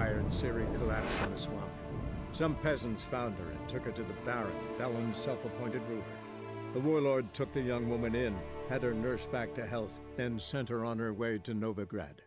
tired Ciri collapsed in the swamp. Some peasants found her and took her to the Baron, Valen's self-appointed ruler. The warlord took the young woman in, had her nursed back to health, then sent her on her way to Novigrad.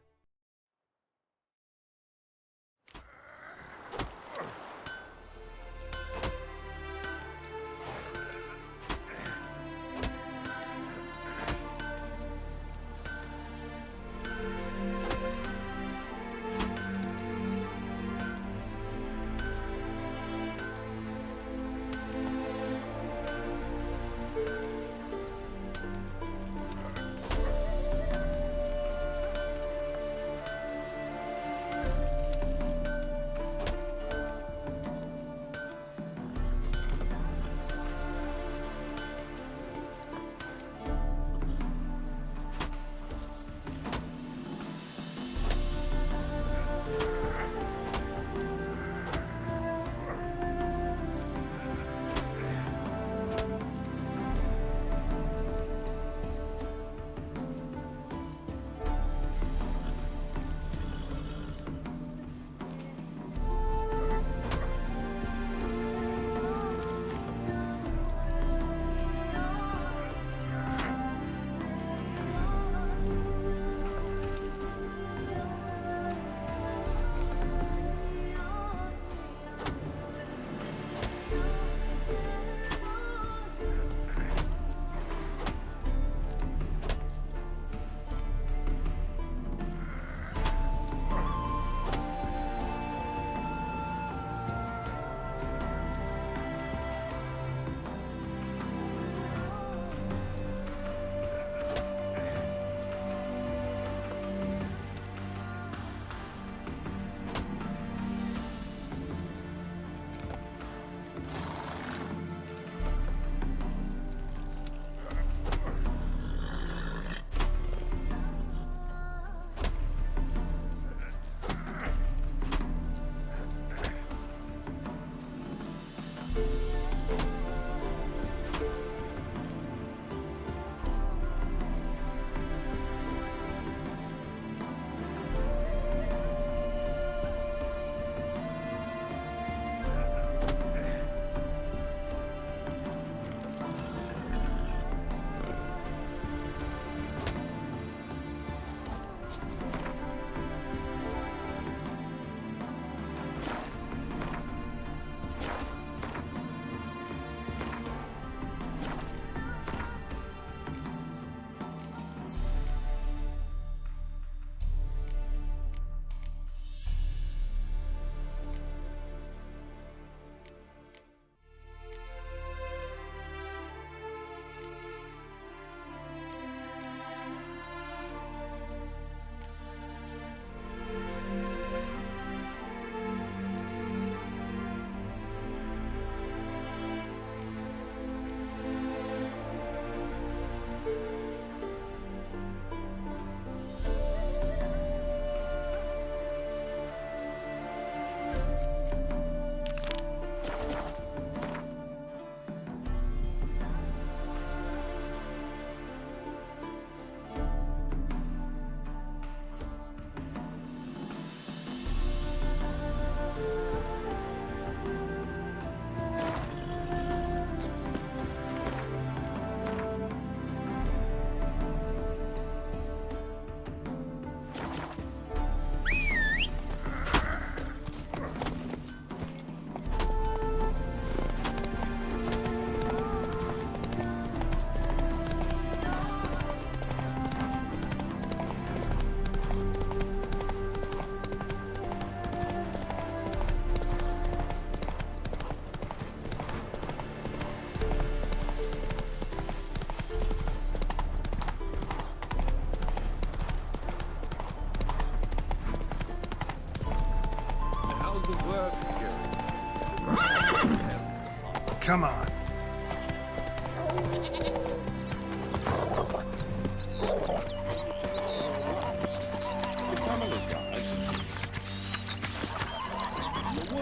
Come on.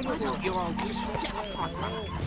Why don't you all just get on?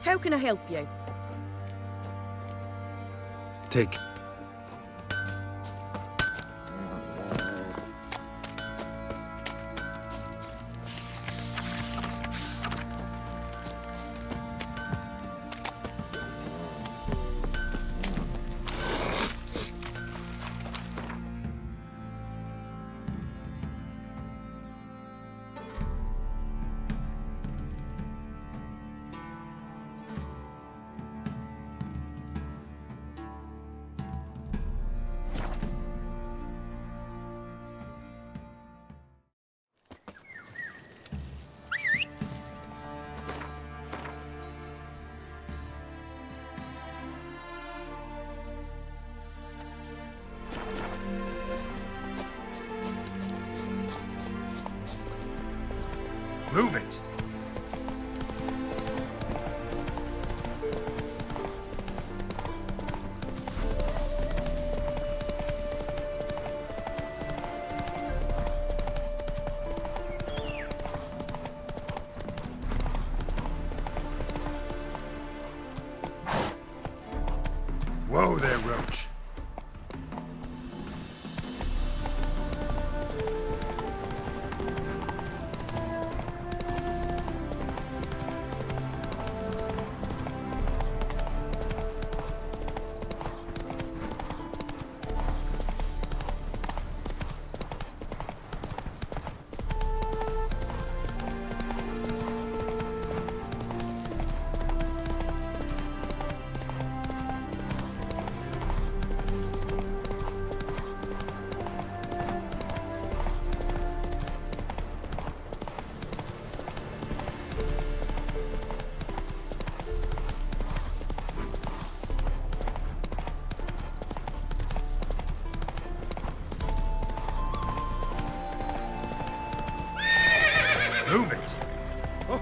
How can I help you? Take... Move it! Whoa there, Roach. Move it! Oh.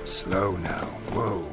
Slow now. Whoa.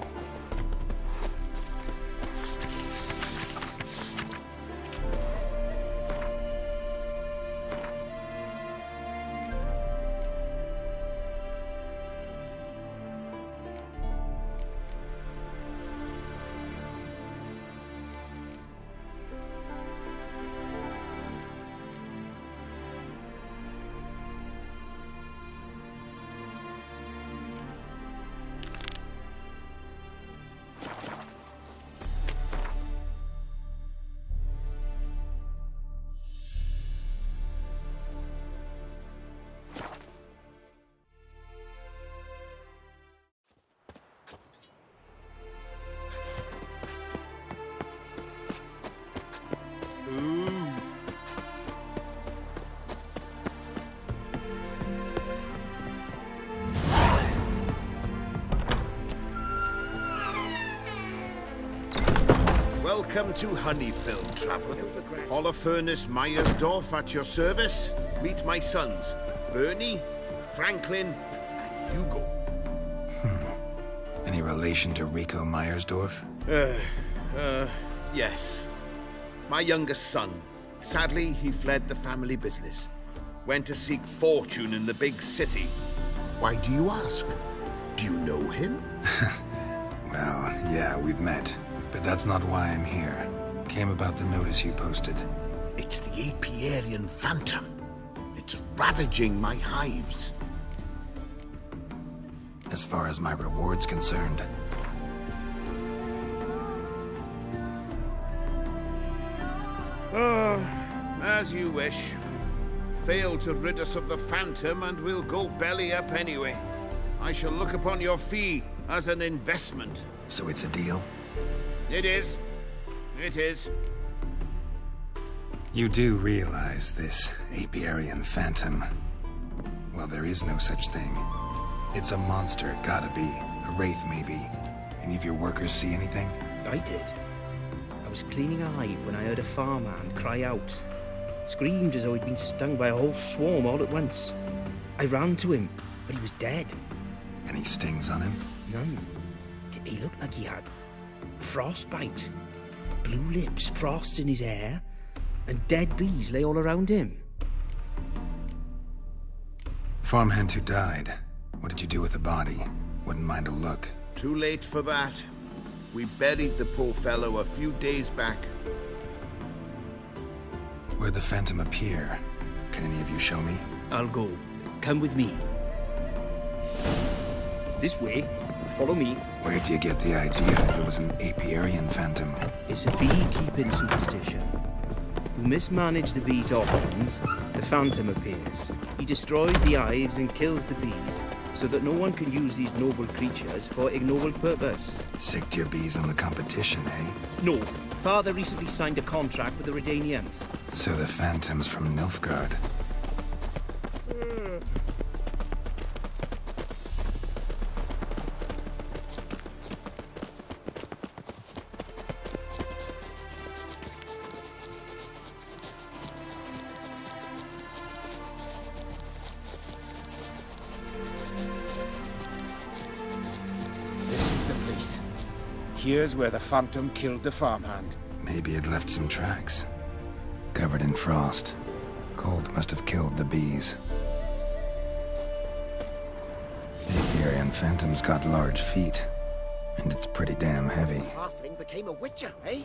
Welcome to Honeyfield, traveler. Holofernes Myersdorf at your service. Meet my sons, Bernie, Franklin, and Hugo. Any relation to Rico Myersdorf? Yes. My youngest son. Sadly, he fled the family business. Went to seek fortune in the big city. Why do you ask? Do you know him? Well, yeah, we've met. But that's not why I'm here. Came about the notice you posted. It's the Apiarian Phantom. It's ravaging my hives. As far as my reward's concerned. As you wish. Fail to rid us of the Phantom and we'll go belly up anyway. I shall look upon your fee as an investment. So it's a deal? It is. It is. You do realize this Apiarian Phantom? Well, there is no such thing. It's a monster, gotta be. A wraith, maybe. Any of your workers see anything? I did. I was cleaning a hive when I heard a farmhand cry out. Screamed as though he'd been stung by a whole swarm all at once. I ran to him, but he was dead. Any stings on him? None. He looked like he had frostbite. Blue lips, frosts in his hair, and dead bees lay all around him. Farmhand who died. What did you do with the body? Wouldn't mind a look. Too late for that. We buried the poor fellow a few days back. Where'd the Phantom appear? Can any of you show me? I'll go. Come with me. This way. Follow me. Where'd you get the idea it was an apiarian phantom? It's a beekeeping superstition. You mismanage the bees' offerings, the Phantom appears. He destroys the hives and kills the bees, so that no one can use these noble creatures for ignoble purpose. Sicked your bees on the competition, eh? No. Father recently signed a contract with the Redanians. So the Phantom's from Nilfgaard. This is the place. Here's where the Phantom killed the farmhand. Maybe it left some tracks. Covered in frost. Cold must have killed the bees. The apiarian Phantom's got large feet. And it's pretty damn heavy. Halfling became a witcher, eh?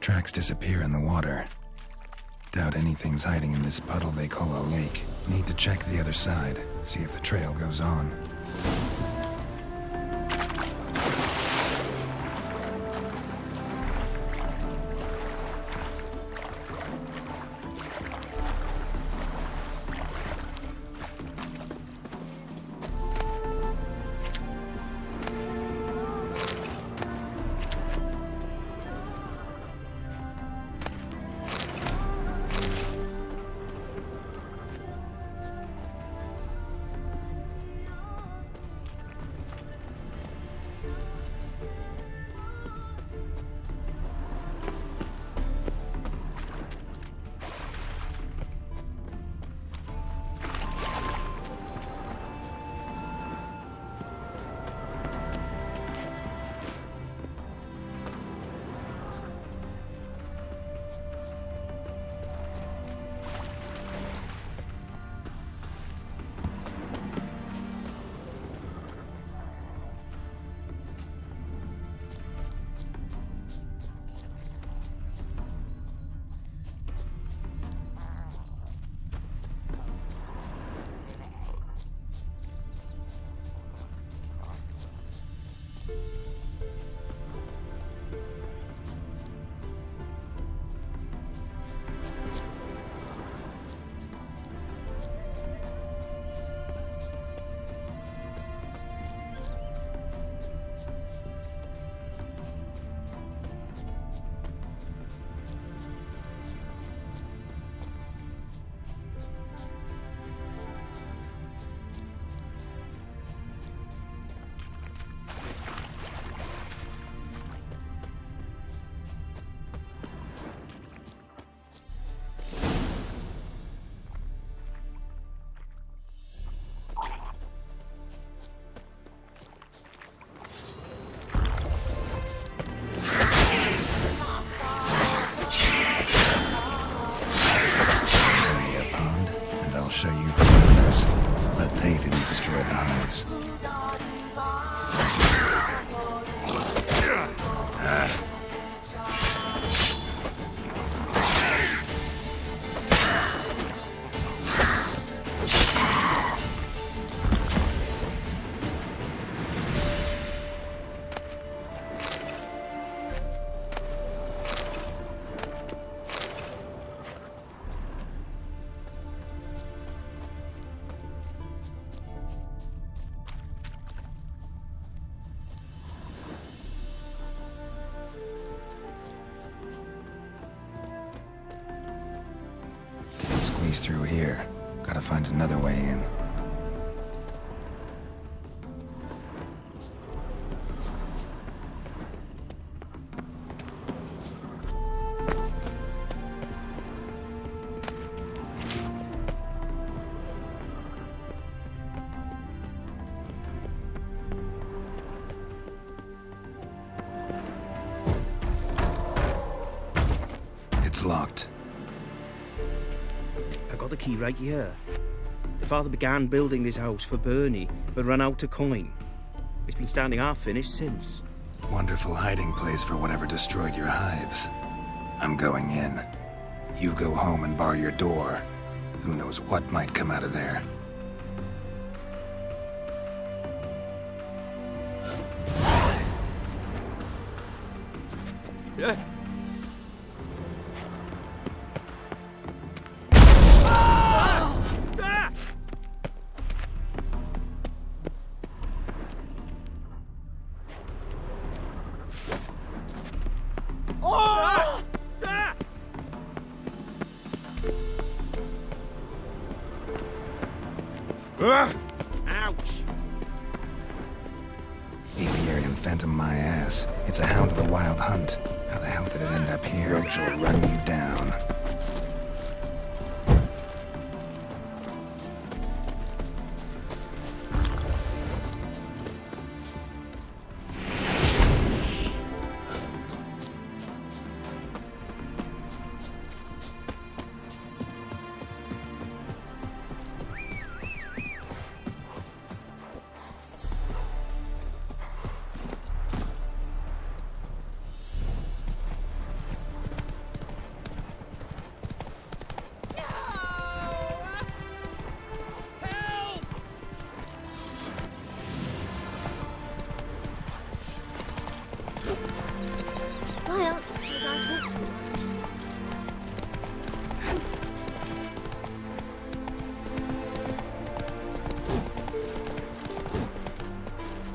Tracks disappear in the water. Doubt anything's hiding in this puddle they call a lake. Need to check the other side, see if the trail goes on. Show you the others, but they didn't destroy the hives. Squeeze through here. Gotta find another way in. It's locked. I got the key right here. The father began building this house for Bernie, but ran out of coin. It's been standing half finished since. Wonderful hiding place for whatever destroyed your hives. I'm going in. You go home and bar your door. Who knows what might come out of there. Yeah. Ouch! Apiarian phantom my ass. It's a hound of the wild hunt. How the hell did it end up here? She'll run you down. Why aren't you as I talk too much?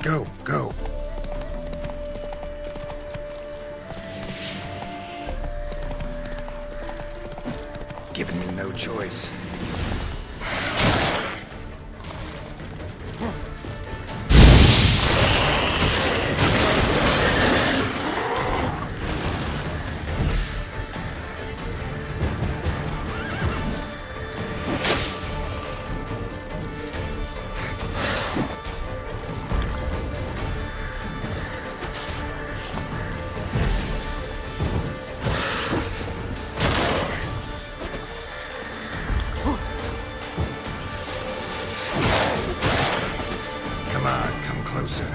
Go, go. Giving me no choice. Come on, come closer.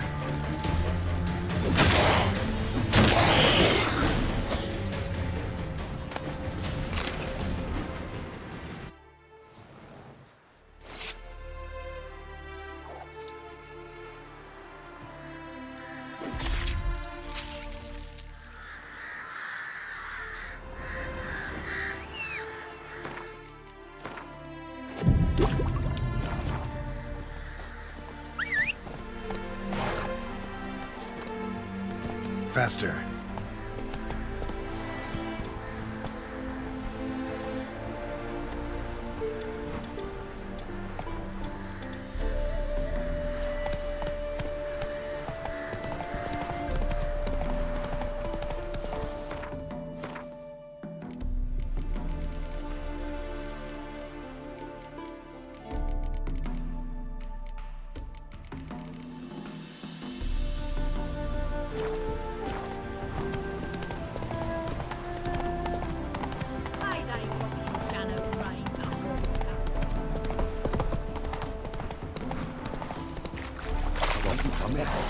Faster.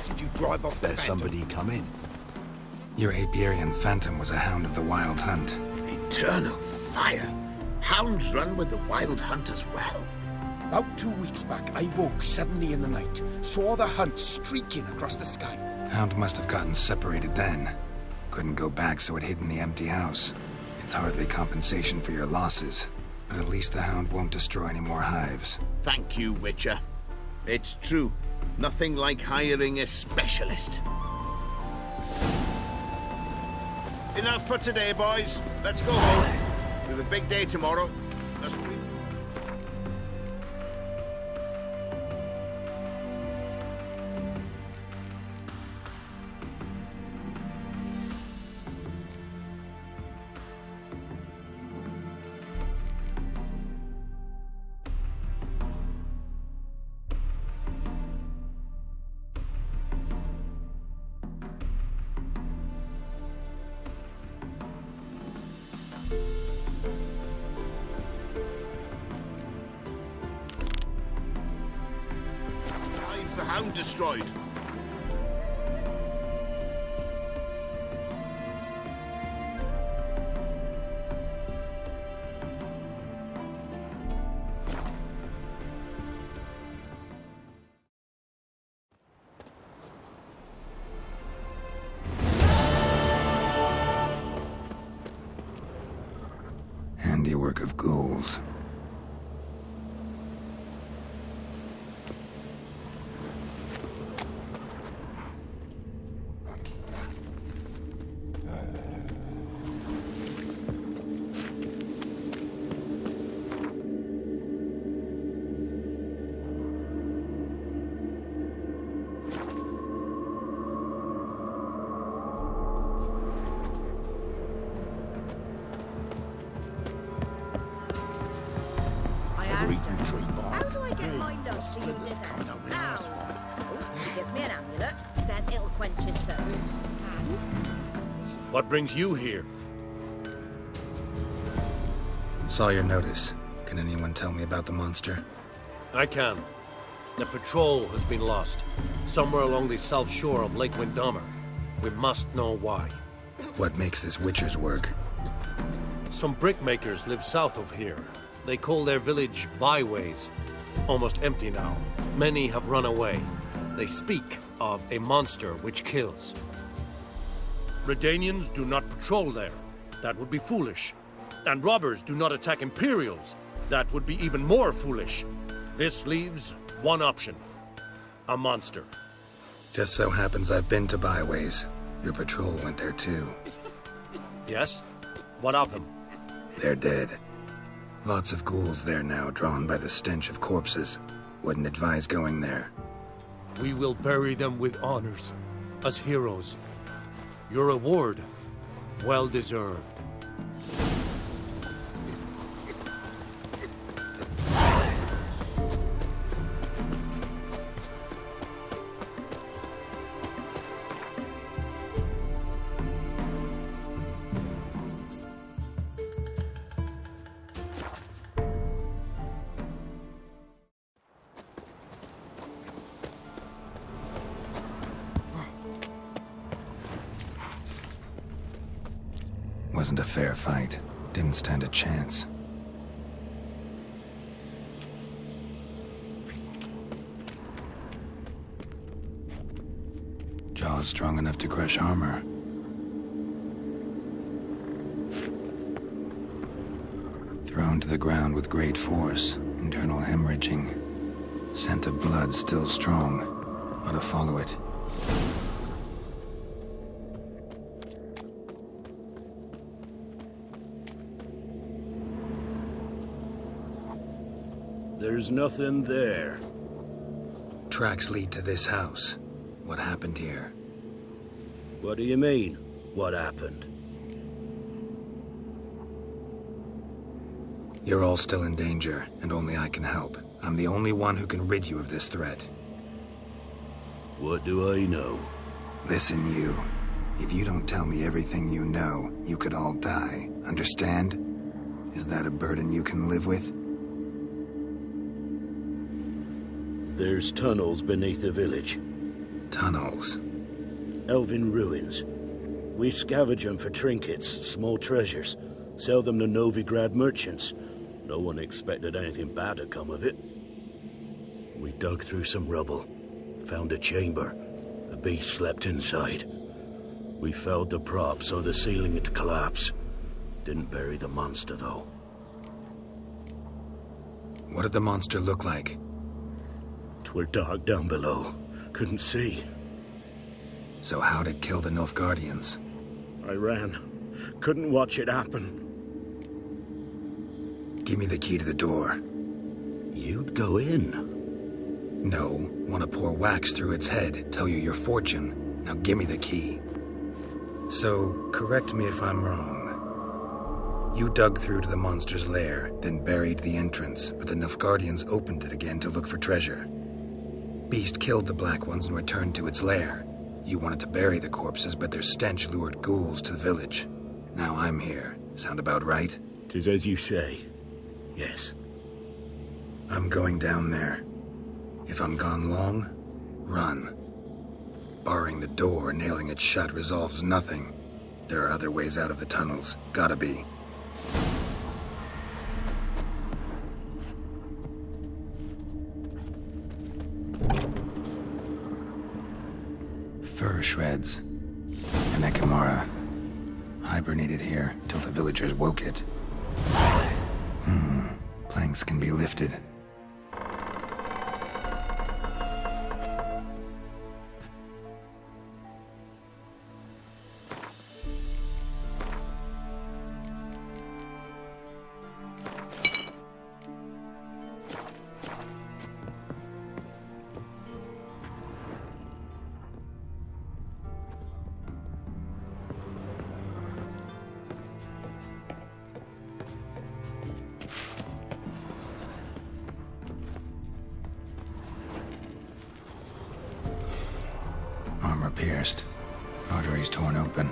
Did you drive off the There's somebody come in. Your Apiarian phantom was a hound of the wild hunt. Eternal fire. Hounds run with the wild hunt as well. About 2 weeks back, I woke suddenly in the night, saw the hunt streaking across the sky. Hound must have gotten separated then. Couldn't go back, so it hid in the empty house. It's hardly compensation for your losses, but at least the hound won't destroy any more hives. Thank you, Witcher. It's true. Nothing like hiring a specialist. Enough for today, boys. Let's go home. We have a big day tomorrow. That's what we... destroyed. Handiwork of ghouls. How do I get my love to use his Ow. So she gives me an amulet, says it'll quench his thirst. And? What brings you here? Saw your notice. Can anyone tell me about the monster? I can. The patrol has been lost. Somewhere along the south shore of Lake Windhammer. We must know why. What makes this Witcher's work? Some brickmakers live south of here. They call their village byways. Almost empty now. Many have run away. They speak of a monster which kills. Redanians do not patrol there. That would be foolish. And robbers do not attack Imperials. That would be even more foolish. This leaves one option. A monster. Just so happens I've been to byways. Your patrol went there too. Yes? What of them? They're dead. Lots of ghouls there now, drawn by the stench of corpses. Wouldn't advise going there. We will bury them with honors, as heroes. Your reward, well deserved. Wasn't a fair fight. Didn't stand a chance. Jaws strong enough to crush armor. Thrown to the ground with great force. Internal hemorrhaging. Scent of blood still strong. Ought to follow it. There's nothing there. Tracks lead to this house. What happened here? What do you mean, what happened? You're all still in danger, and only I can help. I'm the only one who can rid you of this threat. What do I know? Listen, you. If you don't tell me everything you know, you could all die. Understand? Is that a burden you can live with? There's tunnels beneath the village. Tunnels? Elven ruins. We scavenge them for trinkets, small treasures. Sell them to Novigrad merchants. No one expected anything bad to come of it. We dug through some rubble. Found a chamber. A beast slept inside. We felled the prop so the ceiling had collapsed. Didn't bury the monster, though. What did the monster look like? 'Twere dark down below. Couldn't see. So how'd it kill the Nilfgaardians? I ran. Couldn't watch it happen. Give me the key to the door. You'd go in? No. Want to pour wax through its head, tell you your fortune. Now give me the key. So, correct me if I'm wrong. You dug through to the monster's lair, then buried the entrance, but the Nilfgaardians opened it again to look for treasure. Beast killed the Black Ones and returned to its lair. You wanted to bury the corpses, but their stench lured ghouls to the village. Now I'm here. Sound about right? 'Tis as you say. Yes. I'm going down there. If I'm gone long, Run. Barring the door, nailing it shut resolves nothing. There are other ways out of the tunnels. Gotta be. Fur shreds. An Ekimara. Hibernated here till the villagers woke it. Planks can be lifted. Armor pierced. Arteries torn open.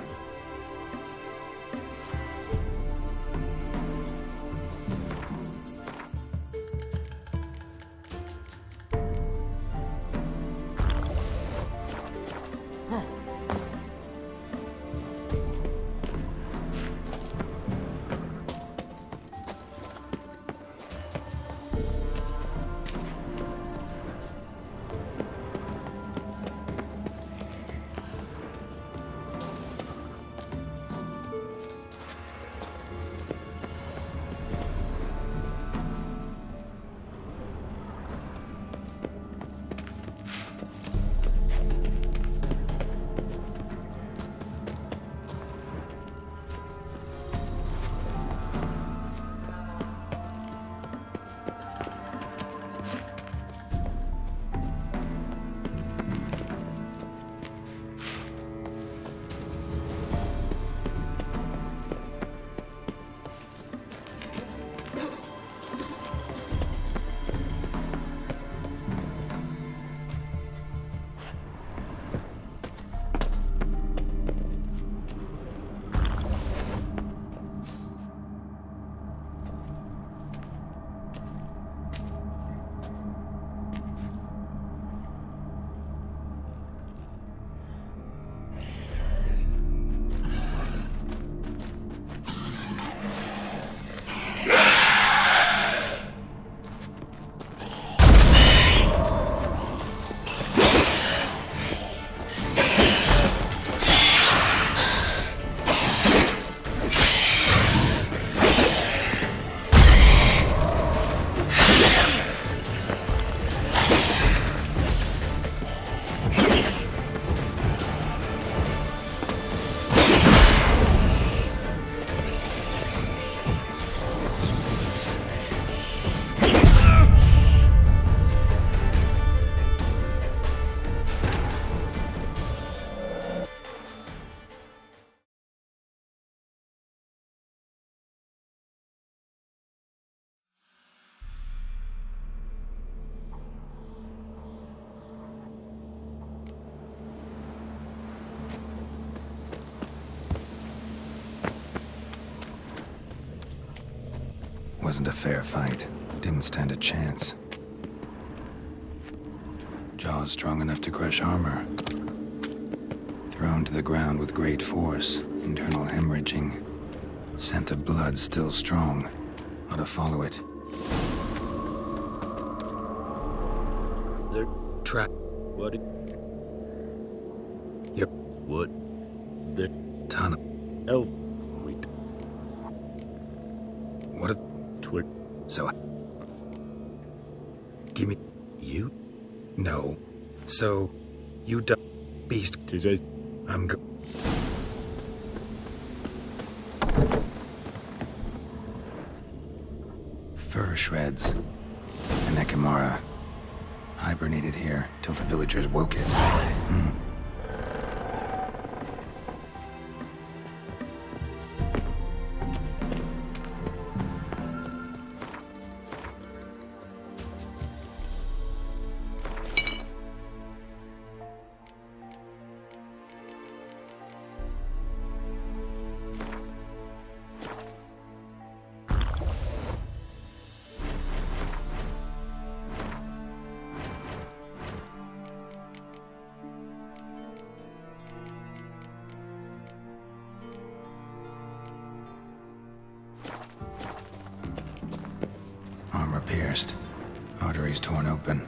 Wasn't a fair fight. Didn't stand a chance. Jaws strong enough to crush armor. Thrown to the ground with great force. Internal hemorrhaging. Scent of blood still strong. Ought to follow it. They're Trap. what? Yep. What? They're Tunnel. elf. Wait. What a... Twit. So... Give me... You? No. So... You beast. Tis a I'm go... Fur shreds. An Ekimara. Hibernated here till the villagers woke it. first. Arteries torn open.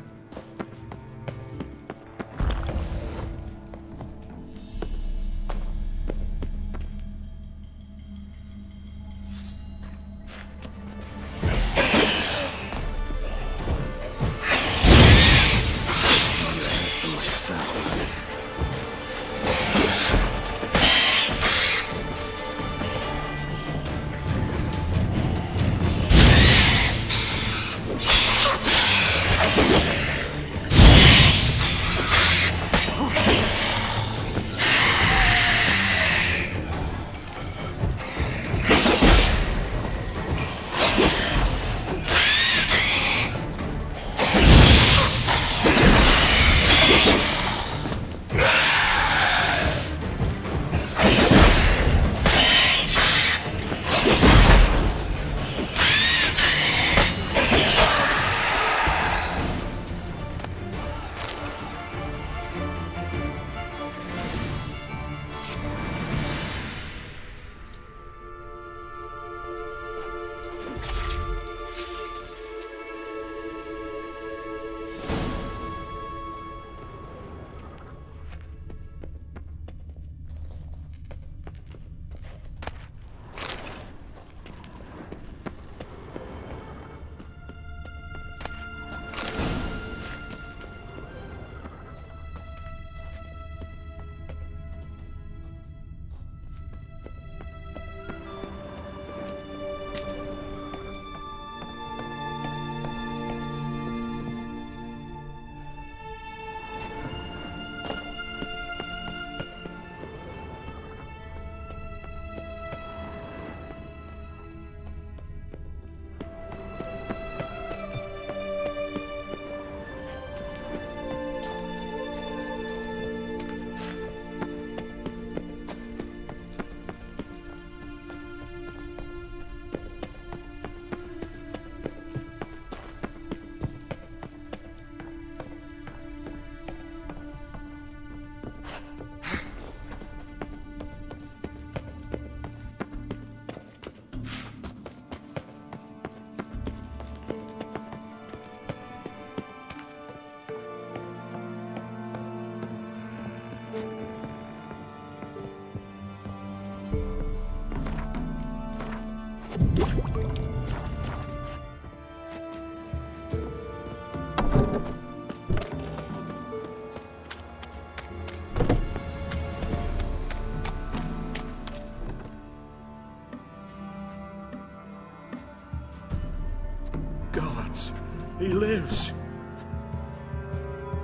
Gods, he lives.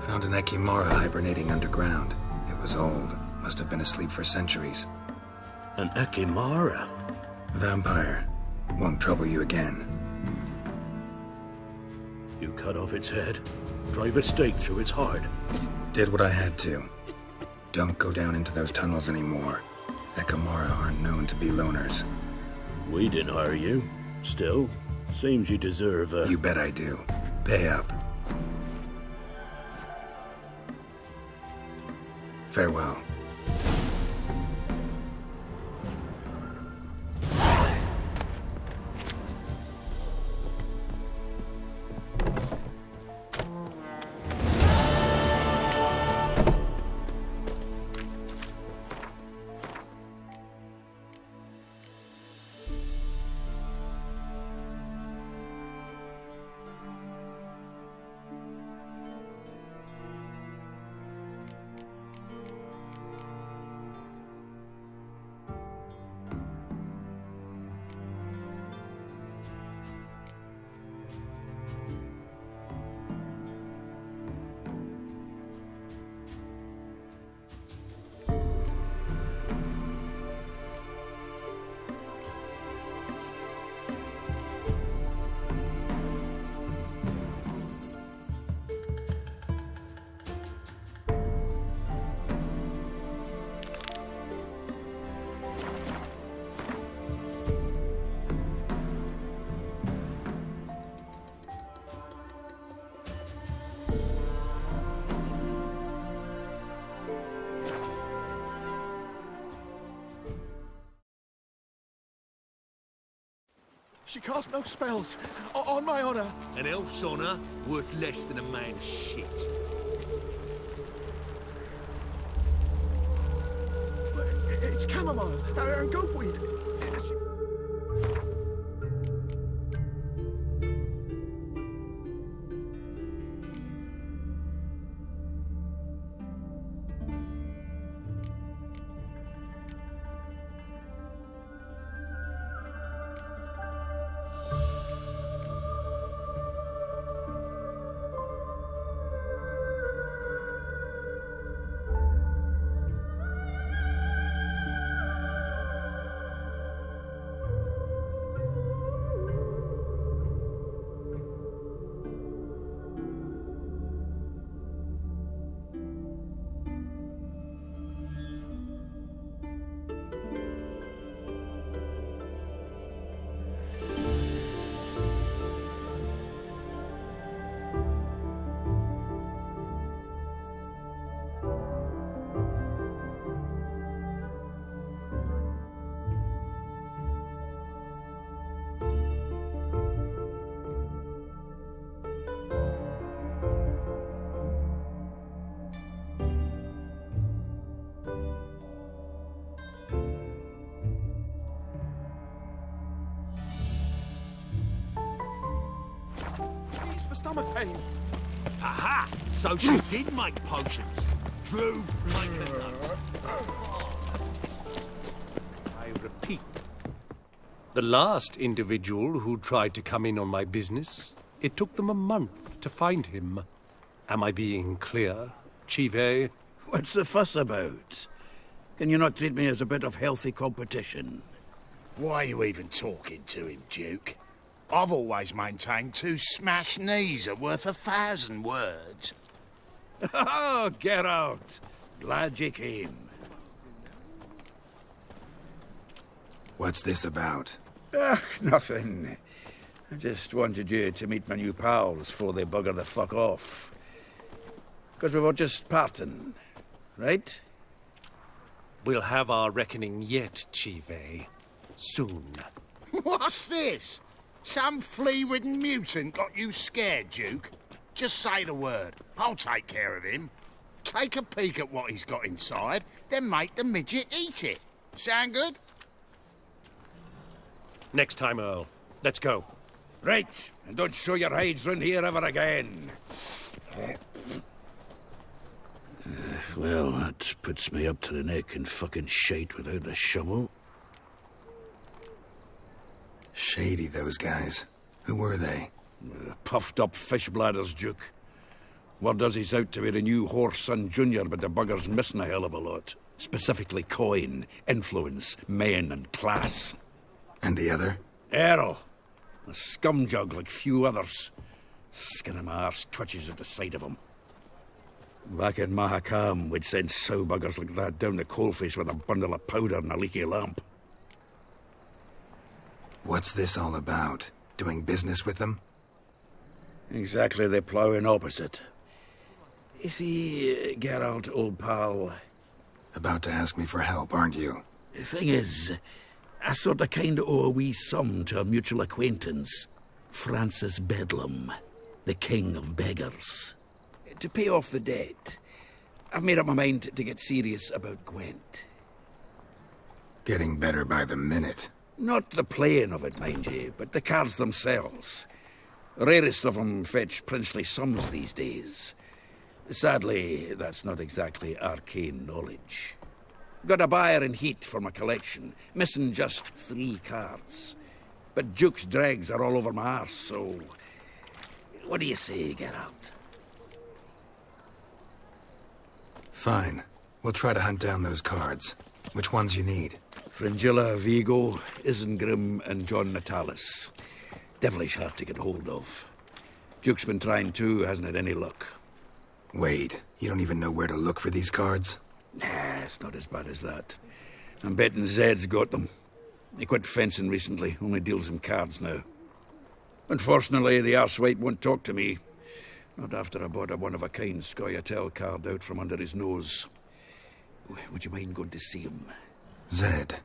Found an Ekimara hibernating underground. It was old. Must have been asleep for centuries. An Ekimara? Vampire. Won't trouble you again. You cut off its head, drive a stake through its heart. Did what I had to. Don't go down into those tunnels anymore. Ekimara aren't known to be loners. We didn't hire you. Still, seems you deserve a... You bet I do. Pay up. Farewell. She casts no spells. On my honor. An elf's honor worth less than a man's shit. It's chamomile and goatweed. For stomach pain. Aha! So she did make potions. Drew like a nut. I repeat. The last individual who tried to come in on my business, it took them a month to find him. Am I being clear, Chive? What's the fuss about? Can you not treat me as a bit of healthy competition? Why are you even talking to him, Duke? I've always maintained 2 smashed knees are worth 1,000 words. Oh, get out! Glad you came. What's this about? Nothing. I just wanted you to meet my new pals before they bugger the fuck off. Because we were just parting, right? We'll have our reckoning yet, Chive. Soon. What's this? Some flea-ridden mutant got you scared, Duke? Just say the word. I'll take care of him. Take a peek at what he's got inside, then make the midget eat it. Sound good? Next time, Earl. Let's go. Right, and don't show your hides round here ever again. Well, that puts me up to the neck in fucking shite without the shovel. Shady, those guys. Who were they? Puffed up fish bladders, Duke. Word does he's out to be the new Whoreson Junior, but the bugger's missing a hell of a lot. Specifically coin, influence, men, and class. And the other? Earl. A scumjug like few others. Skin of my arse twitches at the sight of him. Back in Mahakam, we'd send sow buggers like that down the coalface with a bundle of powder and a leaky lamp. What's this all about? Doing business with them? Exactly the ploughing opposite. You see, Geralt, old pal... About to ask me for help, aren't you? The thing is, I sort of kind of owe a wee sum to a mutual acquaintance. Francis Bedlam, the king of beggars. To pay off the debt, I've made up my mind to get serious about Gwent. Getting better by the minute. Not the playing of it, mind you, but the cards themselves. Rarest of them fetch princely sums these days. Sadly, that's not exactly arcane knowledge. Got a buyer in heat for my collection, missing just 3 cards. But Duke's dregs are all over my arse, so... What do you say, Geralt? Fine. We'll try to hunt down those cards. Which ones you need? Fringilla, Vigo, Isengrim, and John Natalis. Devilish hard to get hold of. Duke's been trying too, hasn't had any luck. Wait, you don't even know where to look for these cards? Nah, it's not as bad as that. I'm betting Zed's got them. He quit fencing recently, only deals in cards now. Unfortunately, the arsewite won't talk to me. Not after I bought a one-of-a-kind Scoia'tael card out from under his nose. Would you mind going to see him? Zed.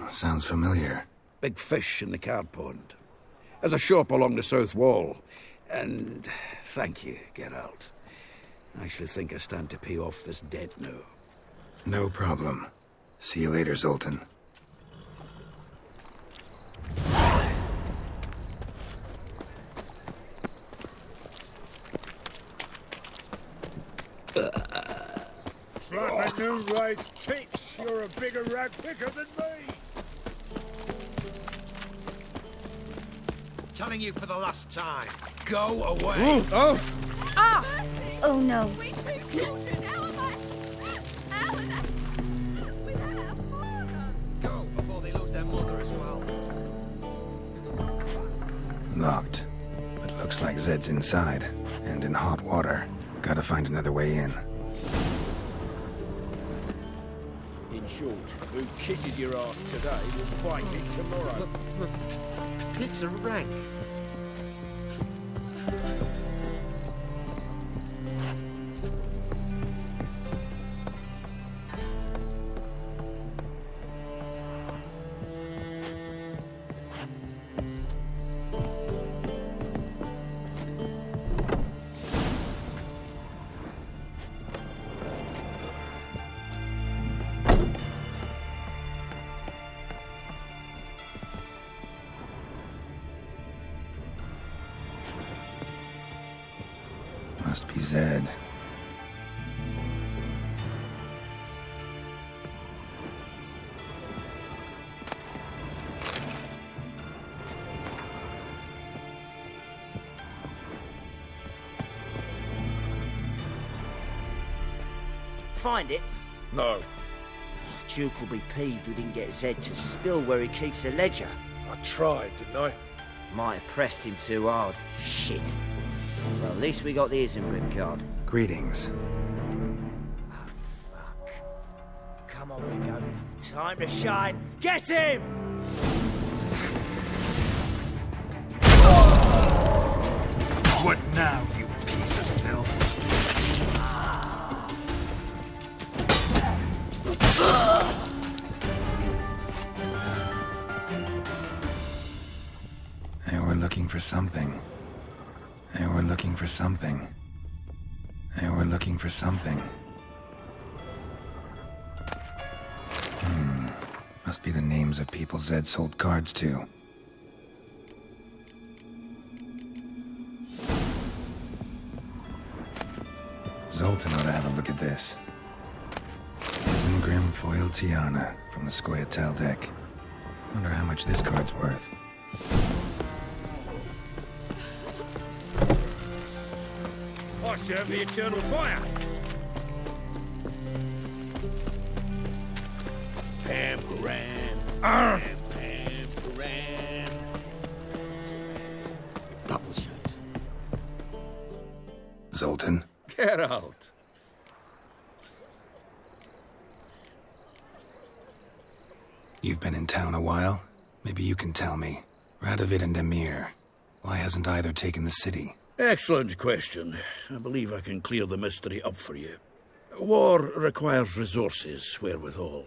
Sounds familiar. Big fish in the card pond. There's a shop along the south wall. And thank you, Geralt. I actually think I stand to pay off this debt now. No problem. See you later, Zoltan. Slap a new rice tits. You're a bigger rag picker than me. Telling you for the last time. Go away. Ooh, oh! Ah! Oh no. We two children, how are they? How are they? We've had a father. Go before they lose their mother as well. Locked. But looks like Zed's inside. And in hot water. Gotta find another way in. In short, who kisses your ass today will bite it tomorrow. It's a rank. Must be Zed. Find it? No. Duke will be peeved we didn't get Zed to spill where he keeps the ledger. I tried, didn't I? Might have pressed him too hard. Shit. Well, at least we got the Isengrim card. Greetings. Oh, fuck. Come on, Ringo. Time to shine. Get him! What now, you piece of filth? They were looking for something. They were looking for something. They were looking for something. Must be the names of people Zed sold cards to. Zoltan ought to have a look at this. Isengrim Foil Tiana from the Scoia'tael deck. Wonder how much this card's worth. I serve the eternal fire. Pam-param. Pam-param. Double shows. Zoltan? Get out. You've been in town a while? Maybe you can tell me. Radovid and Emir. Why hasn't either taken the city? Excellent question. I believe I can clear the mystery up for you. War requires resources wherewithal.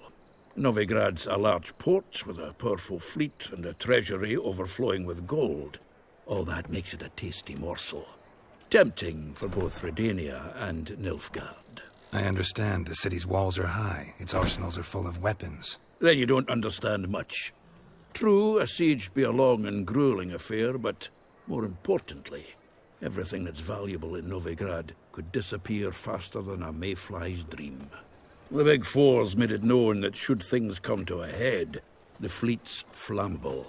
Novigrad's a large port with a powerful fleet and a treasury overflowing with gold. All that makes it a tasty morsel. Tempting for both Redania and Nilfgaard. I understand. The city's walls are high. Its arsenals are full of weapons. Then you don't understand much. True, a siege be a long and grueling affair, but more importantly, everything that's valuable in Novigrad could disappear faster than a mayfly's dream. The Big Four's made it known that should things come to a head, the fleet's flammable,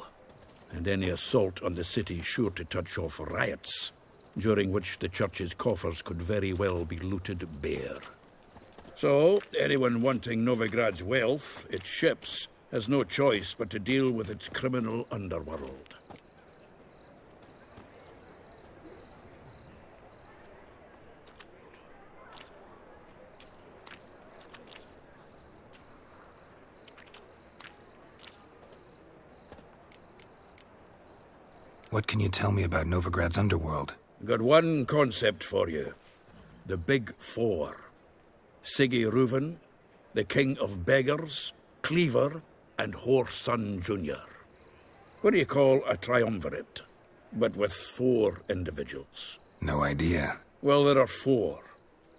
and any assault on the city's sure to touch off riots, during which the church's coffers could very well be looted bare. So, anyone wanting Novigrad's wealth, its ships, has no choice but to deal with its criminal underworld. What can you tell me about Novigrad's underworld? Got one concept for you. The Big Four. Siggy Reuven, the King of Beggars, Cleaver, and Whoreson Jr. What do you call a triumvirate, but with 4 individuals? No idea. Well, there are 4,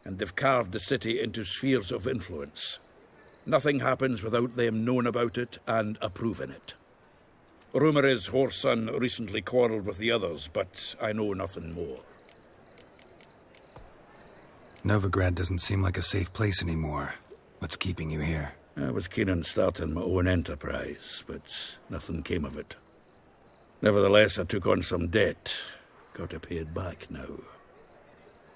and they've carved the city into spheres of influence. Nothing happens without them knowing about it and approving it. Rumour is Whoreson recently quarrelled with the others, but I know nothing more. Novigrad doesn't seem like a safe place anymore. What's keeping you here? I was keen on starting my own enterprise, but nothing came of it. Nevertheless, I took on some debt. Got to pay it back now.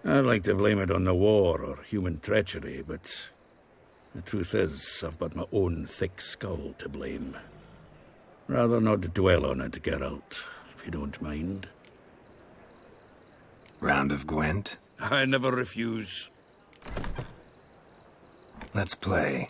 I'd like to blame it on the war or human treachery, but the truth is, I've but my own thick skull to blame. Rather not dwell on it, Geralt, if you don't mind. Round of Gwent? I never refuse. Let's play.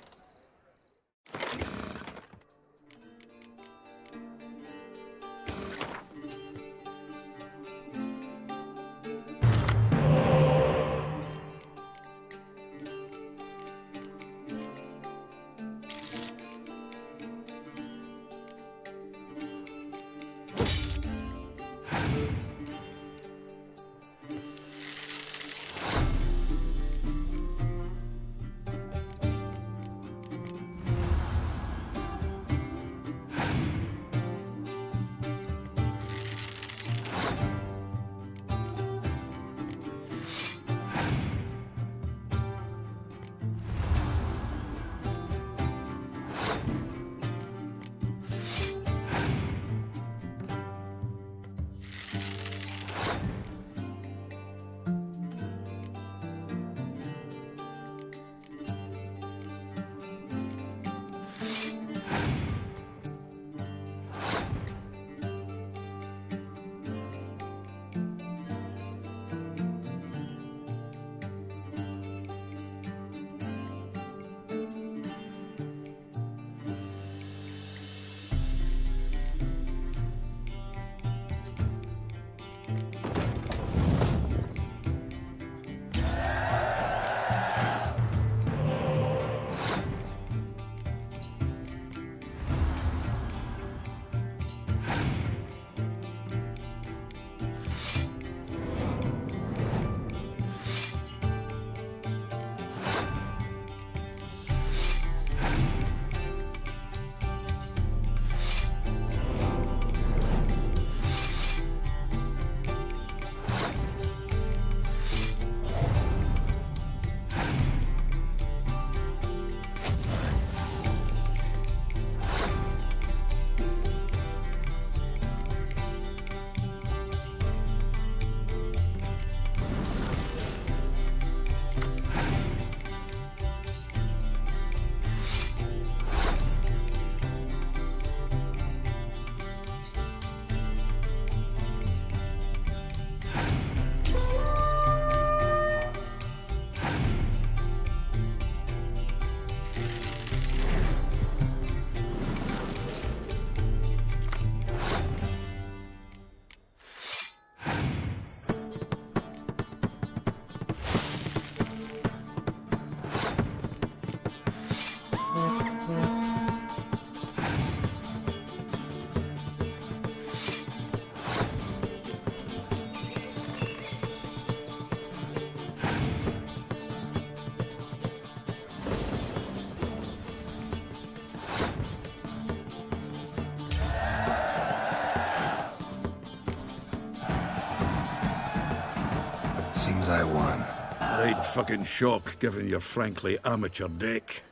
Seems I won. Right fucking shock, given your frankly amateur deck.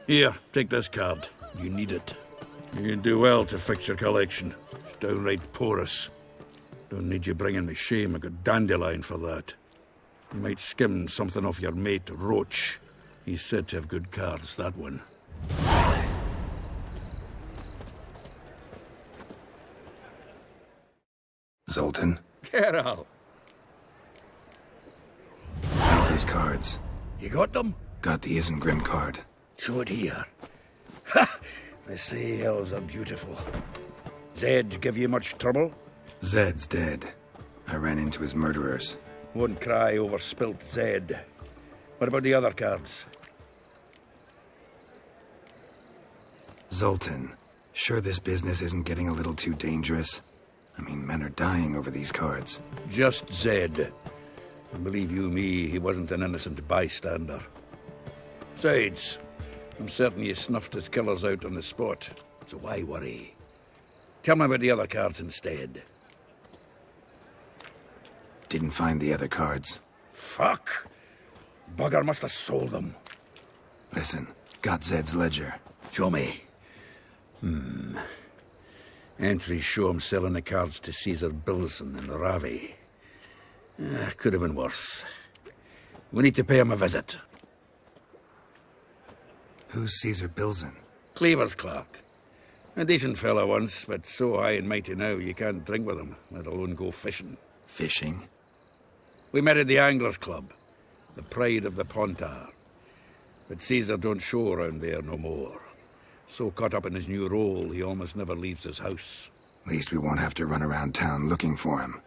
Here, take this card. You need it. You do well to fix your collection. It's downright porous. Don't need you bringing me shame. I got Dandelion for that. You might skim something off your mate, Roach. He's said to have good cards, that one. Zoltan? Get out. Got these cards. You got them? Got the Isengrim card. Show it here. Ha! They say elves are beautiful. Zed give you much trouble? Zed's dead. I ran into his murderers. Won't cry over spilt Zed. What about the other cards? Zoltan. Sure this business isn't getting a little too dangerous? I mean, men are dying over these cards. Just Zed. And believe you me, he wasn't an innocent bystander. Besides, I'm certain you snuffed his killers out on the spot, so why worry? Tell me about the other cards instead. Didn't find the other cards. Fuck! Bugger must have sold them. Listen, got Zed's ledger. Show me. Entries show him selling the cards to Caesar Bilson in Ravi. Could have been worse. We need to pay him a visit. Who's Caesar Bilson? Cleaver's clerk. A decent fellow once, but so high and mighty now you can't drink with him, let alone go fishing. Fishing? We met at the Anglers Club, the pride of the Pontar. But Caesar don't show around there no more. So caught up in his new role, he almost never leaves his house. At least we won't have to run around town looking for him.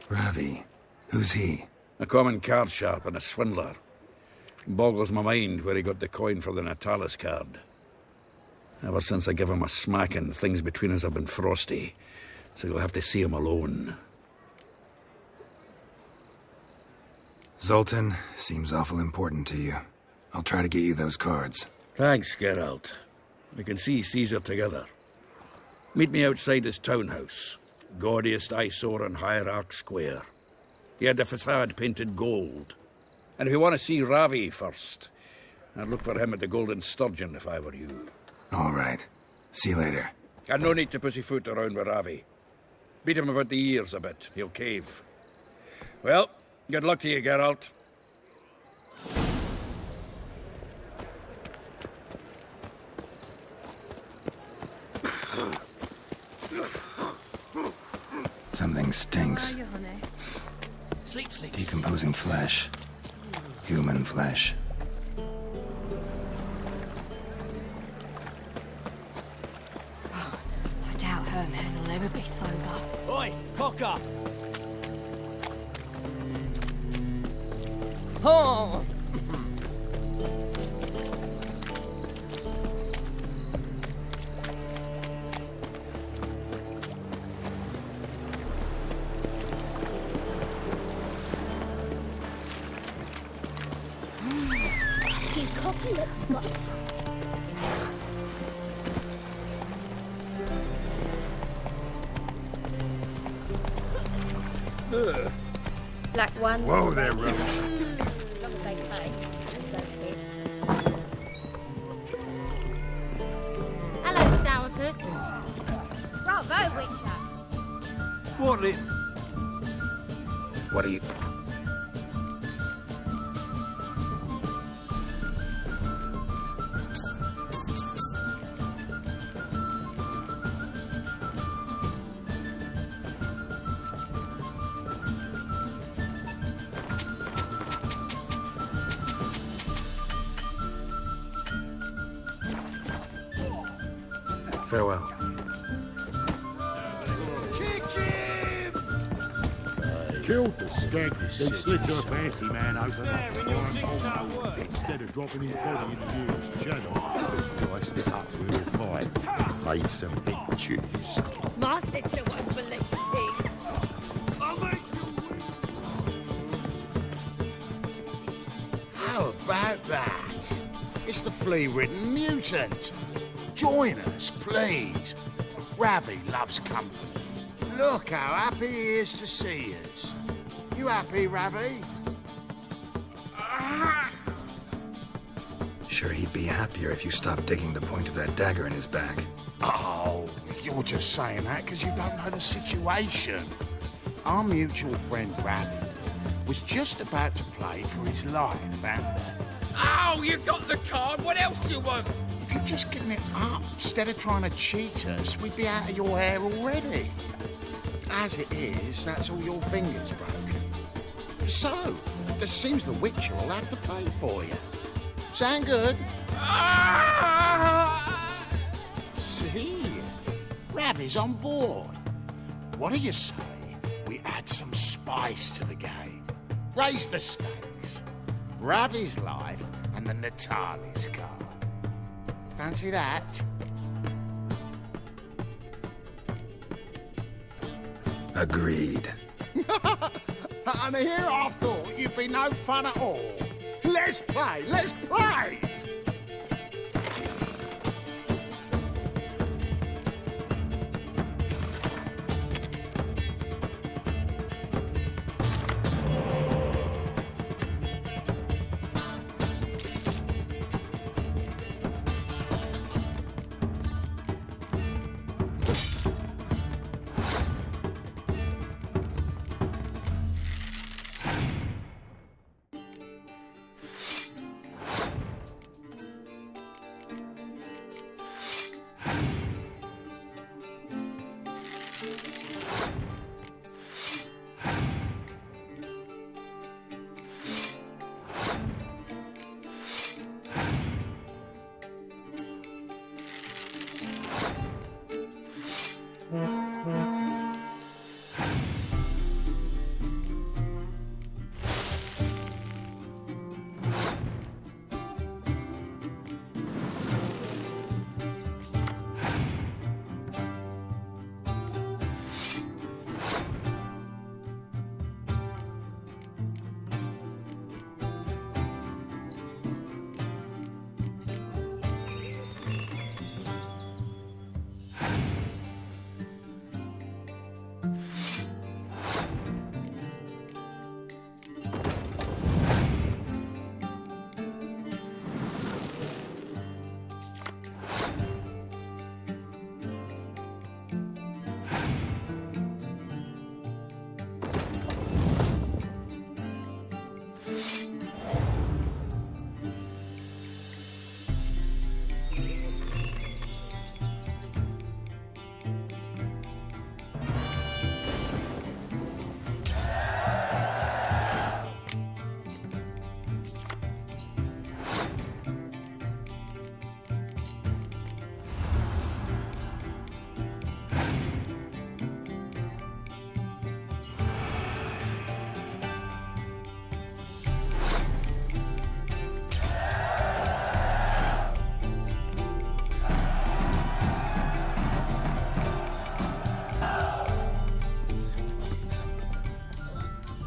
Ravi, who's he? A common card sharp and a swindler. Boggles my mind where he got the coin for the Natalis card. Ever since I gave him a smacking, things between us have been frosty. So you'll have to see him alone. Zoltan seems awful important to you. I'll try to get you those cards. Thanks, Geralt. We can see Caesar together. Meet me outside his townhouse. Gaudiest eyesore on Hierarch Square. He had the facade painted gold. And if you want to see Ravi first, I'd look for him at the Golden Sturgeon if I were you. All right. See you later. And no need to pussyfoot around with Ravi. Beat him about the ears a bit. He'll cave. Well, good luck to you, Geralt. Something stinks. How are you, honey? Sleep, sleep. Decomposing flesh. Human flesh. I doubt her man will ever be sober. Oi, cock up! Oh! Black ones. Whoa there, Roach. As long as they pay and don't hit. Hello, Sourpuss. Bravo, Witcher! What it? What are you... Farewell. Killed the skeg. They slit her fancy man open up instead of dropping his body in the nearest channel. Diced it up with a fight. Made some big tunes. My sister won't believe this. How about that? It's the flea-ridden mutant. Join us, please. Ravi loves company. Look how happy he is to see us. You happy, Ravi? Sure he'd be happier if you stopped digging the point of that dagger in his back. Oh, you're just saying that because you don't know the situation. Our mutual friend Ravi was just about to play for his life, and... Oh, you got the card. What else do you want? If you'd just given it up instead of trying to cheat us, we'd be out of your hair already. As it is, that's all your fingers broken. So, it seems the Witcher will have to pay for you. Sound good? See? Ravi's on board. What do you say we add some spice to the game? Raise the stakes. Ravi's life and the Natalis card. Fancy that? Agreed. And here I thought you'd be no fun at all. Let's play, let's play!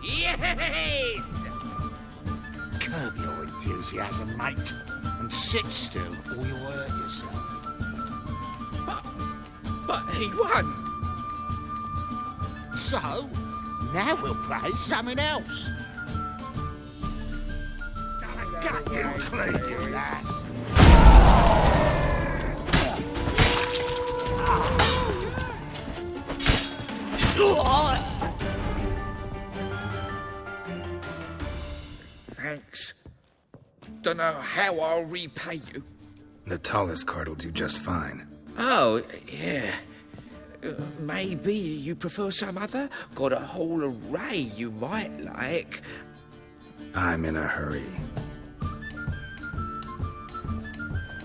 Yes! Curb your enthusiasm, mate, and sit still or you'll hurt yourself. But he won! So, now we'll play something else. Got you clean, you lass. Thanks. Dunno how I'll repay you. Natalis card will do just fine. Oh, yeah. Maybe you prefer some other? Got a whole array you might like. I'm in a hurry.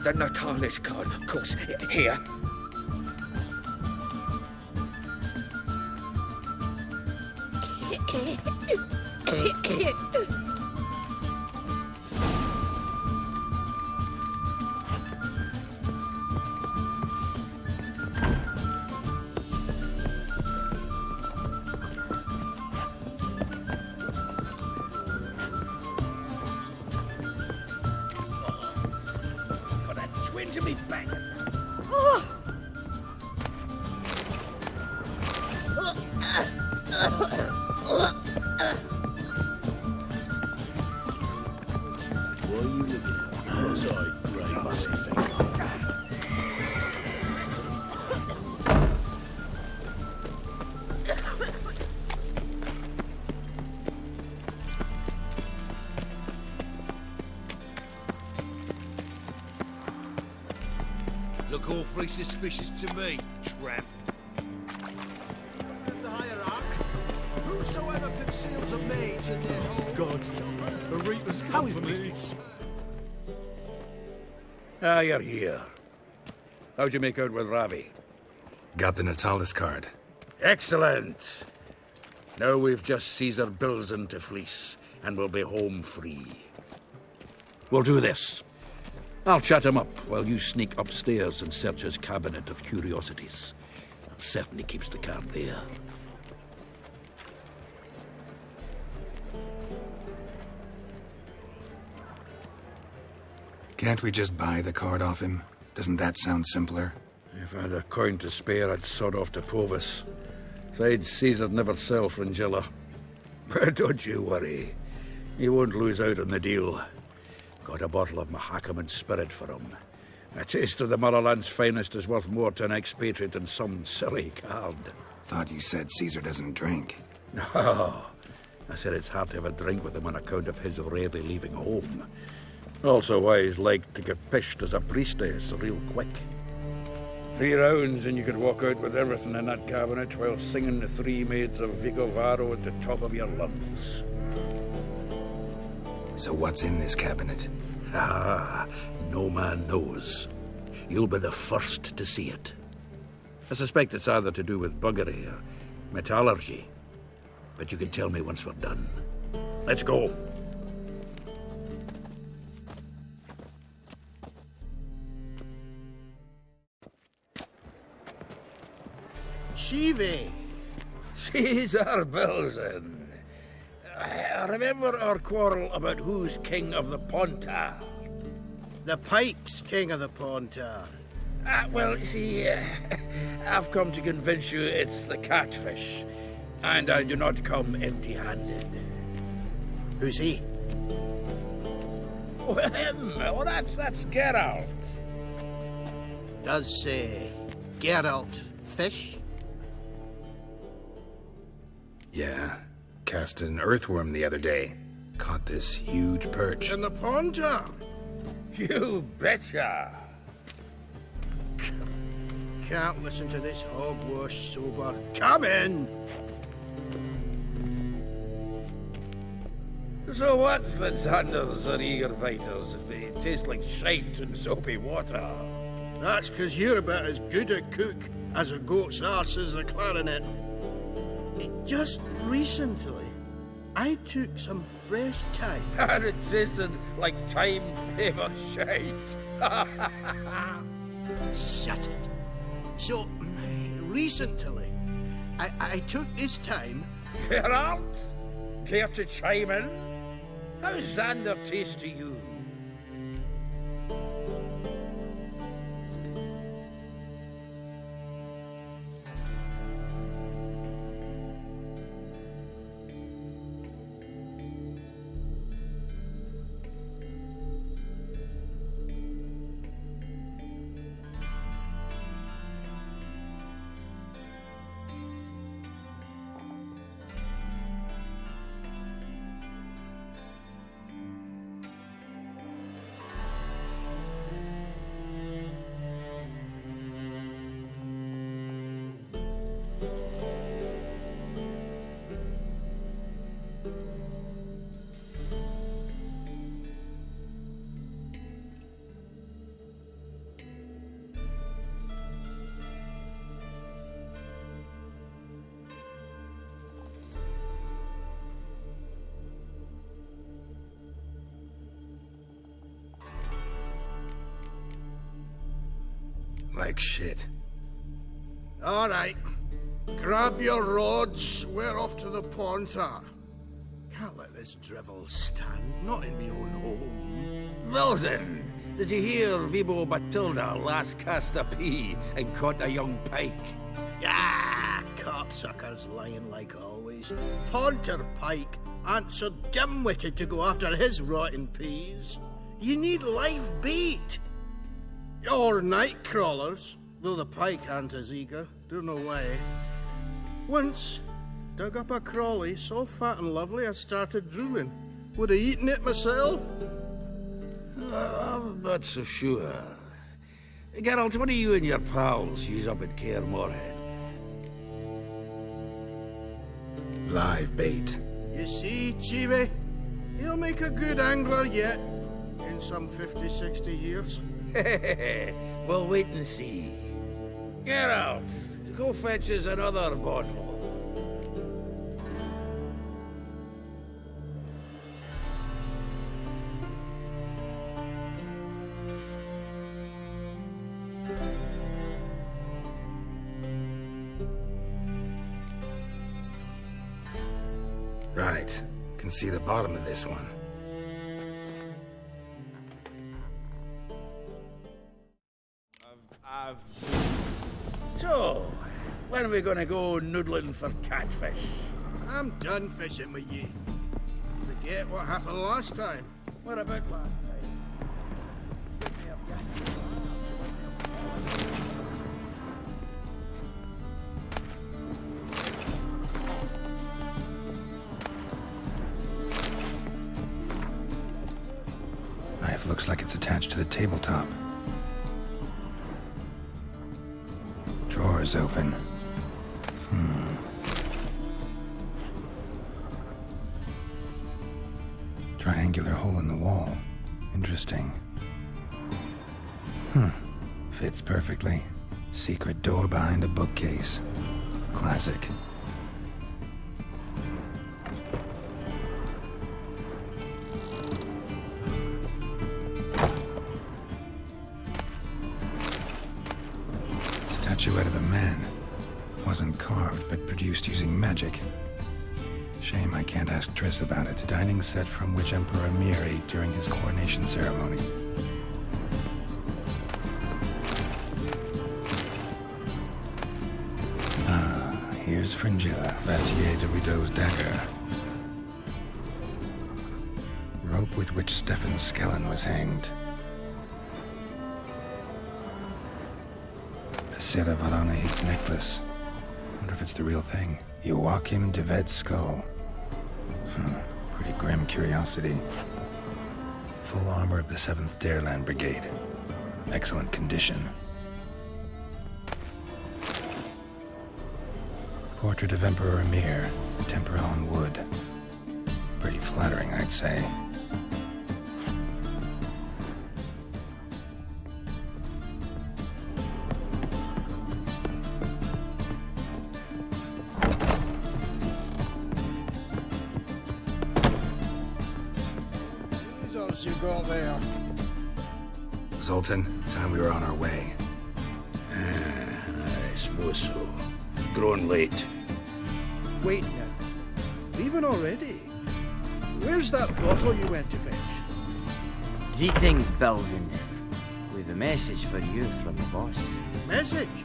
The Natalis card, of course. Here. Twinge me back. What are you looking at? Sorry, great mussy thing. Look awfully suspicious to me, tramp. The hierarch, whosoever conceals a mage in their home... God, the Reaper's company. Ah, you're here. How'd you make out with Ravi? Got the Natalis card. Excellent. Now we've just Caesar Bilzen to fleece, and we'll be home free. We'll do this. I'll chat him up while you sneak upstairs and search his cabinet of curiosities. Certainly keeps the card there. Can't we just buy the card off him? Doesn't that sound simpler? If I had a coin to spare, I'd sod off to Provis. Besides, Caesar'd never sell Fringilla. But don't you worry. He won't lose out on the deal. Got a bottle of Mahakaman spirit for him. A taste of the motherland's finest is worth more to an expatriate than some silly card. Thought you said Caesar doesn't drink. No. I said it's hard to have a drink with him on account of his rarely leaving home. Also why he's like to get pished as a priestess real quick. 3 rounds and you could walk out with everything in that cabinet while singing the 3 Maids of Vicovaro at the top of your lungs. So what's in this cabinet? Ah, no man knows. You'll be the first to see it. I suspect it's either to do with buggery or metallurgy. But you can tell me once we're done. Let's go. Shivi! Caesar Belzen. Remember our quarrel about who's king of the Pontar? The Pike's king of the Pontar. Well, see, I've come to convince you it's the catfish. And I do not come empty-handed. Who's he? Well, him. Oh, that's Geralt. Does, Geralt fish? Yeah. Cast an earthworm the other day. Caught this huge perch. In the Pontar? You betcha. Can't listen to this hogwash sober. Come in! So what's the Xanders or eager biters if they taste like shite and soapy water? That's 'cause you're about as good a cook as a goat's arse is a clarinet. Just recently, I took some fresh thyme. And it tasted like thyme-flavoured shite. Shut it. So, recently, I took this thyme. Geralt? Care to chime in? How's Xander taste to you? Like shit. All right. Grab your rods. We're off to the Pontar. Can't let this drivel stand. Not in me own home. Belzen, did you hear Vibo Batilda last cast a pea and caught a young pike? Ah, cocksuckers lying like always. Pontar Pike ain't so dim-witted to go after his rotten peas. You need live bait. Or night crawlers, though the pike aren't as eager. Don't know why. Once, dug up a crawly so fat and lovely I started drooling. Would have eaten it myself. I'm not so sure. Geralt, what do you and your pals use up at Kaer Morhen? Live bait. You see, Chivi, he'll make a good angler yet. In some 50, 60 years. We'll wait and see. Geralt, go fetch us another bottle. Right. Can see the bottom of this one. So, when are we gonna go noodling for catfish? I'm done fishing with ye. Forget what happened last time. What about last Knife looks like it's attached to the tabletop. Drawer's open. Triangular hole in the wall. Interesting. Fits perfectly. Secret door behind a bookcase. Classic. Statuette of a man. Wasn't carved, but produced using magic. Shame I can't ask Triss about it. Dining set from which Emperor Emir ate during his coronation ceremony. Here's Fringilla, Vatier de Rideau's dagger. Rope with which Stefan Skellen was hanged. A Sera Varana's necklace. Wonder if it's the real thing. Joachim de Ved's skull. Pretty grim curiosity. Full armor of the 7th Dareland Brigade. Excellent condition. Portrait of Emperor Emir, tempera on wood. Pretty flattering, I'd say. Who's else you got there? Zoltan, time we were on our way. I suppose so. It's grown late. Wait now. Leaving already? Where's that bottle you went to fetch? Greetings, Belzen. We've a message for you from the boss. Message?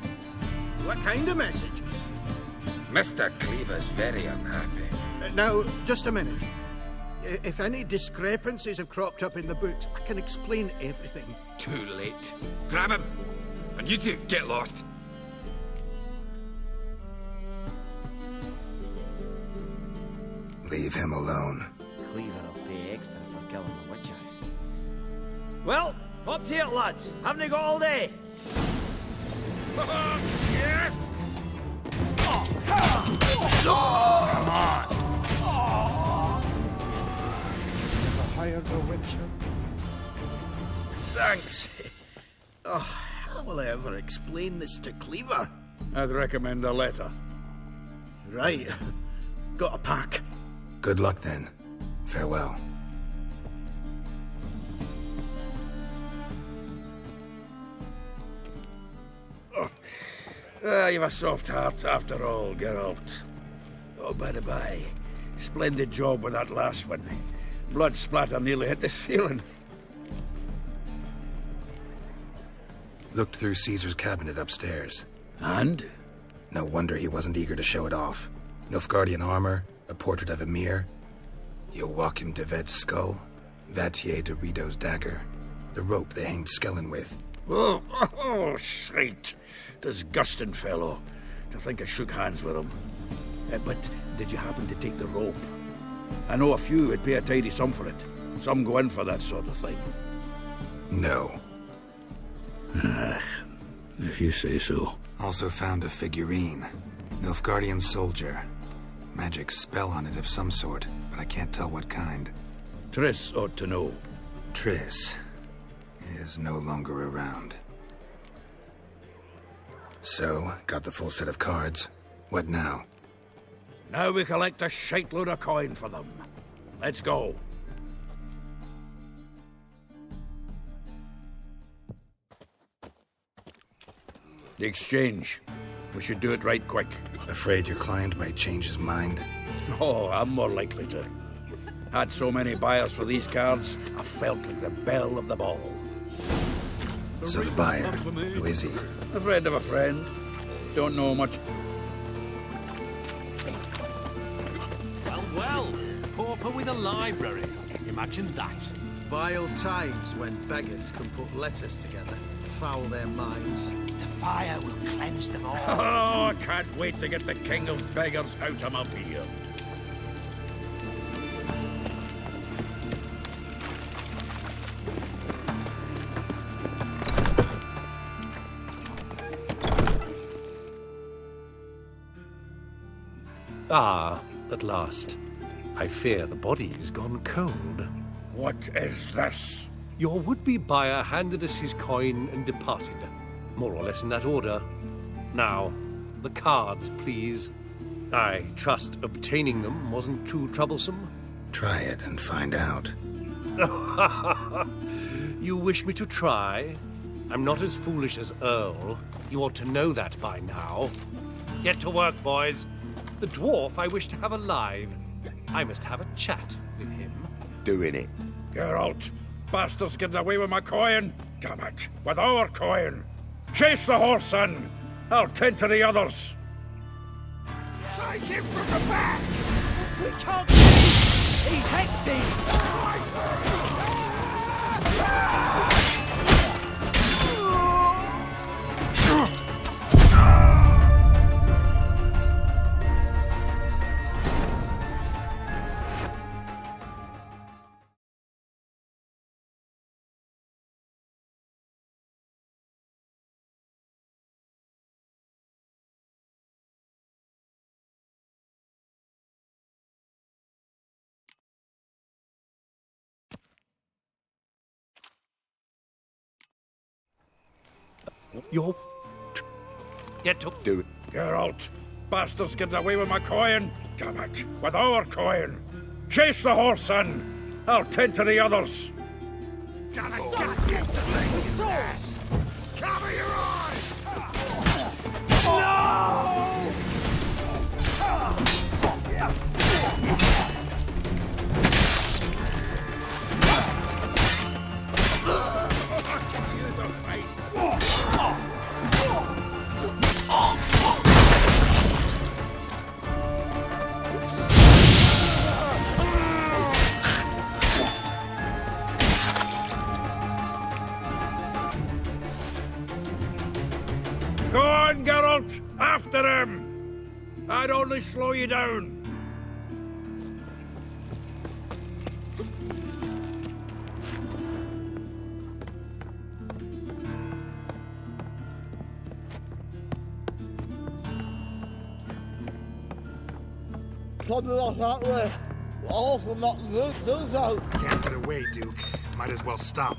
What kind of message? Mr. Cleaver's very unhappy. Now, just a minute. If any discrepancies have cropped up in the books, I can explain everything. Too late. Grab him! And you two, get lost. Leave him alone. Cleaver will pay extra for killing the Witcher. Well, up to it, lads. Haven't they got all day? Come on! Never hired a Witcher? Thanks. How will I ever explain this to Cleaver? I'd recommend a letter. Right. Got a pack. Good luck then. Farewell. You've a soft heart after all, Geralt. Oh, by the by, splendid job with that last one. Blood splatter nearly hit the ceiling. Looked through Caesar's cabinet upstairs. And? No wonder he wasn't eager to show it off. Nilfgaardian armor, a portrait of Emir, Joachim de Ved's skull, Vatier de Rideau's dagger, the rope they hanged Skellen with. Oh, shite. Disgusting fellow. To think I shook hands with him. But did you happen to take the rope? I know a few would pay a tidy sum for it. Some go in for that sort of thing. No. If you say so. Also found a figurine. Nilfgaardian soldier. Magic spell on it of some sort, but I can't tell what kind. Triss ought to know. Triss is no longer around. So, got the full set of cards. What now? Now we collect a shite load of coin for them. Let's go. The exchange. We should do it right quick. Afraid your client might change his mind? Oh, I'm more likely to. Had so many buyers for these cards, I felt like the belle of the ball. So the buyer, who is he? A friend of a friend. Don't know much. Well, pauper with a library. Imagine that. Vile times when beggars can put letters together, foul their minds. The fire will cleanse them all. Oh, I can't wait to get the king of beggars out of my beer. Ah, at last. I fear the body's gone cold. What is this? Your would-be buyer handed us his coin and departed. More or less in that order. Now, the cards, please. I trust obtaining them wasn't too troublesome. Try it and find out. You wish me to try? I'm not as foolish as Earl. You ought to know that by now. Get to work, boys. The dwarf I wish to have alive. I must have a chat with him. Doing it. Geralt, bastards getting away with my coin. Damn it, with our coin. Chase the horse, son. I'll tend to the others. Take him from the back! We can't do it! He's hexing! You're... Get to... Do it. Geralt, bastards getting away with my coin. Damn it, with our coin. Chase the horse, son. I'll tend to the others. Gotta get the thing! Cover your eyes! No! Go on, Geralt! After him! I'd only slow you down. Something like that way. All for not do so. Can't get away, Duke. Might as well stop.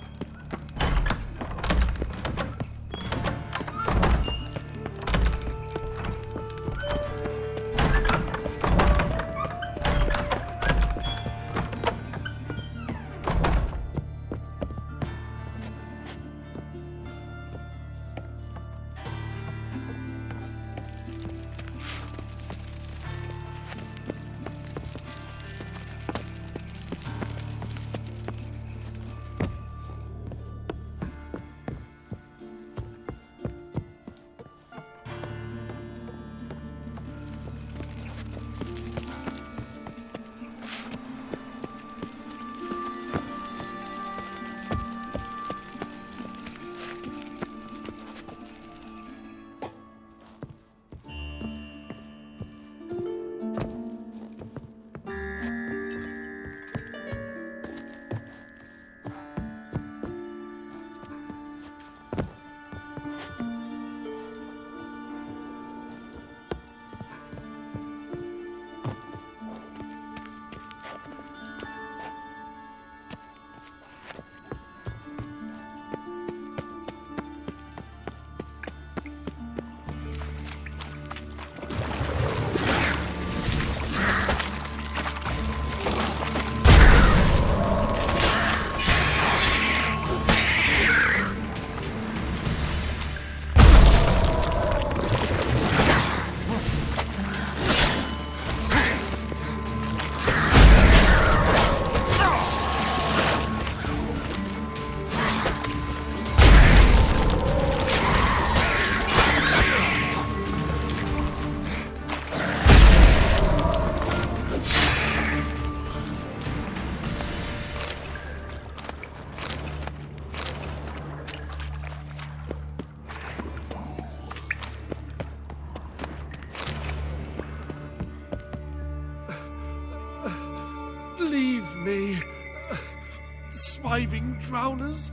reviving drowners.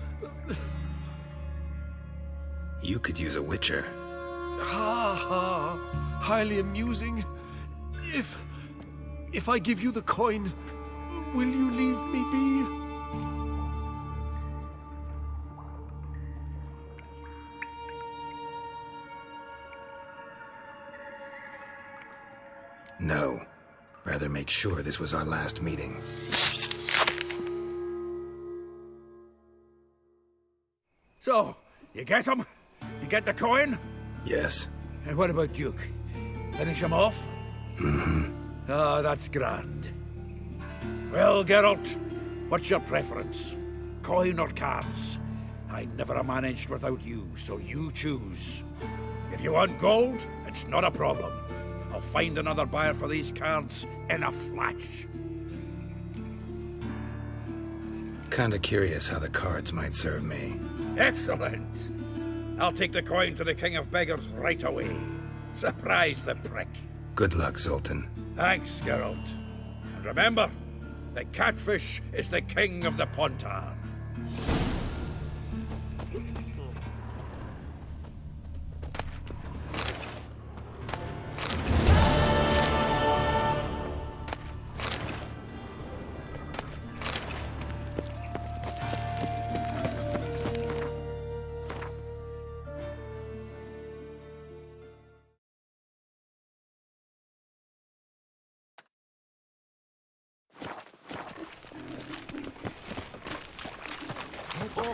You could use a witcher. Ha ha. Highly amusing. If I give you the coin, will you leave me be? No. Rather make sure this was our last meeting. So, you get him? You get the coin? Yes. And what about Duke? Finish him off? Mm-hmm. Ah, that's grand. Well, Geralt, what's your preference? Coin or cards? I never managed without you, so you choose. If you want gold, it's not a problem. I'll find another buyer for these cards in a flash. Kinda curious how the cards might serve me. Excellent. I'll take the coin to the King of Beggars right away. Surprise the prick. Good luck, Sultan. Thanks, Geralt. And remember, the catfish is the king of the Pontar.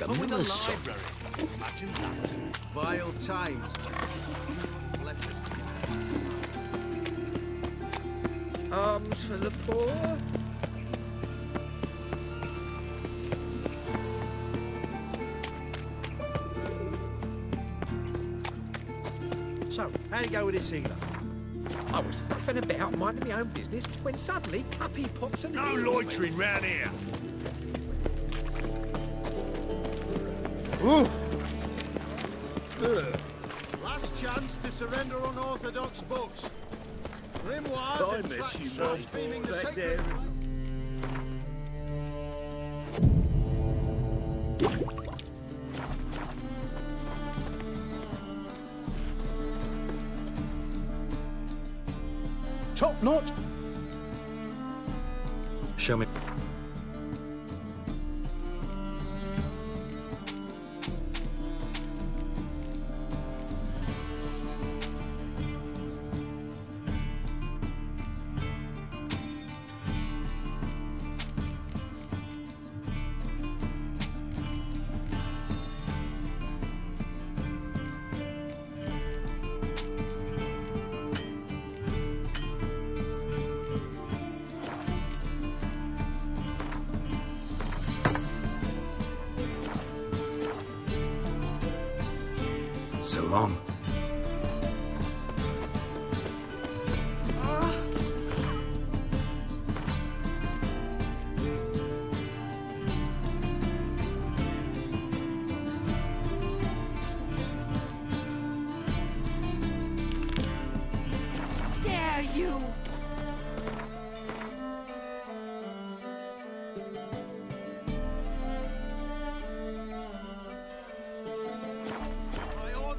Open the library. Imagine that. Vile times. Letters. Alms for the poor. So, how you go with this healer? I was faffing about, minding my own business, when suddenly Cuppy pops and No loitering round here. Ooh. Last chance to surrender unorthodox books. Grimoires and tracts blaspheming the sacred. Top notch. Show me. So long. Dare you!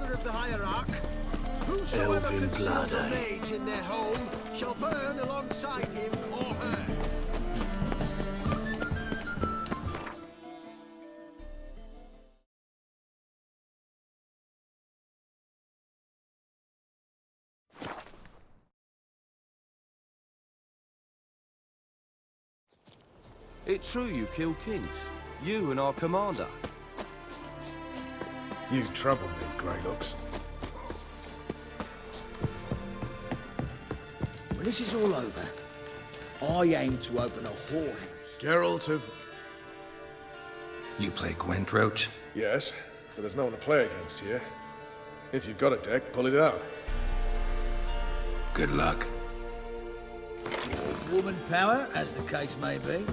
Of the hierarch, whosoever Elven conceals a blood, mage in their home shall burn alongside him or her. It's true you killed kings. You and our commander. You trouble me, Greylocks. When this is all over, I aim to open a whorehouse. Geralt of... You play Gwent, Roach? Yes, but there's no one to play against here. If you've got a deck, pull it out. Good luck. Or woman power, as the case may be.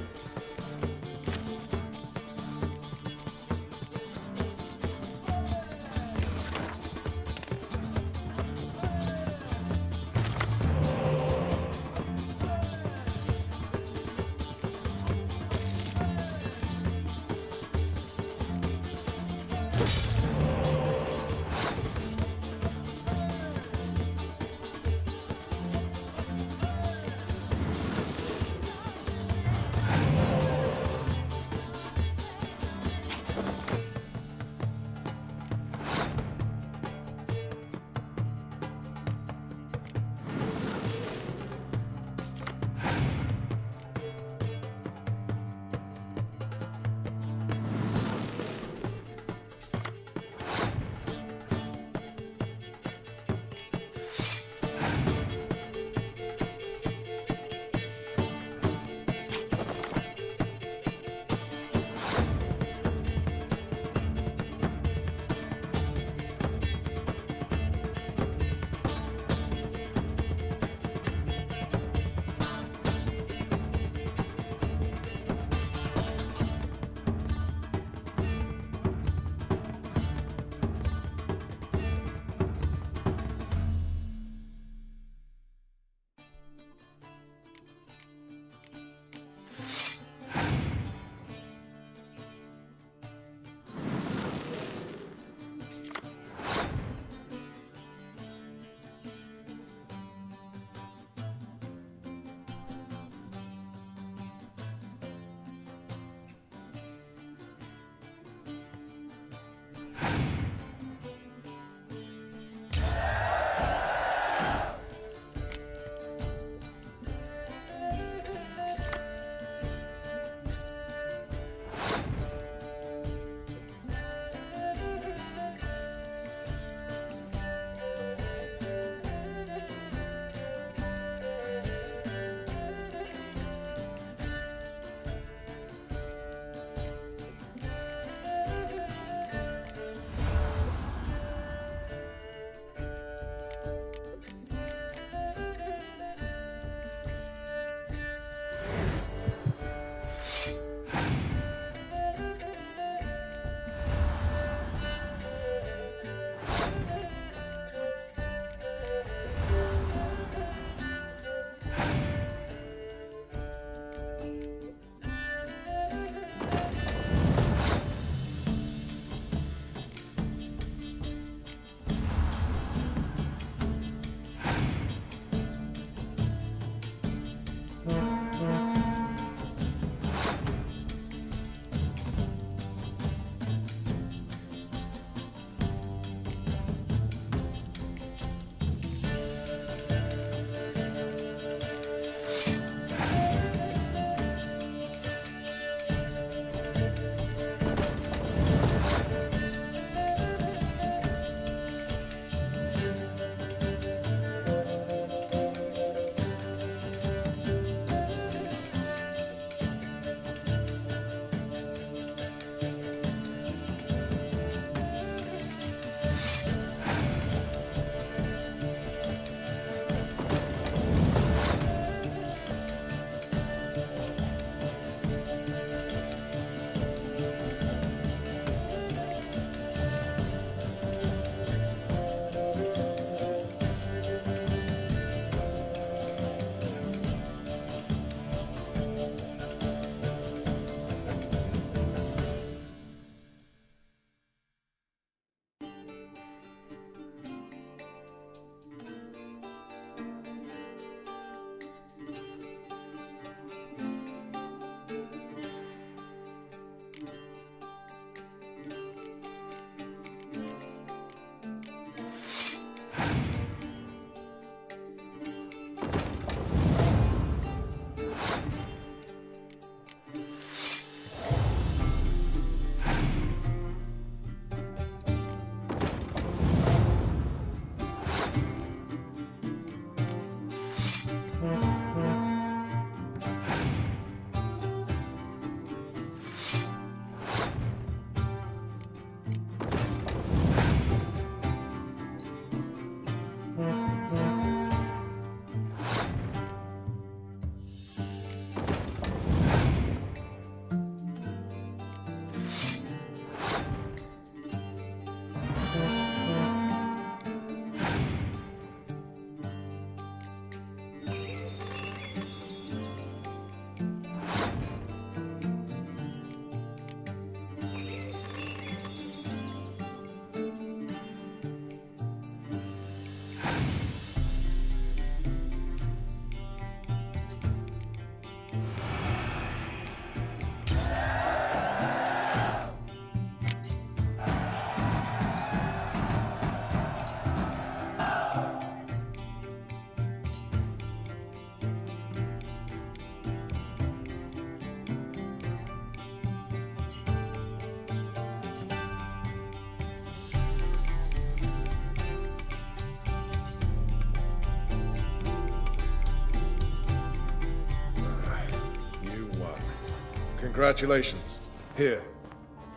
Congratulations. Here.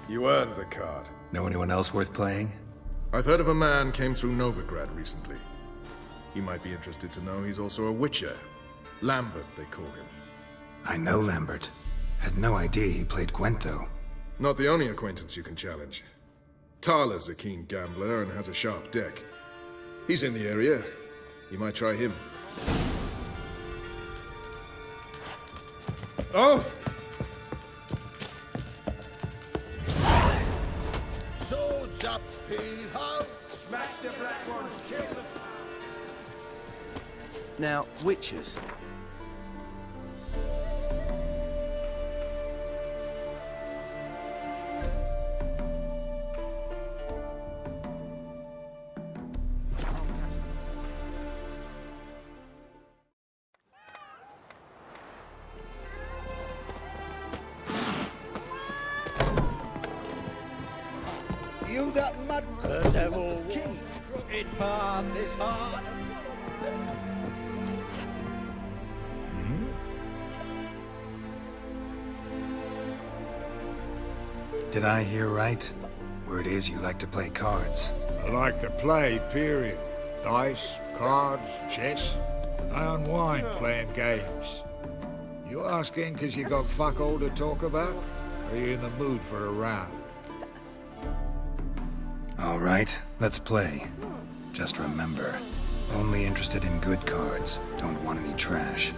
You earned the card. Know anyone else worth playing? I've heard of a man came through Novigrad recently. He might be interested to know he's also a witcher. Lambert, they call him. I know Lambert. Had no idea he played Gwent, though. Not the only acquaintance you can challenge. Tala's a keen gambler and has a sharp deck. He's in the area. You might try him. Oh! Swords up, P-ho! Smash the black ones, kill them! Now, witches. You that mad The devil kings. crooked path is hard. Did I hear right? Word is you like to play cards. I like to play, period. Dice, cards, chess. I unwind playing games. You asking because you got fuck all to talk about? Or are you in the mood for a round? All right, let's play. Just remember, only interested in good cards. Don't want any trash.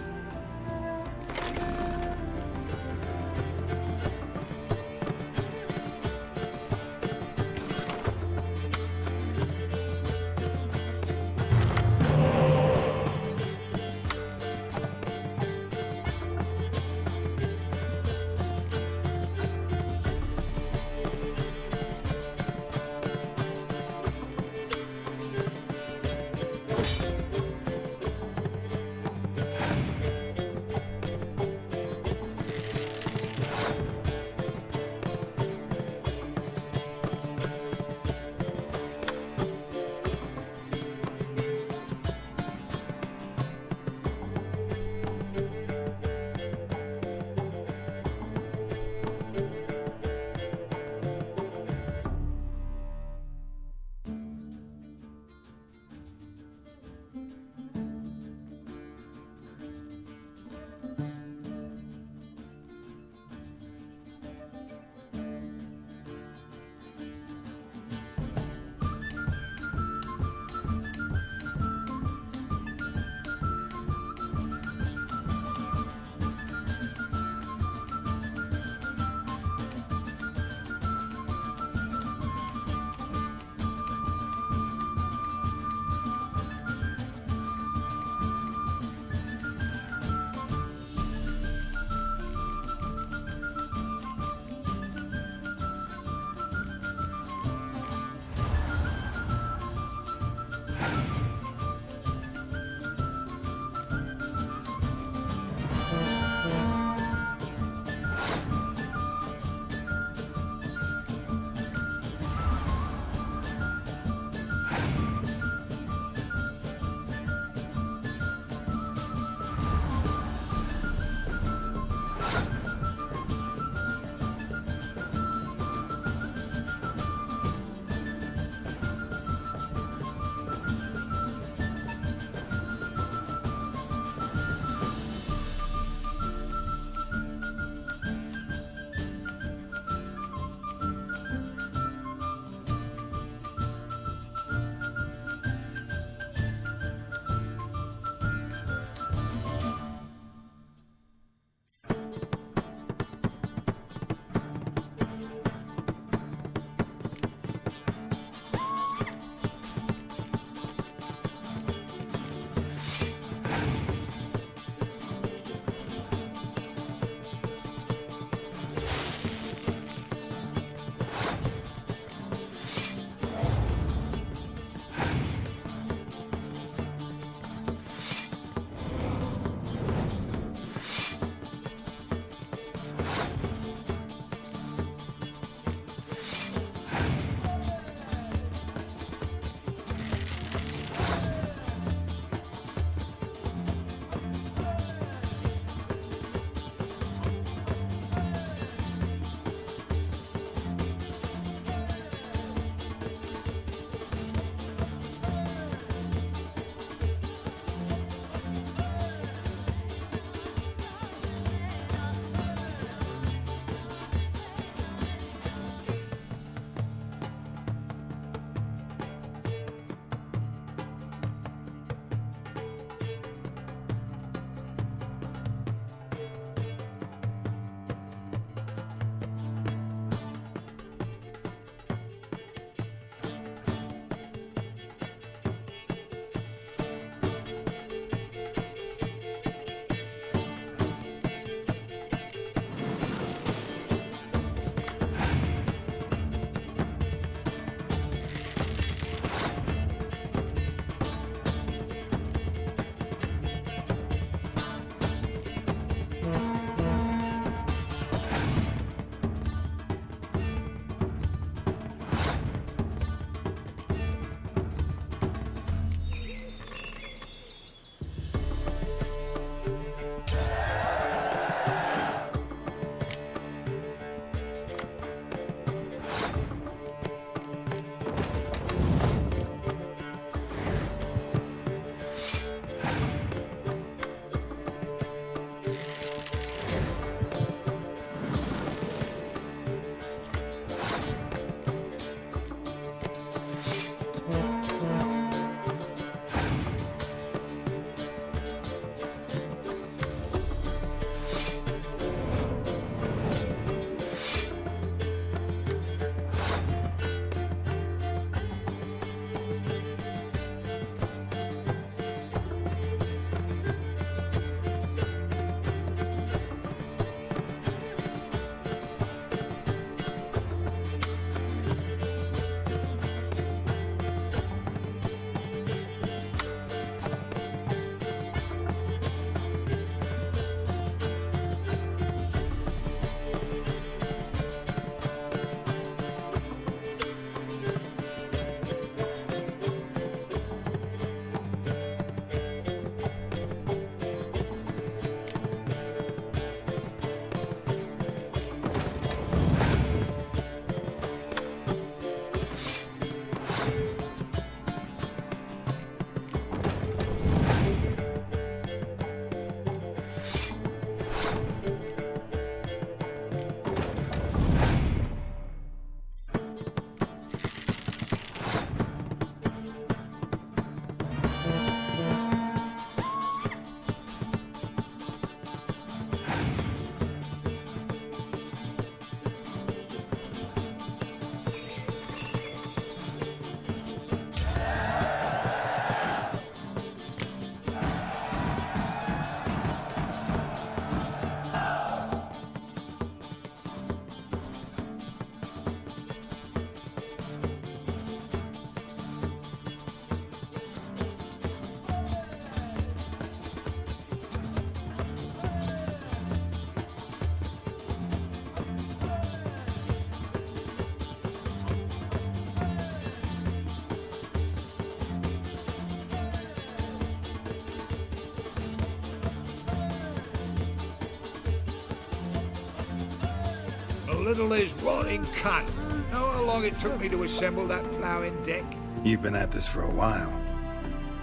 little is rotting cunt. Know how long it took me to assemble that ploughing deck? You've been at this for a while.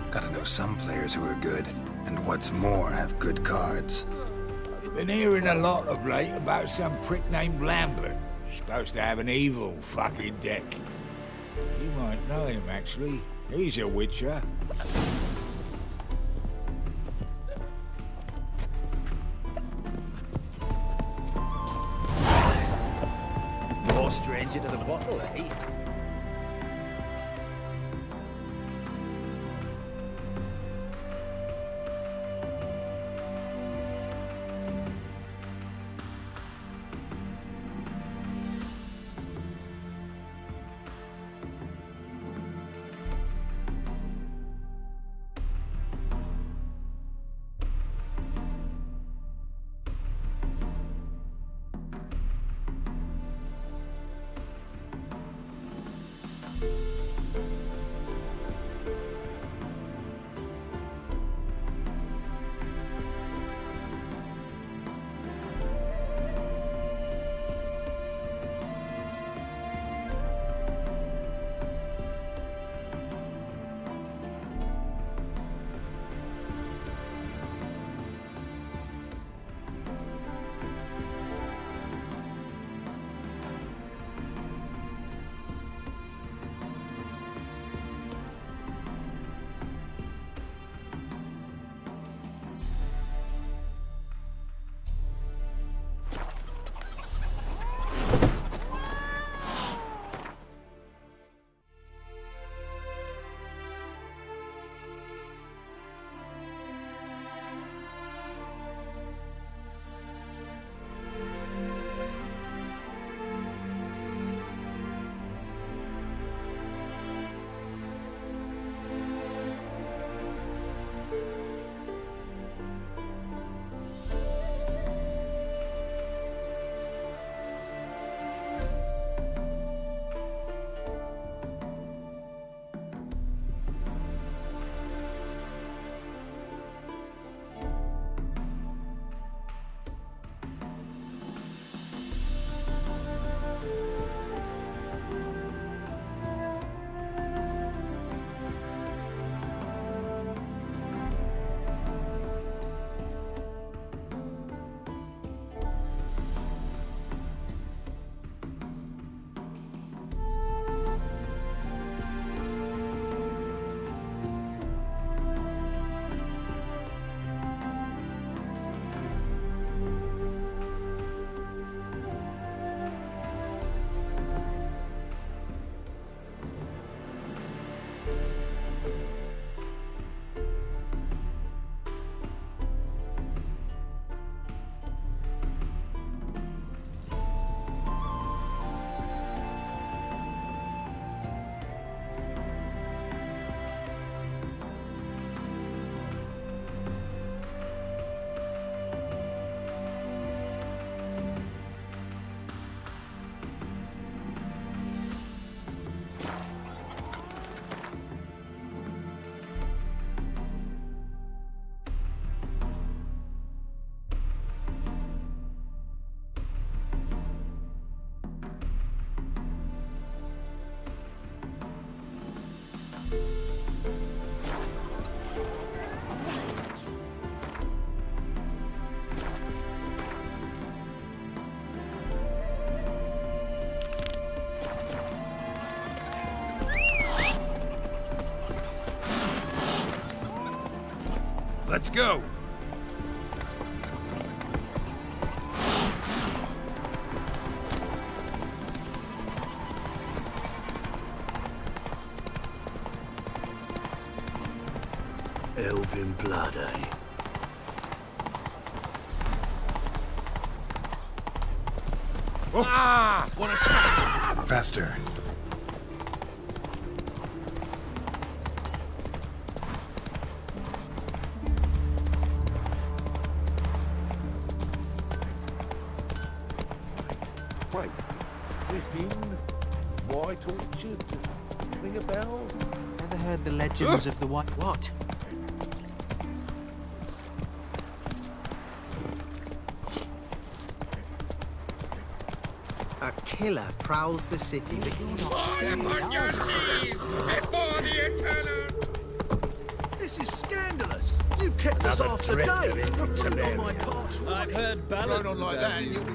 Gotta know some players who are good, and what's more, have good cards. Been hearing a lot of late about some prick named Lambert. Supposed to have an evil fucking deck. You might know him, actually. He's a witcher. No stranger to the bottle, eh? Let's go! Elven blood, eh? Ah! Wanna stop? Faster. Wait, Griffin, White Orchard, ring a bell? Never heard the legends of the White... What? A killer prowls the city, but you're not scared. Before the Eternal! This is scandalous. You've kept us Another half the day. drifter into You're two on Valeria. my parts. I've heard ballads Going on like about that, you. you'll be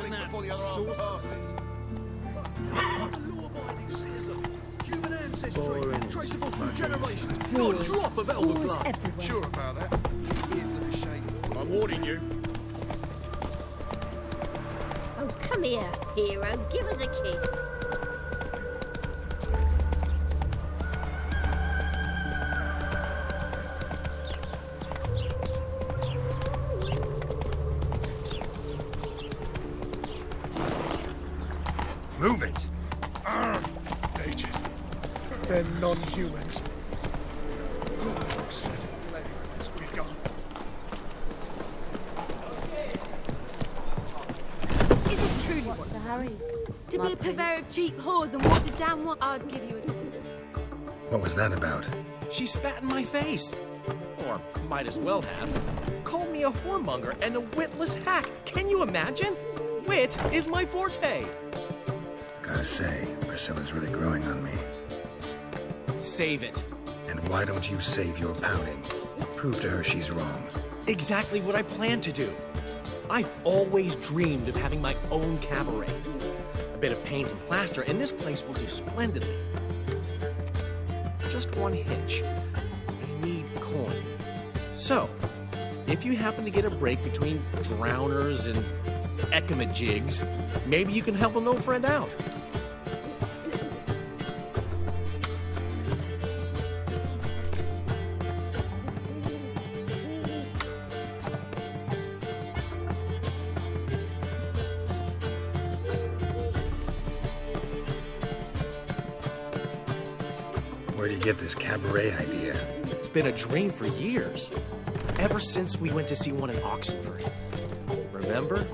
before the other half passes. Law-abiding citizen. Human ancestry. Boring. Traceable through generations. Not a drop of elder Wars blood. everywhere. Sure about that. Here's a shame. I'm warning you. Oh, come here, hero. Give us a kiss. Move it! Mages. They're non-humans. Set of we go. Is it truly what's the hurry? To be a purveyor of cheap whores and watered down what? I'd give you a kiss. What was that about? She spat in my face. Or might as well have. Called me a whoremonger and a witless hack. Can you imagine? Wit is my forte. Gotta say, Priscilla's really growing on me. Save it. And why don't you save your pouting? Prove to her she's wrong. Exactly what I plan to do. I've always dreamed of having my own cabaret. A bit of paint and plaster, and this place will do splendidly. Just one hitch. I need coin. So, if you happen to get a break between drowners and ecamajigs, maybe you can help an old friend out. Where do you get this cabaret idea? It's been a dream for years. Ever since we went to see one in Oxenford. Remember?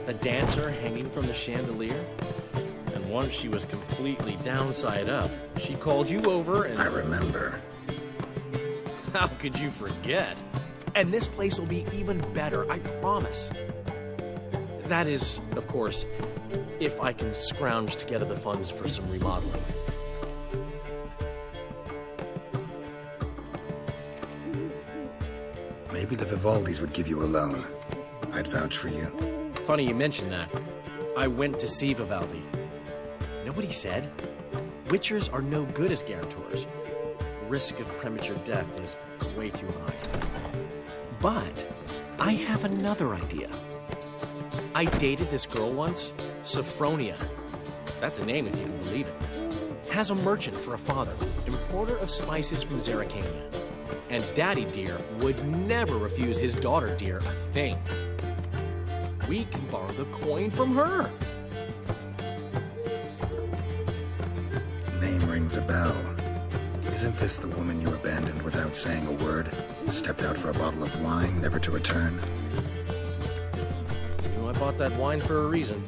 The dancer hanging from the chandelier? And once she was completely downside up, she called you over and... I remember. How could you forget? And this place will be even better, I promise. That is, of course, if I can scrounge together the funds for some remodeling. Maybe the Vivaldis would give you a loan. I'd vouch for you. Funny you mention that. I went to see Vivaldi. Know what he said? Witchers are no good as guarantors. The risk of premature death is way too high. But I have another idea. I dated this girl once, Sophronia. That's a name if you can believe it. Has a merchant for a father, importer of spices from Zerrikania. And Daddy Dear would never refuse his daughter Dear a thing. We can borrow the coin from her. Name rings a bell. Isn't this the woman you abandoned without saying a word? Stepped out for a bottle of wine, never to return? You know, I bought that wine for a reason.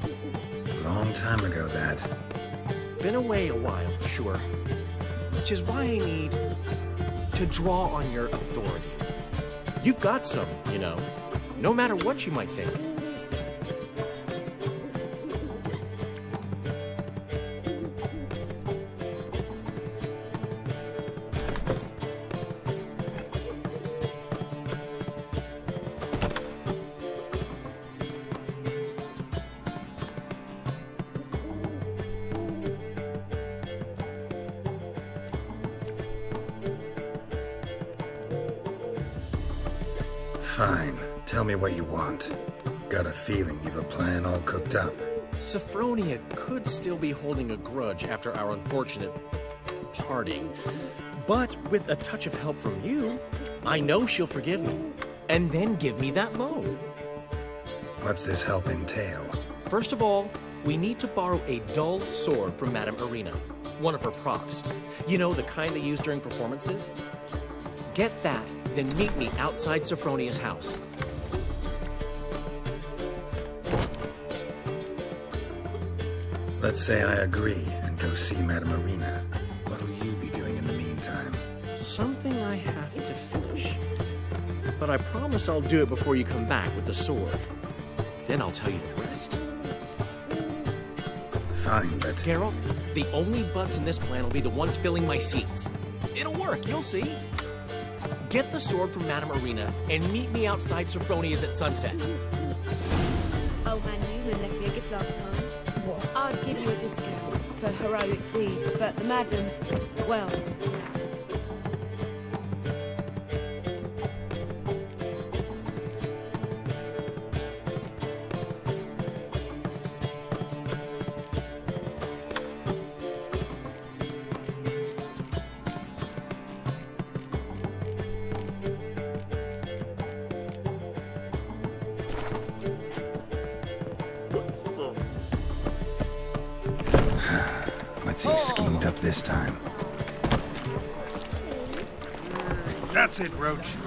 Long time ago, that. Been away a while, sure. Which is why I need to draw on your authority. You've got some, you know, no matter what you might think. Fine. Tell me what you want. Got a feeling you've a plan all cooked up. Sophronia could still be holding a grudge after our unfortunate parting. But with a touch of help from you, I know she'll forgive me. And then give me that loan. What's this help entail? First of all, we need to borrow a dull sword from Madame Arena. One of her props. You know, the kind they use during performances? Get that, then meet me outside Sophronia's house. Let's say I agree and go see Madame Arena. What'll you be doing in the meantime? Something I have to finish. but I promise I'll do it before you come back with the sword. Then I'll tell you the rest. Fine, but... Geralt, the only butts in this plan will be the ones filling my seats. It'll work, you'll see. Get the sword from Madame Arena and meet me outside Sophronia's at sunset. Old man Newman left me a gift last time. What? I'd give you a discount for heroic deeds, but the madam, well... What's he schemed up this time? That's it, Roach.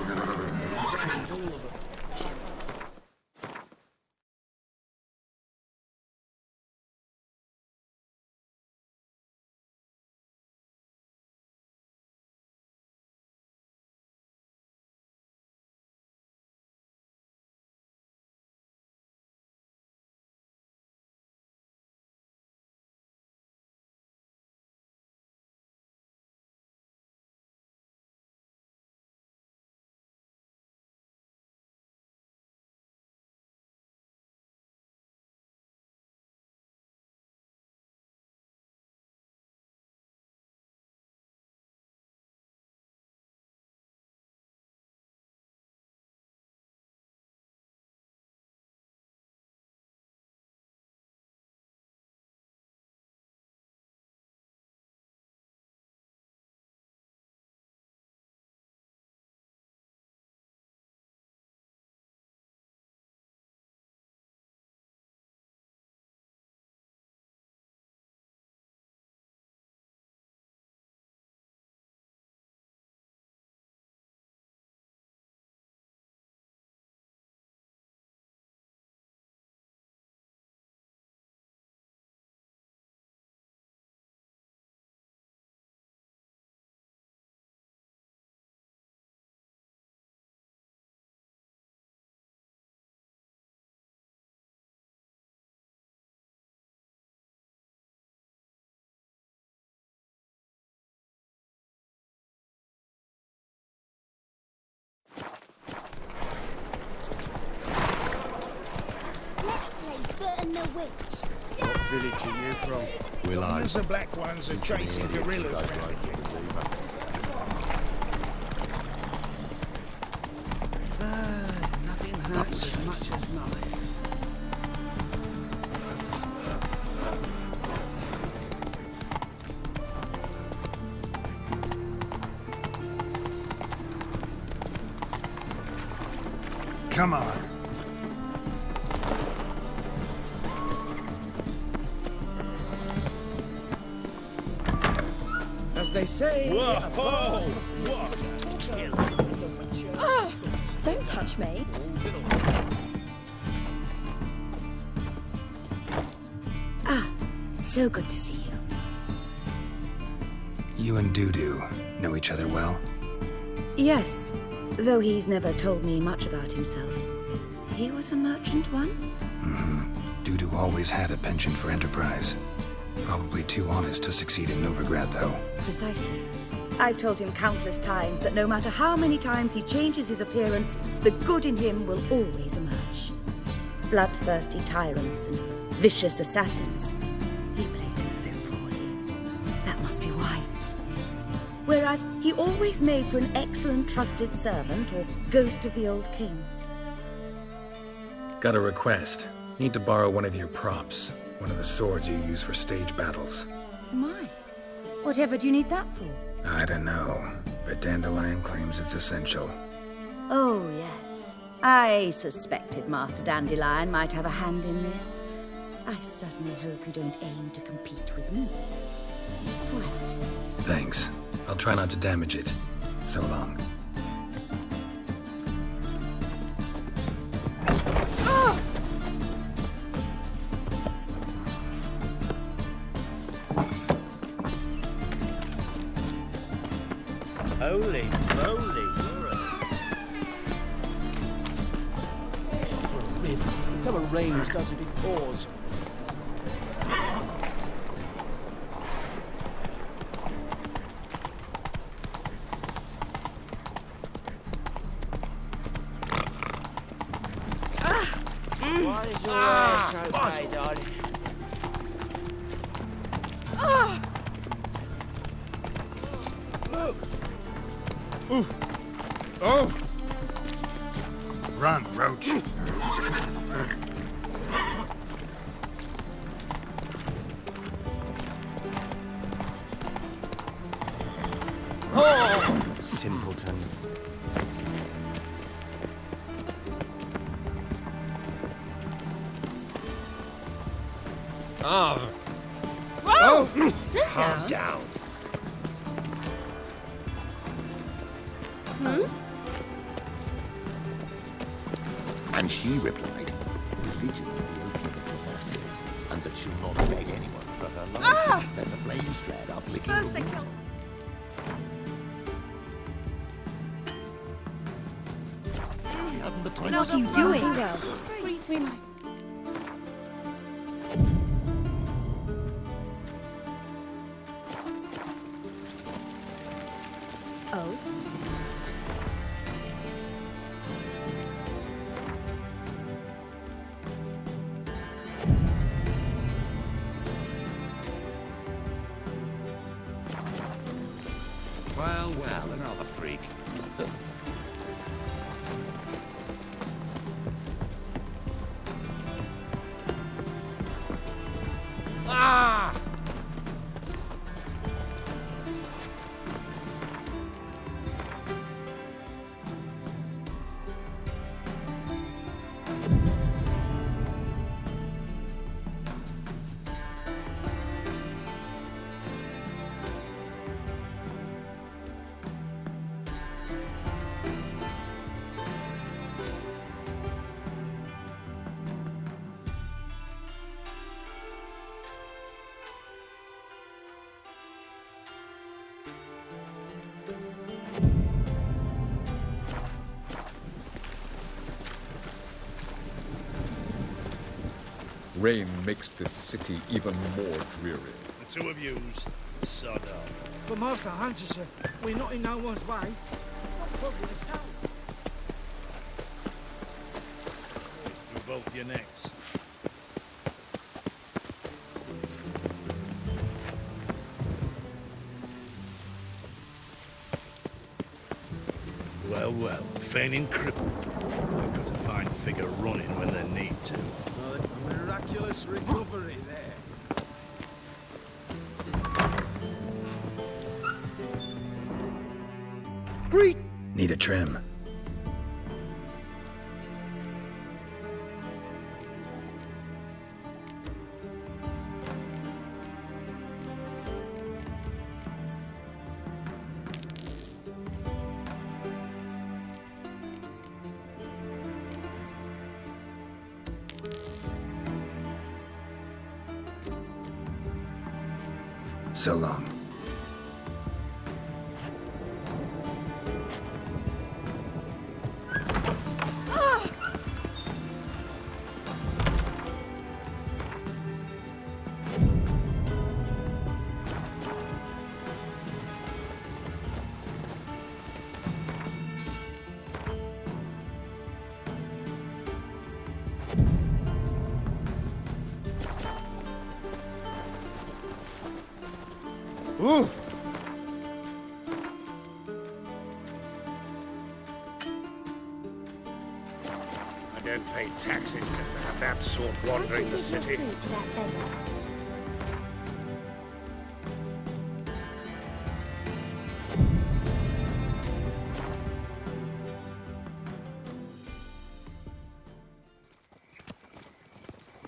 Burn the witch. What village are you from? Willow. Because the black ones are chasing gorillas around here. Nothing hurts as much as knife. Come on. As they say... Whoa! Oh, don't touch me. Ah, so good to see you. You and Dudu know each other well? Yes, though he's never told me much about himself. He was a merchant once? Dudu always had a penchant for enterprise. Probably too honest to succeed in Novigrad, though. Precisely. I've told him countless times that no matter how many times he changes his appearance, the good in him will always emerge. Bloodthirsty tyrants and vicious assassins. He played them so poorly. That must be why. Whereas he always made for an excellent trusted servant or ghost of the old king. Got a request. Need to borrow one of your props. One of the swords you use for stage battles. My. Whatever do you need that for? I don't know, but Dandelion claims it's essential. Oh, yes. I suspected Master Dandelion might have a hand in this. I certainly hope you don't aim to compete with me. Well. Thanks. I'll try not to damage it. So long. Holy moly, you're a... rains, does it? It pours. What is your ass okay, darling? Ooh. Oh! Run, Roach. Oh! Simpleton. Oh! Whoa! Sit Calm down. down. Hmm? And she replied, religion's the opium of the masses, and that she'll not beg anyone for her life. Ah! Then the flames flared up, licking First the they wood. kill. She hadn't the time What to are you stop. doing? We must. Oh? Well, well, another freak. Ah! Rain makes this city even more dreary. The two of yous, sod off. But Master Hunter, we're not in no one's way. What will this help? Do both your necks. Well, well, feigning crippled. They've got a fine figure running when they need to. A miraculous recovery there. Great! Need a trim. So long. Ooh! I don't pay taxes just to have that sort wandering the city.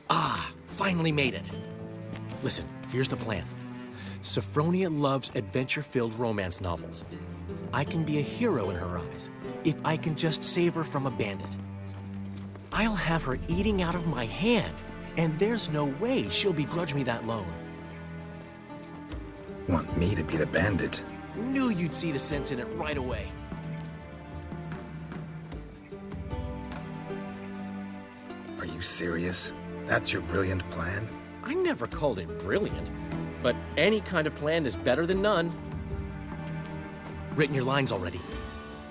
Ah, finally made it. Listen, here's the plan. Sophronia loves adventure-filled romance novels. I can be a hero in her eyes if I can just save her from a bandit. I'll have her eating out of my hand, and there's no way she'll begrudge me that loan. Want me to be the bandit? Knew you'd see the sense in it right away. Are you serious? That's your brilliant plan? I never called it brilliant, but any kind of plan is better than none. Written your lines already.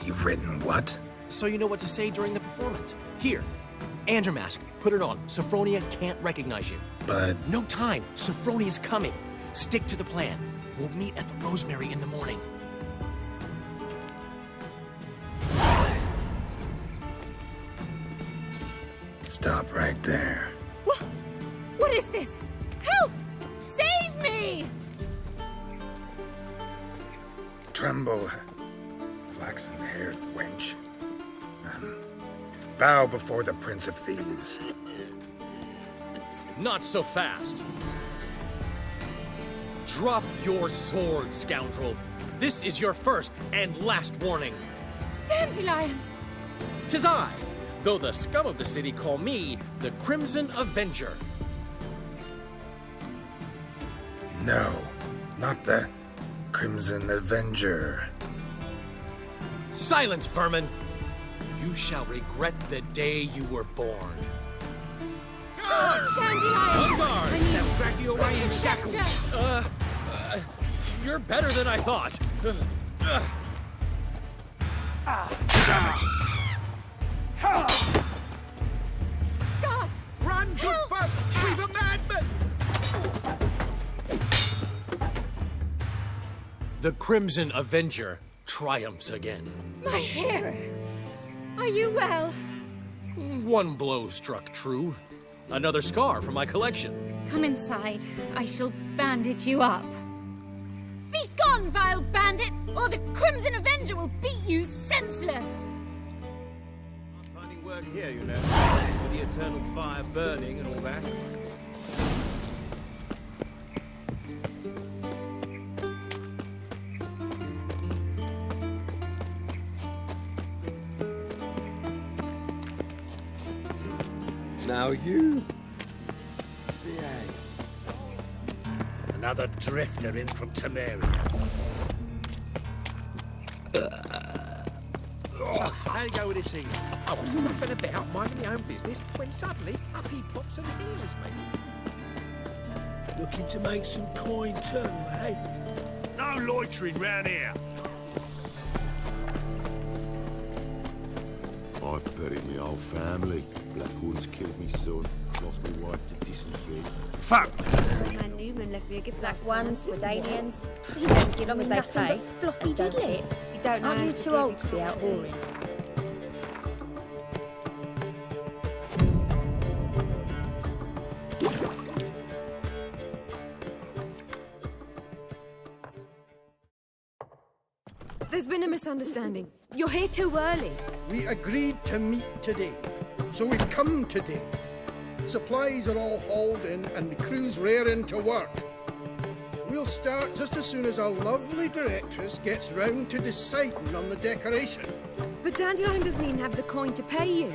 You've written what? So you know what to say during the performance. Here, and your mask. Put it on. Sophronia can't recognize you. But... No time. Sophronia's coming. Stick to the plan. We'll meet at the Rosemary in the morning. Stop right there. What is this? Help! Save me! Tremble, flaxen-haired wench. Bow before the Prince of Thieves. Not so fast. Drop your sword, scoundrel. This is your first and last warning. Dandelion! 'Tis I, though the scum of the city call me the Crimson Avenger. No, not the Crimson Avenger. Silence, vermin! You shall regret the day you were born. Dandelion! Guard! They'll drag you away in shackles. You're better than I thought. Damn it! Guards! Run, good folk! We've a madman! The Crimson Avenger triumphs again. My hero! Are you well? One blow struck true. Another scar from my collection. Come inside. I shall bandage you up. Be gone, vile bandit, or the Crimson Avenger will beat you senseless! Finding work here, you know, with the eternal fire burning and all that. Now you behave. Another drifter in from Temeria. How you go with this evening? I was muffing about, minding my own business, when suddenly up he pops and heals me. Looking to make some coin too, eh? No loitering round here. I've buried my whole family. Blackhorns killed me son, lost my wife to dysentery. Fuck! Man Newman left me a gift Black ones, Redanians. As long as they pay. Floppy diddly. You don't know Aren't how you to too give old your to be out coffee. whoring? There's been a misunderstanding. You're here too early. We agreed to meet today, so we've come today. Supplies are all hauled in and the crew's raring to work. We'll start just as soon as our lovely directress gets round to deciding on the decoration. But Dandelion doesn't even have the coin to pay you.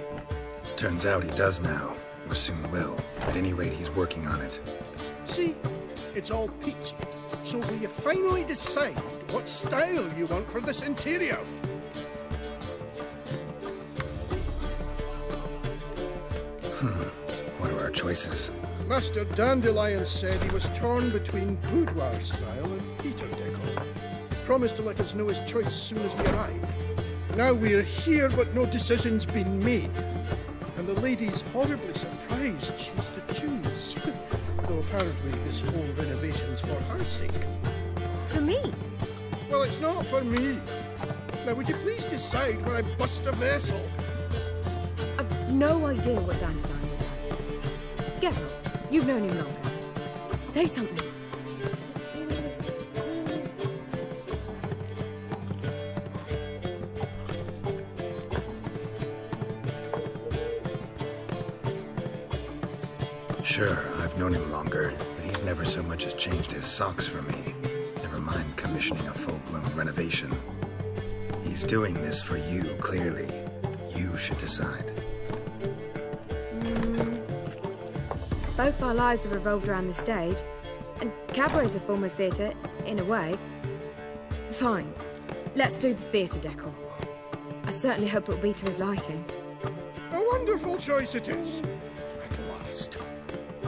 Turns out he does now, or soon will. At any rate, he's working on it. See, it's all peachy. So will you finally decide what style you want for this interior? What are our choices? Master Dandelion said he was torn between boudoir style and theatre decor. Promised to let us know his choice as soon as we arrived. Now we're here, but no decision's been made. And the lady's horribly surprised she's to choose. Though apparently this whole renovation's for her sake. For me? Well, it's not for me. Now, would you please decide where I bust a vessel? I've no idea what Dandelion would like. Get up. You've known him longer. Say something. Sure, I've known him longer, but he's never so much as changed his socks for me. Never mind commissioning a full-blown renovation. He's doing this for you, clearly. You should decide. Both our lives have revolved around the stage, and cabaret's a form of theatre, in a way. Fine. Let's do the theatre decor. I certainly hope it'll be to his liking. A wonderful choice it is. I fast.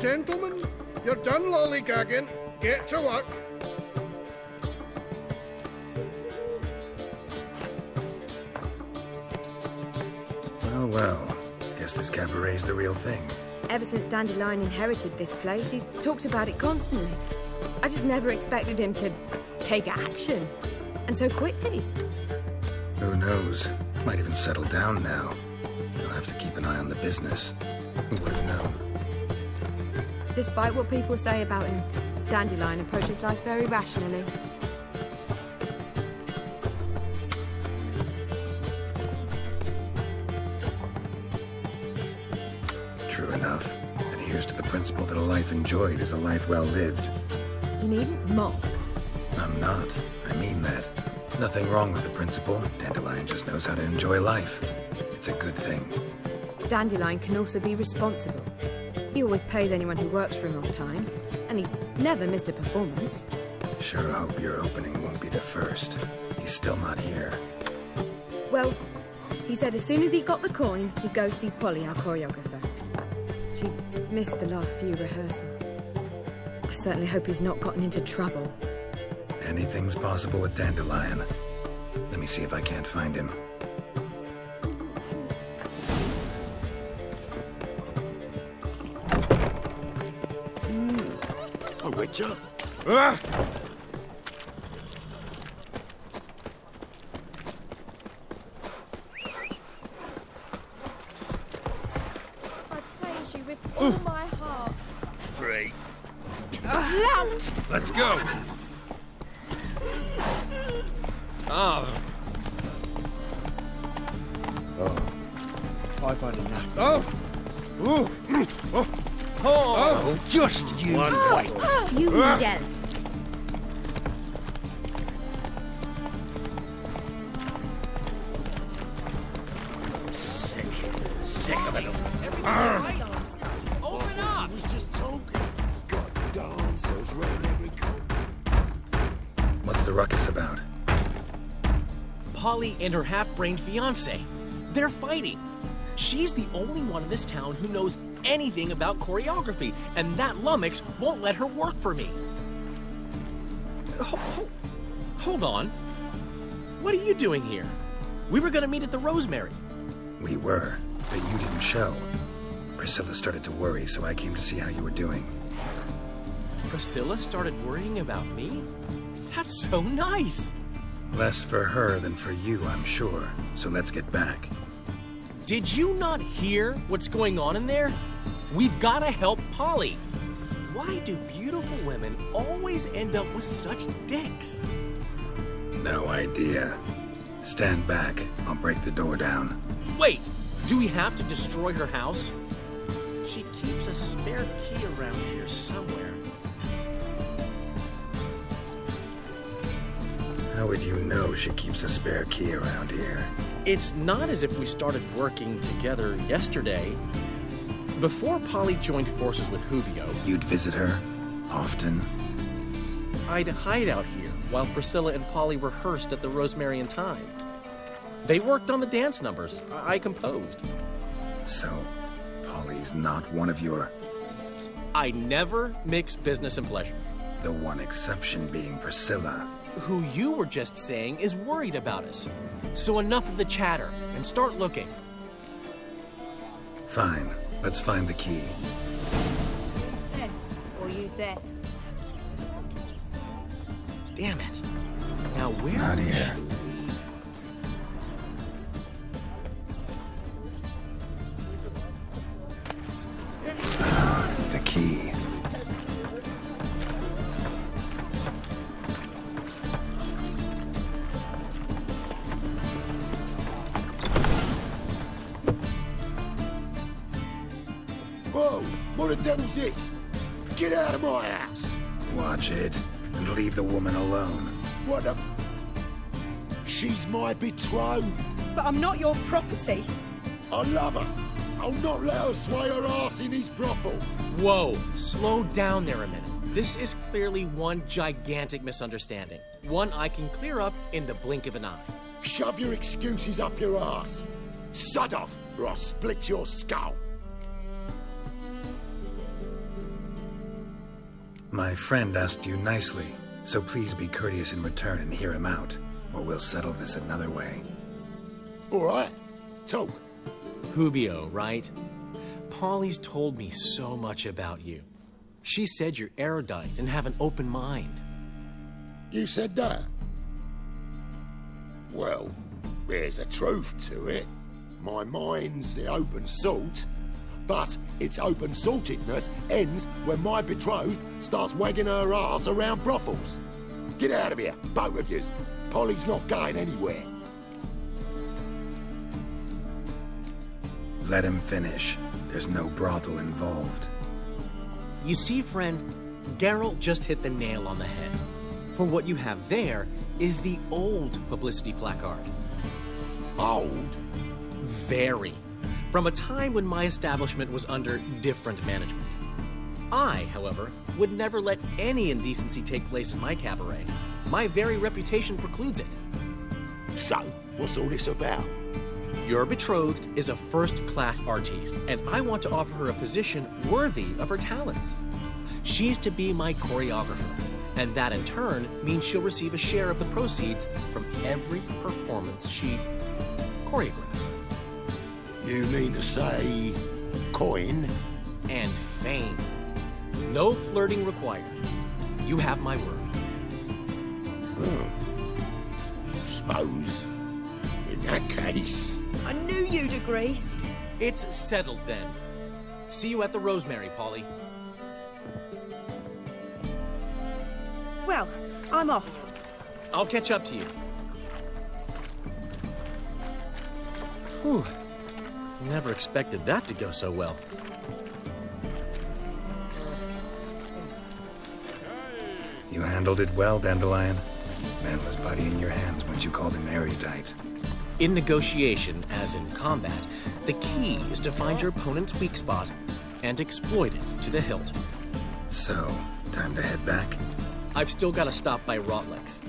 Gentlemen, you're done lollygagging. Get to work. Well. Guess this cabaret's the real thing. Ever since Dandelion inherited this place, he's talked about it constantly. I just never expected him to take action. And so quickly. Who knows? Might even settle down now. I'll have to keep an eye on the business. Who would have known? Despite what people say about him, Dandelion approaches life very rationally. True enough. Adheres to the principle that a life enjoyed is a life well lived. You needn't mock. I'm not. I mean that. Nothing wrong with the principle. Dandelion just knows how to enjoy life. It's a good thing. Dandelion can also be responsible. He always pays anyone who works for him on time, and he's never missed a performance. Sure hope your opening won't be the first. He's still not here. Well, he said as soon as he got the coin, he'd go see Polly, our choreographer. She's missed the last few rehearsals. I certainly hope he's not gotten into trouble. Anything's possible with Dandelion. Let me see if I can't find him. A witcher? Ah! I praise you with all my heart. 3. Lout! Let's go! Oh. I find a knack. Oh! Ooh! Oh, just you wait. You don't. Sick. Sick of it. Everything right? Open up! was just talking. Got dancers round every corner. What's the ruckus about? Polly and her half-brained fiancé. They're fighting. She's the only one in this town who knows anything about choreography, and that lummox won't let her work for me. Hold on. What are you doing here? We were gonna meet at the Rosemary. We were, but you didn't show. Priscilla started to worry, so I came to see how you were doing. Priscilla started worrying about me? That's so nice. Less for her than for you, I'm sure. So let's get back. Did you not hear what's going on in there? We've got to help Polly. Why do beautiful women always end up with such dicks? No idea. Stand back. I'll break the door down. Wait, do we have to destroy her house? She keeps a spare key around here somewhere. How would you know she keeps a spare key around here? It's not as if we started working together yesterday. Before Polly joined forces with Hubio, You'd visit her? Often? I'd hide out here while Priscilla and Polly rehearsed at the Rosemary and Thyme. They worked on the dance numbers I composed. So, Polly's not one of your... I never mix business and pleasure. The one exception being Priscilla. Who you were just saying is worried about us. So enough of the chatter and start looking. Fine. Let's find the key. Death or you death. Damn it. Now where Not is here. The key. Whoa! What the devil's this? Get out of my house! Watch it, and leave the woman alone. What the... She's my betrothed. But I'm not your property. I love her. I'll not let her sway her ass in his brothel. Whoa, slow down there a minute. This is clearly one gigantic misunderstanding. One I can clear up in the blink of an eye. Shove your excuses up your ass. Sod off, or I'll split your skull. My friend asked you nicely, so please be courteous in return and hear him out, or we'll settle this another way. All right. Talk. Hubio, right? Polly's told me so much about you. She said you're erudite and have an open mind. You said that? Well, there's a truth to it. My mind's the open salt, but its open-saltedness ends when my betrothed starts wagging her arse around brothels. Get out of here, both of yous. Polly's not going anywhere. Let him finish. There's no brothel involved. You see, friend, Geralt just hit the nail on the head. For what you have there is the old publicity placard. Old? Very. From a time when my establishment was under different management. I, however, would never let any indecency take place in my cabaret. My very reputation precludes it. So, what's all this about? Your betrothed is a first-class artiste, and I want to offer her a position worthy of her talents. She's to be my choreographer, and that in turn means she'll receive a share of the proceeds from every performance she choreographs. You mean to say coin? And fame. No flirting required. You have my word. Suppose, in that case... I knew you'd agree. It's settled then. See you at the Rosemary, Polly. Well, I'm off. I'll catch up to you. Whew. Never expected that to go so well. You handled it well, Dandelion. Man was body in your hands once you called him erudite. In negotiation, as in combat, the key is to find your opponent's weak spot and exploit it to the hilt. So, time to head back? I've still got to stop by Rotlex.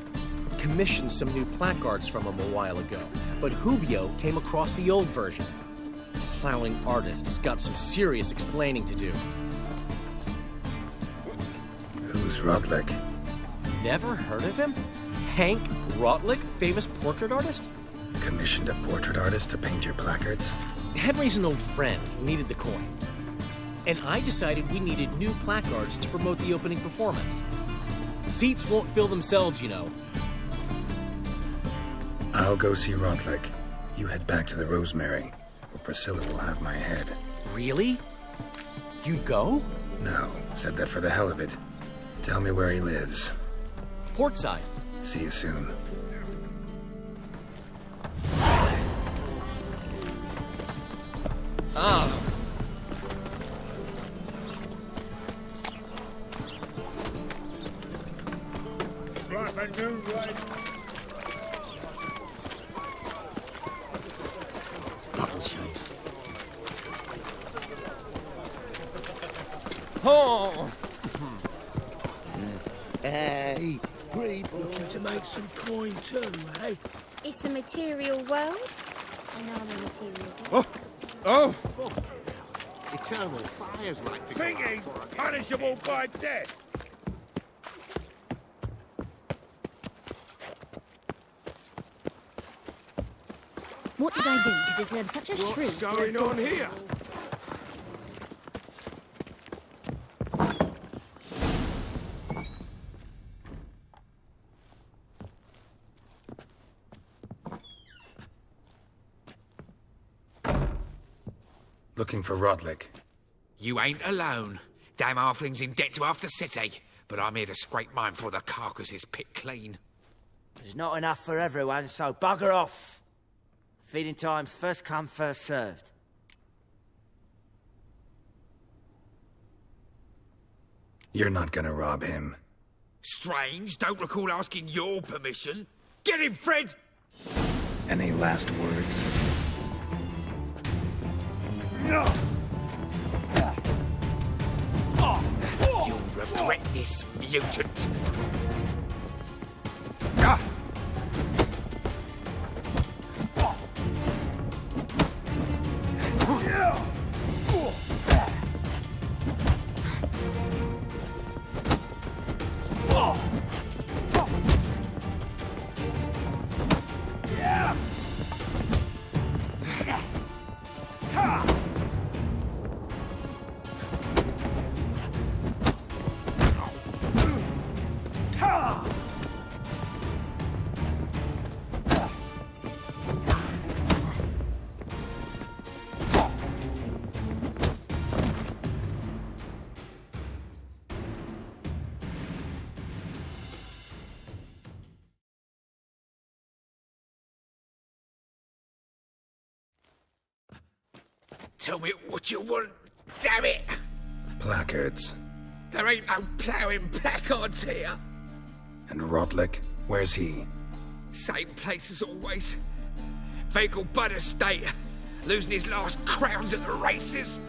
Commissioned some new placards from him a while ago, but Hubio came across the old version. Plowing artists got some serious explaining to do. Who's Rotlick? Never heard of him? Hank Rotlick, famous portrait artist? Commissioned a portrait artist to paint your placards? Henry's an old friend, needed the coin. And I decided we needed new placards to promote the opening performance. Seats won't fill themselves, you know. I'll go see Rotlick. You head back to the Rosemary, where Priscilla will have my head. Really? You'd go? No, said that for the hell of it. Tell me where he lives. Portside. See you soon. Ah. Like a new red. Double chase. Oh! Hey, greed. Looking to make some coin too, eh? It's a material world, and I'm a material world. Oh! Eternal fires like to Think he's punishable by death. What did I do to deserve such a shrew? What's going on here? Looking for Rotlick. You ain't alone. Damn halfling's in debt to half the city. But I'm here to scrape mine before the carcass is picked clean. There's not enough for everyone, so bugger off. Feeding time's first come, first served. You're not gonna rob him. Strange, don't recall asking your permission. Get him, Fred! Any last words? You'll regret this, mutant. Tell me what you want, damn it! Placards. There ain't no ploughing placards here. And Rodlick, where's he? Same place as always. Vehicle Bud Estate. Losing his last crowns at the races.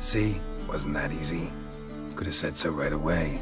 See? Wasn't that easy? Could have said so right away.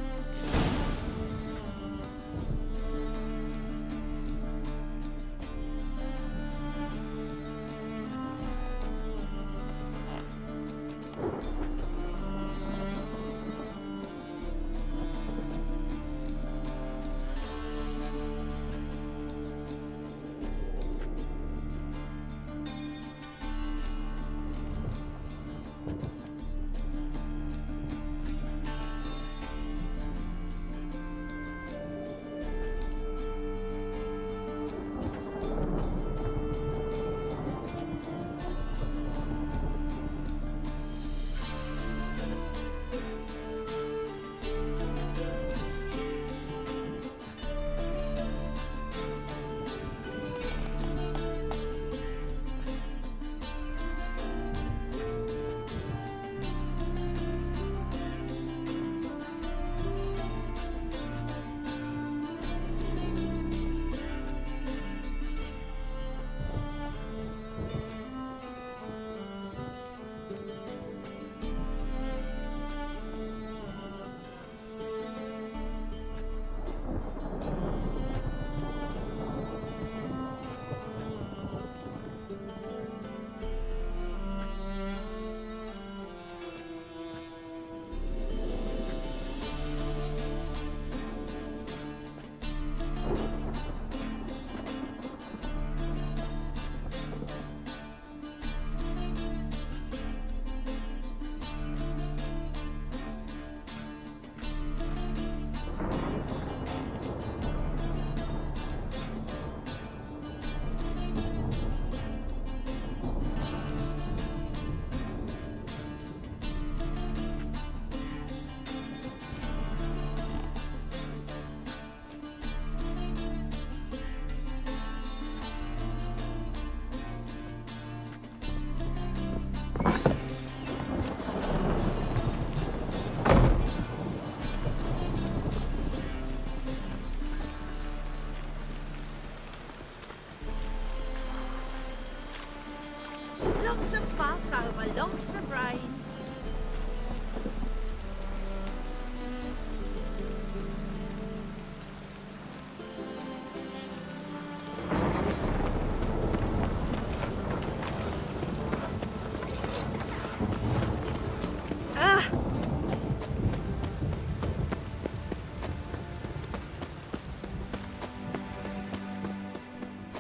Lots of fuss over lots of rain.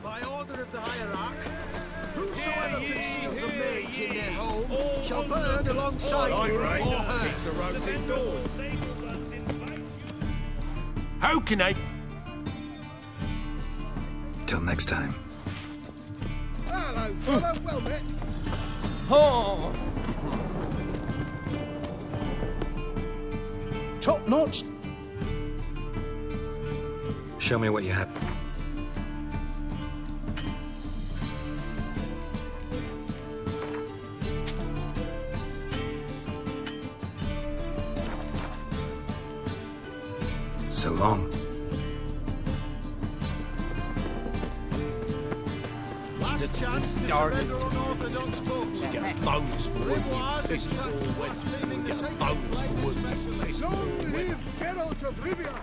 By order of the hierarch, whosoever conceals a mage in their home shall burn alongside him or her. How can I... Till next time. Hello, fellow. Well met. Oh! Top notch. Show me what you have. So long. Last chance to surrender unorthodox books. Get bonus for wood. Grimoires extract blaspheming the sacred bonus for wood. specialist. Long live Geralt of Rivia.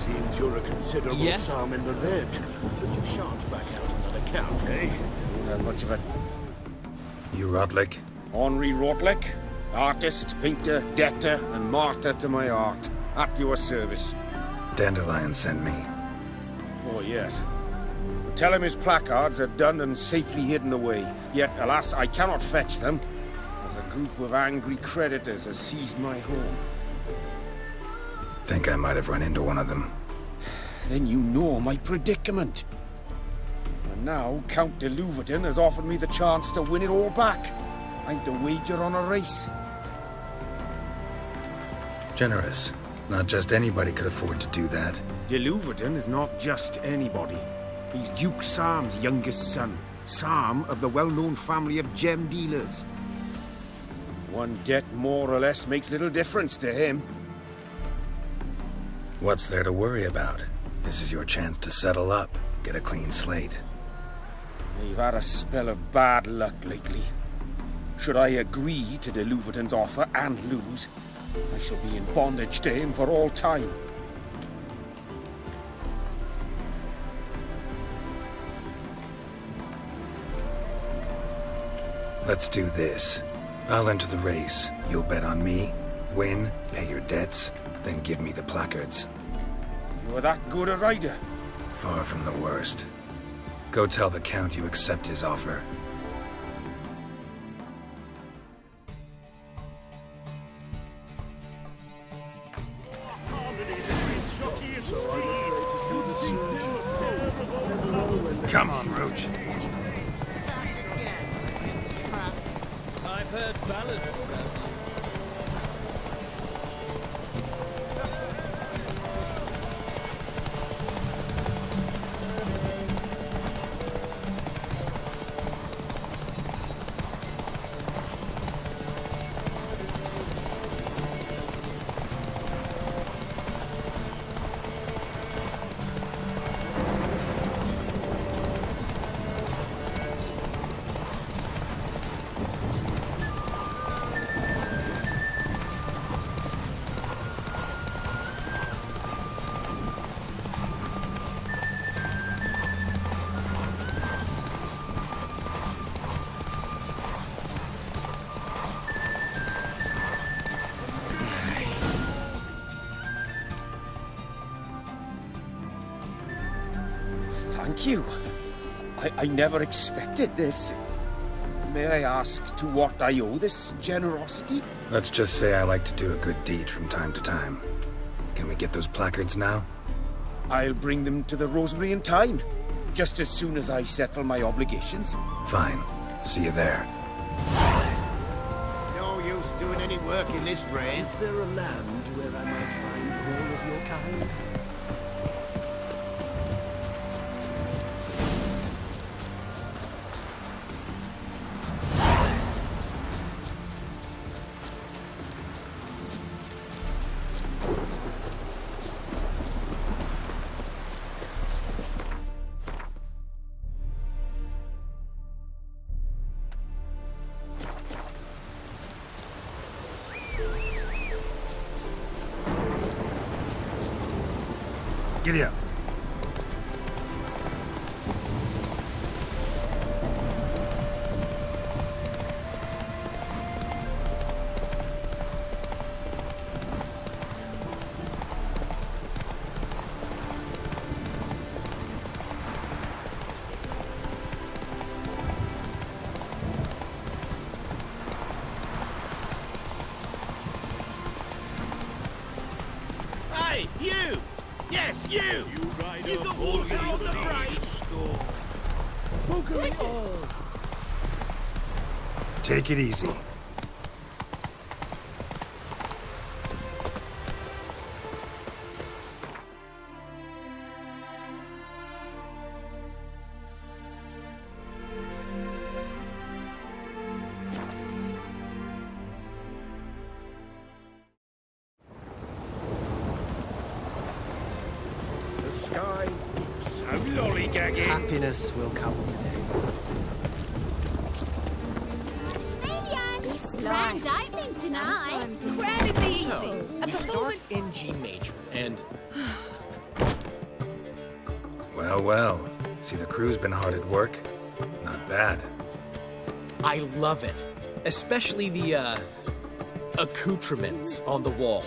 Seems you're a considerable sum in the red, but you shan't back out on that account, eh? Not much of a... You Rodlick? Henri Rodlick, artist, painter, debtor, and martyr to my art. At your service. Dandelion sent me. Oh, yes. Tell him his placards are done and safely hidden away. Yet, alas, I cannot fetch them, as a group of angry creditors has seized my home. Think I might have run into one of them. Then you know my predicament. And now Count de Louverton has offered me the chance to win it all back. I'm to wager on a race. Generous. Not just anybody could afford to do that. De Louverton is not just anybody. He's Duke Sam's youngest son. Sam of the well-known family of gem dealers. One debt more or less makes little difference to him. What's there to worry about? This is your chance to settle up, get a clean slate. They've had a spell of bad luck lately. Should I agree to de Louverton's offer and lose, I shall be in bondage to him for all time. Let's do this. I'll enter the race. You'll bet on me, win, pay your debts, then give me the placards. You're that good a rider? Far from the worst. Go tell the Count you accept his offer. Come on, Roach. I've heard ballads about you. Thank you. I never expected this. May I ask to what I owe this generosity? Let's just say I like to do a good deed from time to time. Can we get those placards now? I'll bring them to the Rosemary in time, just as soon as I settle my obligations. Fine. See you there. No use doing any work in this rain. Is there a land where I might find more of your kind? Giddy up. Hey, you! Yes, you! You the water on the break! Take it easy. The sky weeps. I'm lollygagging. Happiness will come today. Grand opening tonight. Incredibly easy. So, we start in G major, and Well, well. See, the crew's been hard at work. Not bad. I love it. Especially the, accoutrements on the wall.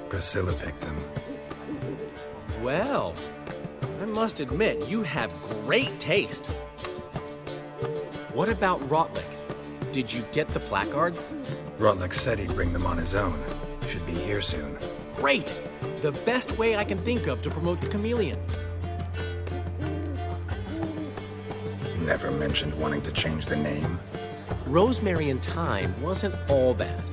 Priscilla picked them. Well, I must admit, you have great taste. What about Rotlick? Did you get the placards? Rotlick said he'd bring them on his own. Should be here soon. Great! The best way I can think of to promote the chameleon. Never mentioned wanting to change the name. Rosemary and Thyme wasn't all bad,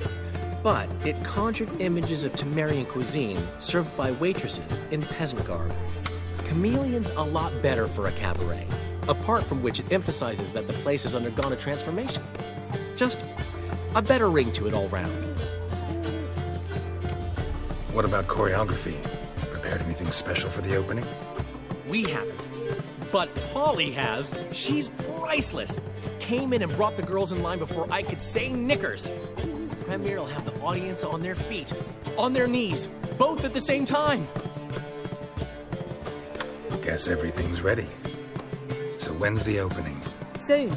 but it conjured images of Temerian cuisine served by waitresses in peasant garb. Chameleon's a lot better for a cabaret, apart from which it emphasizes that the place has undergone a transformation. Just a better ring to it all round. What about choreography? Prepared anything special for the opening? We haven't. But Polly has. She's priceless. Came in and brought the girls in line before I could say knickers. Premiere will have the audience on their feet, on their knees, both at the same time. Guess everything's ready. So when's the opening? Soon.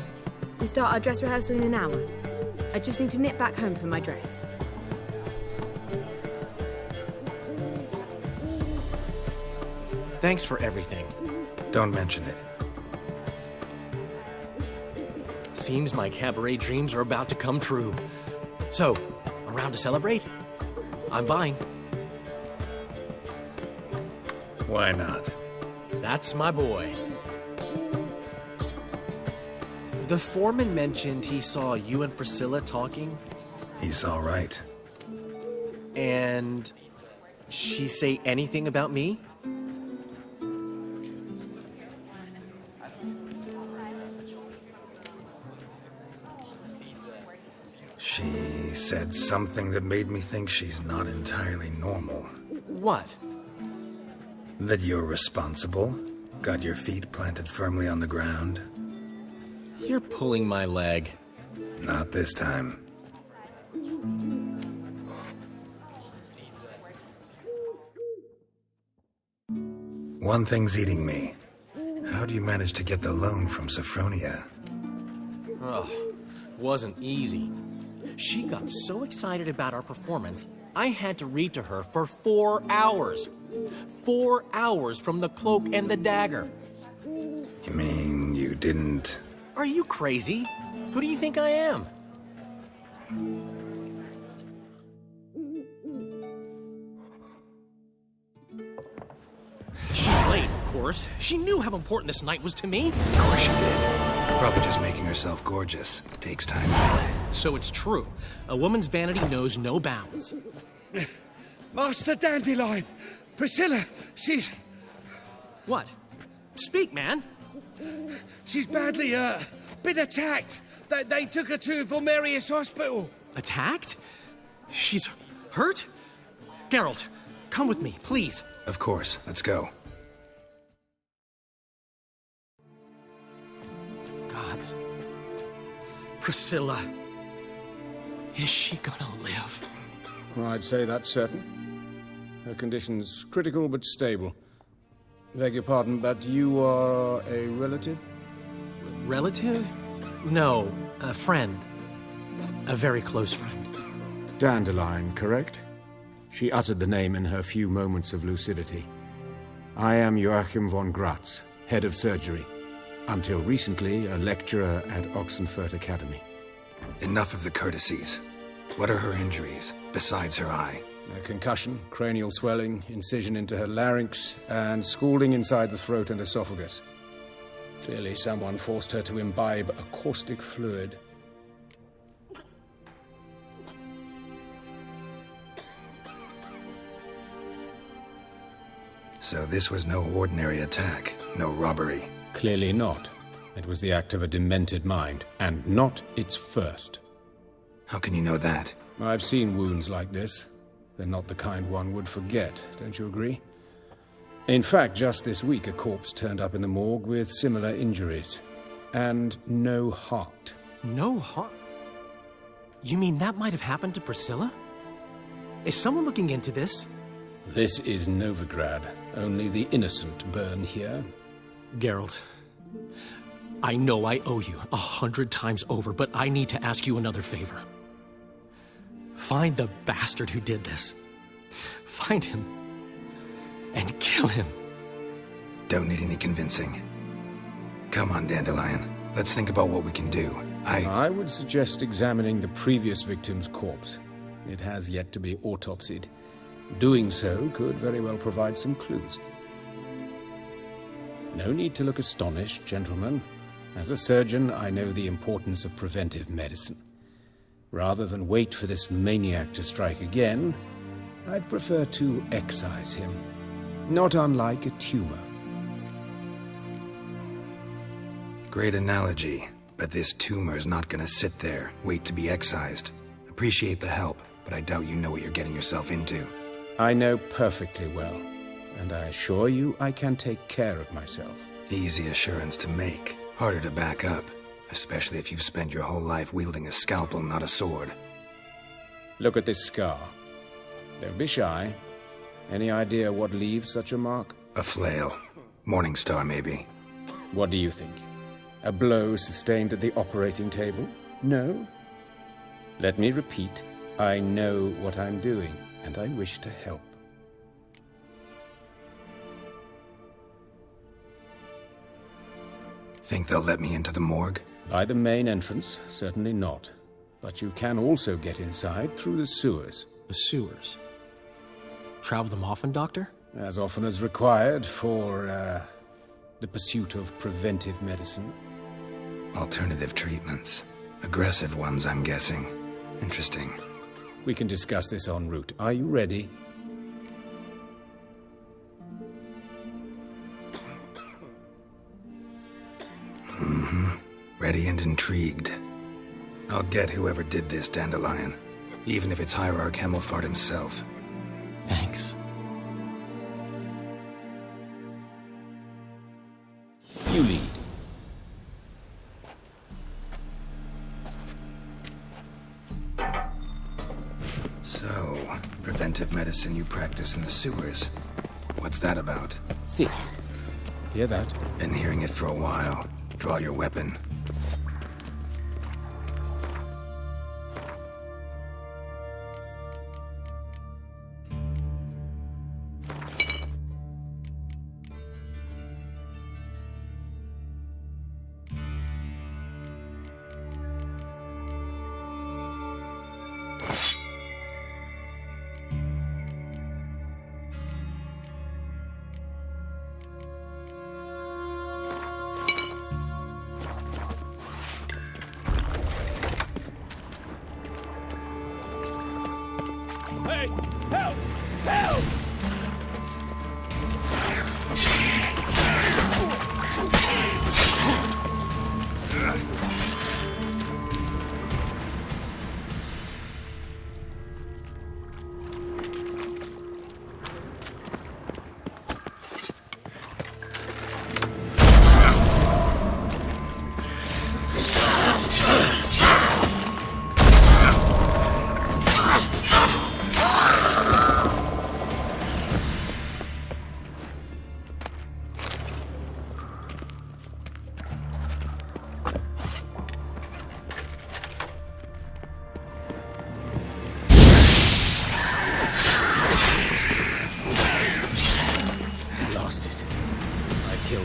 We start our dress rehearsal in an hour. I just need to nip back home for my dress. Thanks for everything. Don't mention it. Seems my cabaret dreams are about to come true. So, around to celebrate? I'm buying. Why not? That's my boy. The foreman mentioned he saw you and Priscilla talking. He's all right. And she say anything about me? She said something that made me think she's not entirely normal. What? That you're responsible, got your feet planted firmly on the ground. You're pulling my leg. Not this time. One thing's eating me. How do you manage to get the loan from Sophronia? Oh, wasn't easy. She got so excited about our performance, I had to read to her for 4 hours. 4 hours from the Cloak and the Dagger. You mean you didn't... Are you crazy? Who do you think I am? She's late, of course. She knew how important this night was to me. Of course she did. Probably just making herself gorgeous. Takes time. So it's true. A woman's vanity knows no bounds. Master Dandelion! Priscilla, she's... What? Speak, man. She's badly, been attacked. They took her to Vulmerius Hospital. Attacked? She's hurt? Geralt, come with me, please. Of course. Let's go. Gods. Priscilla. Is she gonna live? I'd say that's certain. Her condition's critical but stable. Beg your pardon, but you are a relative? Relative? No, a friend. A very close friend. Dandelion, correct? She uttered the name in her few moments of lucidity. I am Joachim von Gratz, head of surgery. Until recently, a lecturer at Oxenfurt Academy. Enough of the courtesies. What are her injuries, besides her eye? A concussion, cranial swelling, incision into her larynx, and scalding inside the throat and esophagus. Clearly someone forced her to imbibe a caustic fluid. So this was no ordinary attack, no robbery. Clearly not. It was the act of a demented mind, and not its first. How can you know that? I've seen wounds like this. They're not the kind one would forget, don't you agree? In fact, just this week, a corpse turned up in the morgue with similar injuries. And no heart. No heart? You mean that might have happened to Priscilla? Is someone looking into this? This is Novigrad. Only the innocent burn here. Geralt, I know I owe you 100 times over, but I need to ask you another favor. Find the bastard who did this. Find him and kill him. Don't need any convincing. Come on, Dandelion. Let's think about what we can do. I would suggest examining the previous victim's corpse. It has yet to be autopsied. Doing so could very well provide some clues. No need to look astonished, gentlemen. As a surgeon, I know the importance of preventive medicine. Rather than wait for this maniac to strike again, I'd prefer to excise him. Not unlike a tumor. Great analogy, but this tumor's not gonna sit there, wait to be excised. Appreciate the help, but I doubt you know what you're getting yourself into. I know perfectly well, and I assure you I can take care of myself. Easy assurance to make, harder to back up, especially if you've spent your whole life wielding a scalpel, not a sword. Look at this scar. Don't be shy. Any idea what leaves such a mark? A flail. Morningstar, maybe. What do you think? A blow sustained at the operating table? No? Let me repeat. I know what I'm doing, and I wish to help. Think they'll let me into the morgue? By the main entrance, certainly not. But you can also get inside through the sewers. The sewers? Travel them often, Doctor? As often as required for, the pursuit of preventive medicine. Alternative treatments. Aggressive ones, I'm guessing. Interesting. We can discuss this en route. Are you ready? Ready and intrigued. I'll get whoever did this, Dandelion. Even if it's Hierarch Hemmelfart himself. Thanks. You lead. So, preventive medicine you practice in the sewers. What's that about? Thick. Hear that? Been hearing it for a while. Draw your weapon. Hey! Help! Help!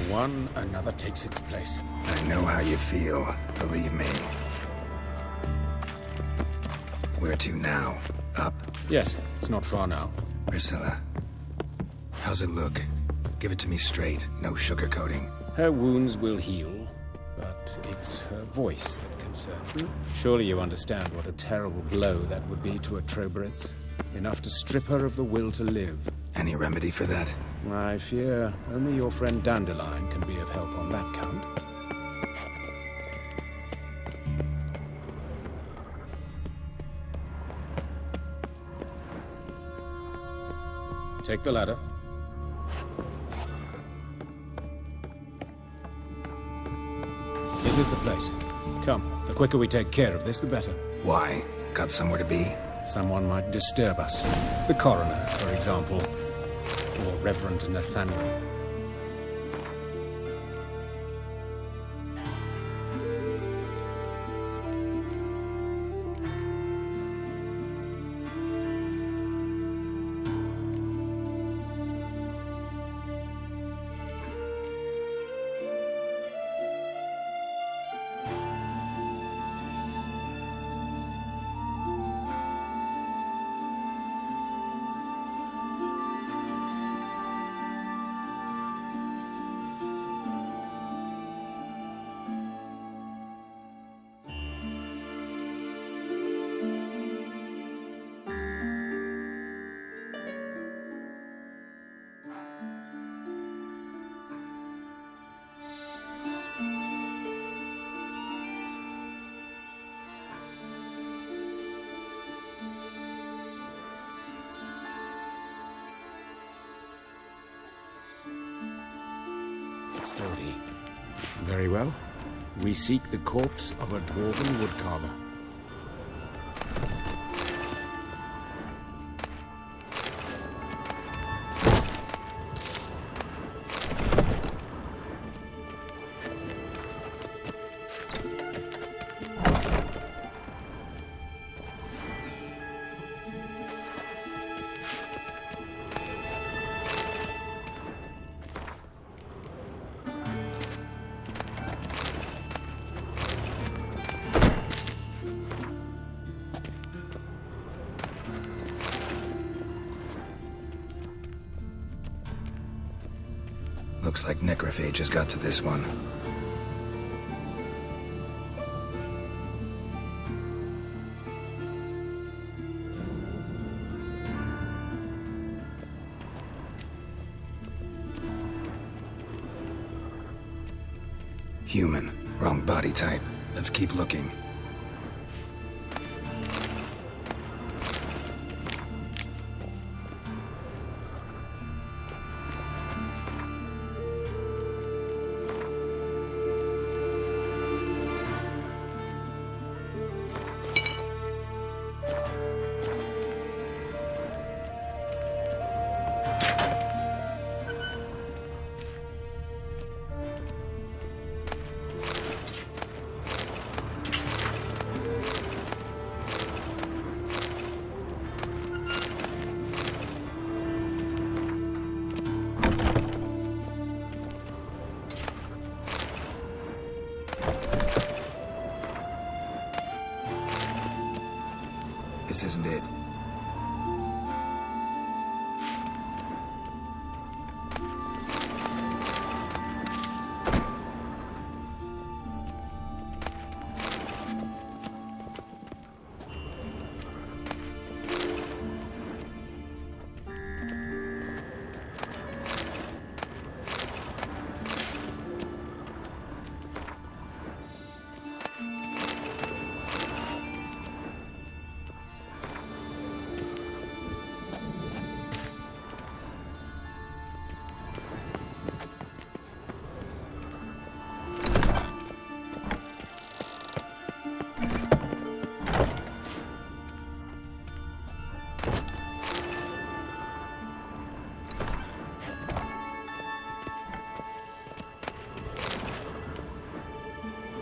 One, another takes its place. I know how you feel, believe me. Where to now? Up? Yes, it's not far now. Priscilla, how's it look? Give it to me straight, no sugarcoating. Her wounds will heal, but it's her voice that concerns me. Surely you understand what a terrible blow that would be to a Trobritz. Enough to strip her of the will to live. Any remedy for that? I fear only your friend Dandelion can be of help on that count. Take the ladder. This is the place. Come, the quicker we take care of this, the better. Why? Got somewhere to be? Someone might disturb us. The coroner, for example. or Reverend Nathaniel. Sturdy. Very well. We seek the corpse of a dwarven woodcarver. Looks like necrophages got to this one. Human. Wrong body type. Let's keep looking. This isn't it.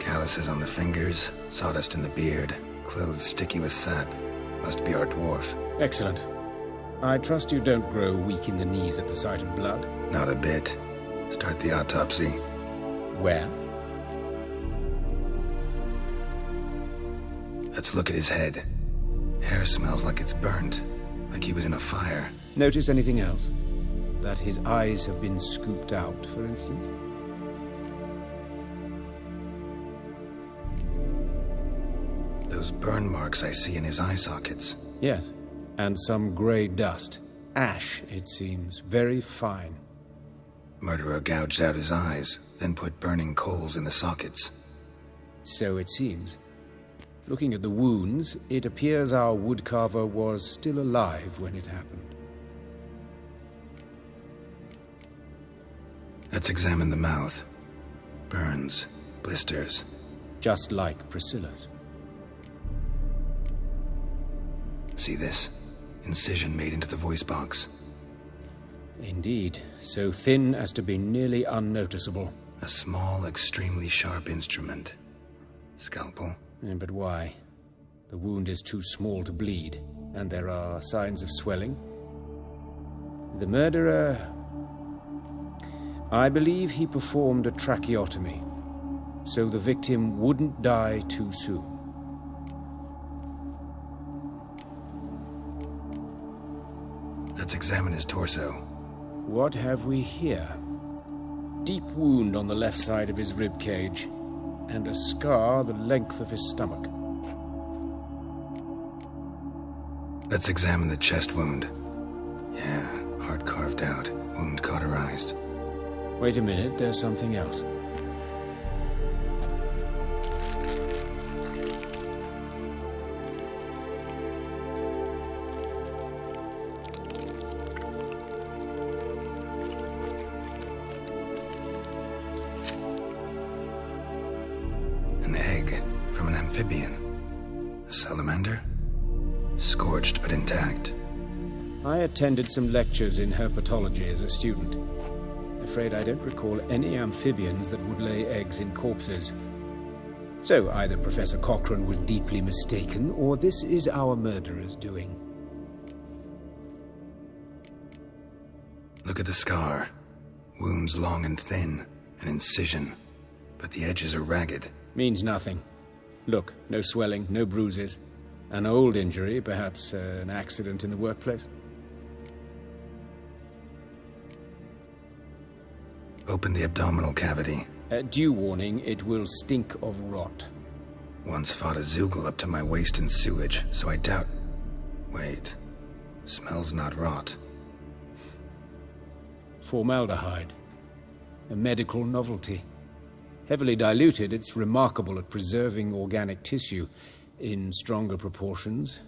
Calluses on the fingers, sawdust in the beard, clothes sticky with sap. Must be our dwarf. Excellent. I trust you don't grow weak in the knees at the sight of blood? Not a bit. Start the autopsy. Where? Let's look at his head. Hair smells like it's burnt, like he was in a fire. Notice anything else? That his eyes have been scooped out, for instance? Those burn marks I see in his eye sockets. Yes, and some grey dust. Ash, it seems. Very fine. Murderer gouged out his eyes, then put burning coals in the sockets. So it seems. Looking at the wounds, it appears our woodcarver was still alive when it happened. Let's examine the mouth. Burns, blisters. Just like Priscilla's. See this? Incision made into the voice box. Indeed, so thin as to be nearly unnoticeable. A small, extremely sharp instrument. Scalpel? But why? The wound is too small to bleed, and there are signs of swelling. The murderer... I believe he performed a tracheotomy, so the victim wouldn't die too soon. Let's examine his torso. What have we here? Deep wound on the left side of his rib cage, and a scar the length of his stomach. Let's examine the chest wound. Yeah, heart carved out, wound cauterized. Wait a minute, there's something else. An egg from an amphibian. A salamander? Scorched but intact. I attended some lectures in herpetology as a student. Afraid I don't recall any amphibians that would lay eggs in corpses. So either Professor Cochrane was deeply mistaken, or this is our murderer's doing. Look at the scar. Wounds long and thin, an incision. But the edges are ragged. Means nothing. Look, no swelling, no bruises. An old injury, perhaps an accident in the workplace. Open the abdominal cavity. Due warning, it will stink of rot. Once fought a Zoogle up to my waist in sewage, so I doubt... Wait. Smells not rot. Formaldehyde. A medical novelty. Heavily diluted, it's remarkable at preserving organic tissue. In stronger proportions,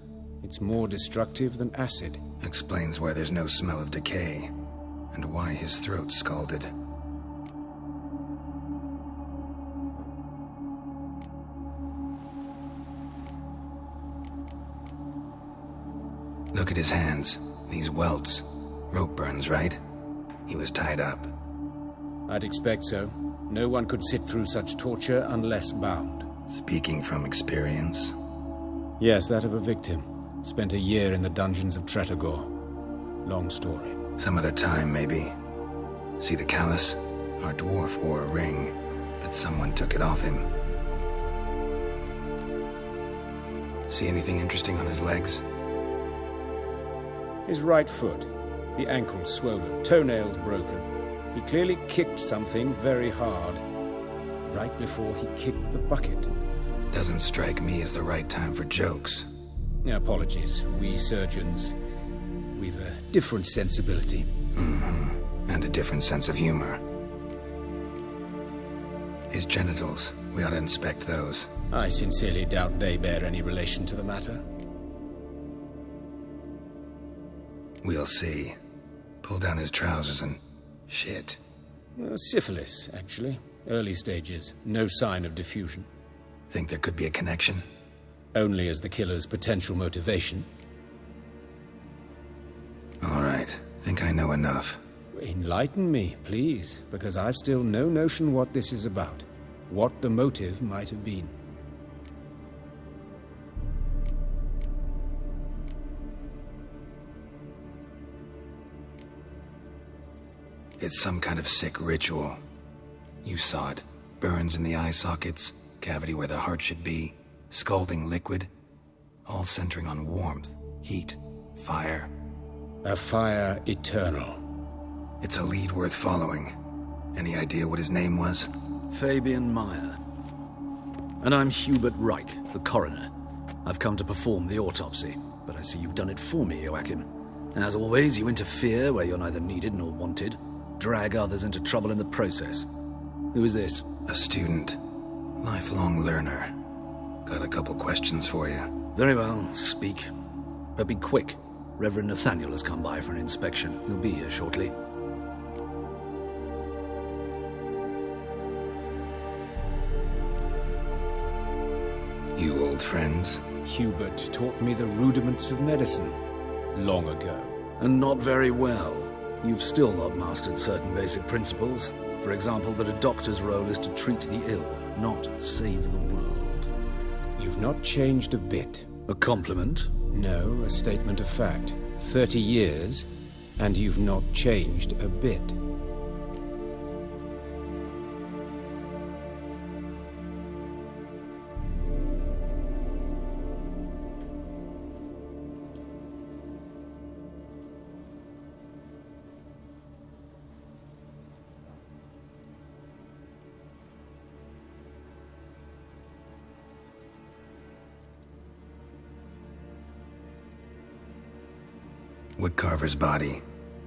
it's more destructive than acid. Explains why there's no smell of decay, and why his throat's scalded. Look at his hands. These welts. Rope burns, right? He was tied up. I'd expect so. No one could sit through such torture unless bound. Speaking from experience? Yes, that of a victim. Spent a year in the dungeons of Tretogor. Long story. Some other time, maybe. See the callus? Our dwarf wore a ring, but someone took it off him. See anything interesting on his legs? His right foot. The ankle swollen, toenails broken. He clearly kicked something very hard, right before he kicked the bucket. Doesn't strike me as the right time for jokes. Apologies. We surgeons, we've a different sensibility. Mm-hmm. And a different sense of humor. His genitals, we ought to inspect those. I sincerely doubt they bear any relation to the matter. We'll see. Pull down his trousers and... shit. Syphilis, actually. Early stages. No sign of diffusion. Think there could be a connection? Only as the killer's potential motivation. All right. Think I know enough. Enlighten me, please, because I've still no notion what this is about. What the motive might have been. It's some kind of sick ritual. You saw it. Burns in the eye sockets, cavity where the heart should be, scalding liquid, all centering on warmth, heat, fire. A fire eternal. It's a lead worth following. Any idea what his name was? Fabian Meyer. And I'm Hubert Reich, the coroner. I've come to perform the autopsy, but I see you've done it for me, Joachim. As always, you interfere where you're neither needed nor wanted. Drag others into trouble in the process. Who is this? A student. Lifelong learner. Got a couple questions for you. Very well, speak. But be quick. Reverend Nathaniel has come by for an inspection. He'll be here shortly. You old friends? Hubert taught me the rudiments of medicine. Long ago. And not very well. You've still not mastered certain basic principles. For example, that a doctor's role is to treat the ill, not save the world. You've not changed a bit. A compliment? No, a statement of fact. 30 years, and you've not changed a bit. Woodcarver's body.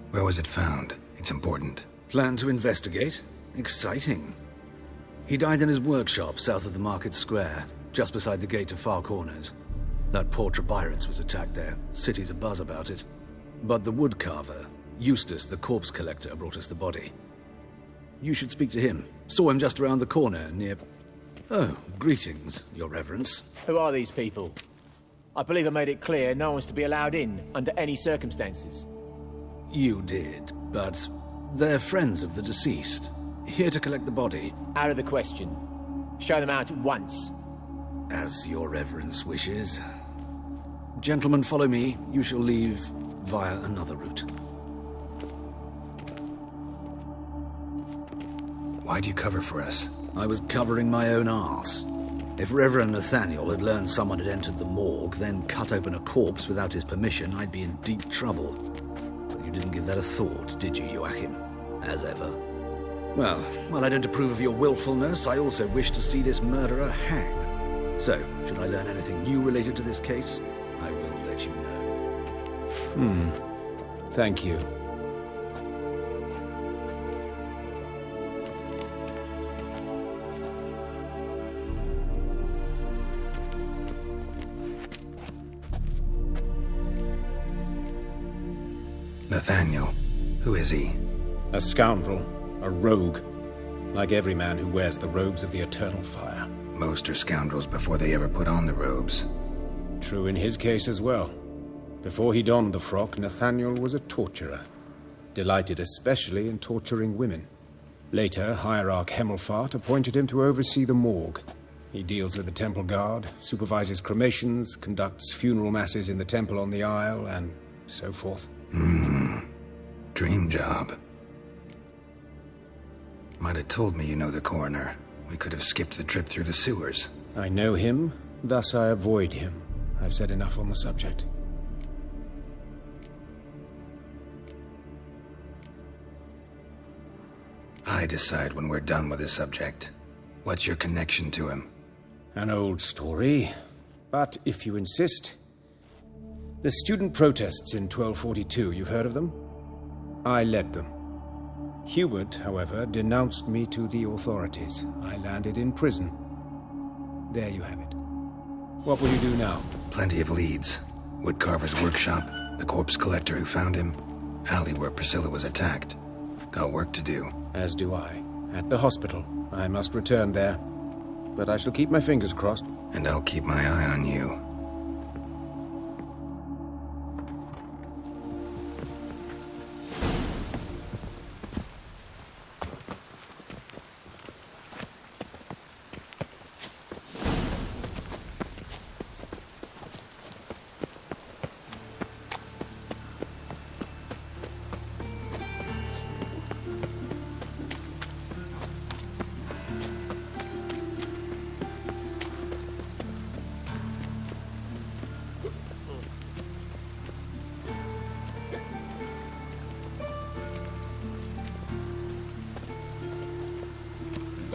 Where was it found? It's important. Plan to investigate? Exciting. He died in his workshop south of the market square, just beside the gate to Far Corners. That poor Trebirance was attacked there. City's abuzz about it. But the woodcarver, Eustace the corpse collector, brought us the body. You should speak to him. Saw him just around the corner near... Oh, greetings, Your Reverence. Who are these people? I believe I made it clear no one's to be allowed in under any circumstances. You did, but they're friends of the deceased. Here to collect the body. Out of the question. Show them out at once. As Your Reverence wishes. Gentlemen, follow me. You shall leave via another route. Why'd you cover for us? I was covering my own arse. If Reverend Nathaniel had learned someone had entered the morgue, then cut open a corpse without his permission, I'd be in deep trouble. But you didn't give that a thought, did you, Joachim? As ever. Well, while I don't approve of your willfulness, I also wish to see this murderer hang. So, should I learn anything new related to this case, I will let you know. Thank you. Nathaniel. Who is he? A scoundrel. A rogue. Like every man who wears the robes of the eternal fire. Most are scoundrels before they ever put on the robes. True in his case as well. Before he donned the frock, Nathaniel was a torturer. Delighted especially in torturing women. Later, Hierarch Hemmelfart appointed him to oversee the morgue. He deals with the temple guard, supervises cremations, conducts funeral masses in the temple on the Isle, and so forth. Dream job. Might have told me you know the coroner. We could have skipped the trip through the sewers. I know him, thus I avoid him. I've said enough on the subject. I decide when we're done with the subject. What's your connection to him? An old story, but if you insist... The student protests in 1242, you've heard of them? I led them. Hubert, however, denounced me to the authorities. I landed in prison. There you have it. What will you do now? Plenty of leads. Woodcarver's workshop, the corpse collector who found him, alley where Priscilla was attacked. Got work to do. As do I. At the hospital. I must return there. But I shall keep my fingers crossed. And I'll keep my eye on you.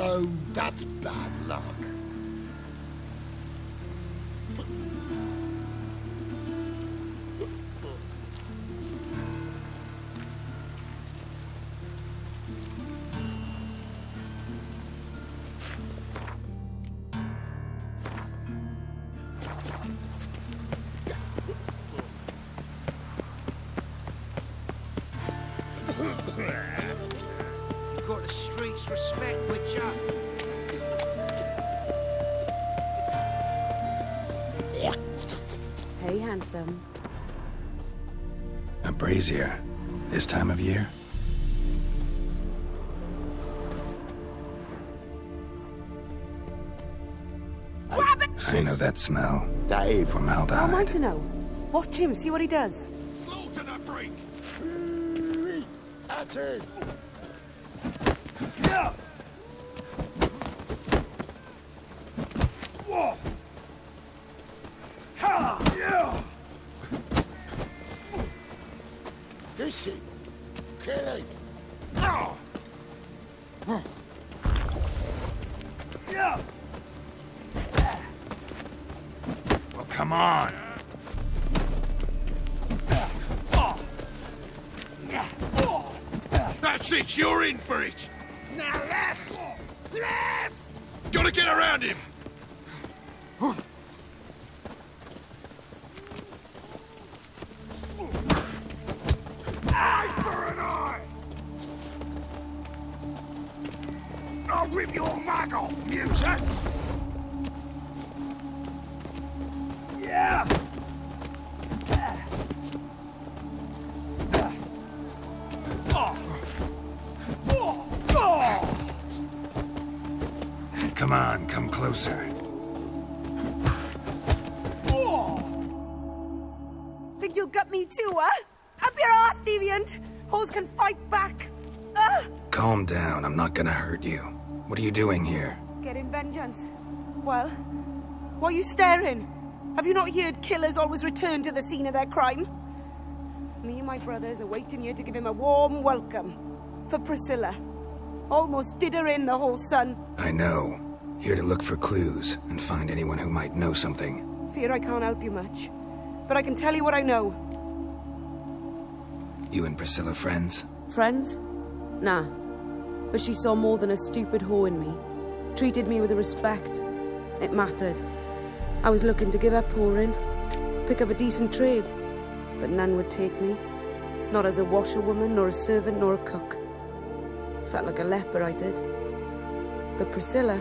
Oh, that's bad luck. You've got the streets respect, Witcher. Hey, handsome. A brazier. This time of year? Grab it! I know that smell. Dave. How am I Formaldehyde. to know? Watch him, see what he does. Slaughter that break! That's it. Yeah! Whoa! Ha! Yeah! This it. Kill it. No! Yeah! Well, come on. That's it, you're in for it! Now left! Left! Gotta get around him! Eye for an eye! I'll rip your mug off, muser! Yeah! Come on, come closer. Think you'll gut me too, huh? Up your ass, deviant! Hoes can fight back! Calm down, I'm not gonna hurt you. What are you doing here? Getting vengeance. Well, why are you staring? Have you not heard killers always return to the scene of their crime? Me and my brothers are waiting here to give him a warm welcome. For Priscilla. Almost did her in, the whole son. I know. Here to look for clues and find anyone who might know something. Fear I can't help you much. But I can tell you what I know. You and Priscilla friends? Friends? Nah. But she saw more than a stupid whore in me. Treated me with respect. It mattered. I was looking to give up whoring. Pick up a decent trade. But none would take me. Not as a washerwoman, nor a servant, nor a cook. Felt like a leper, I did. But Priscilla,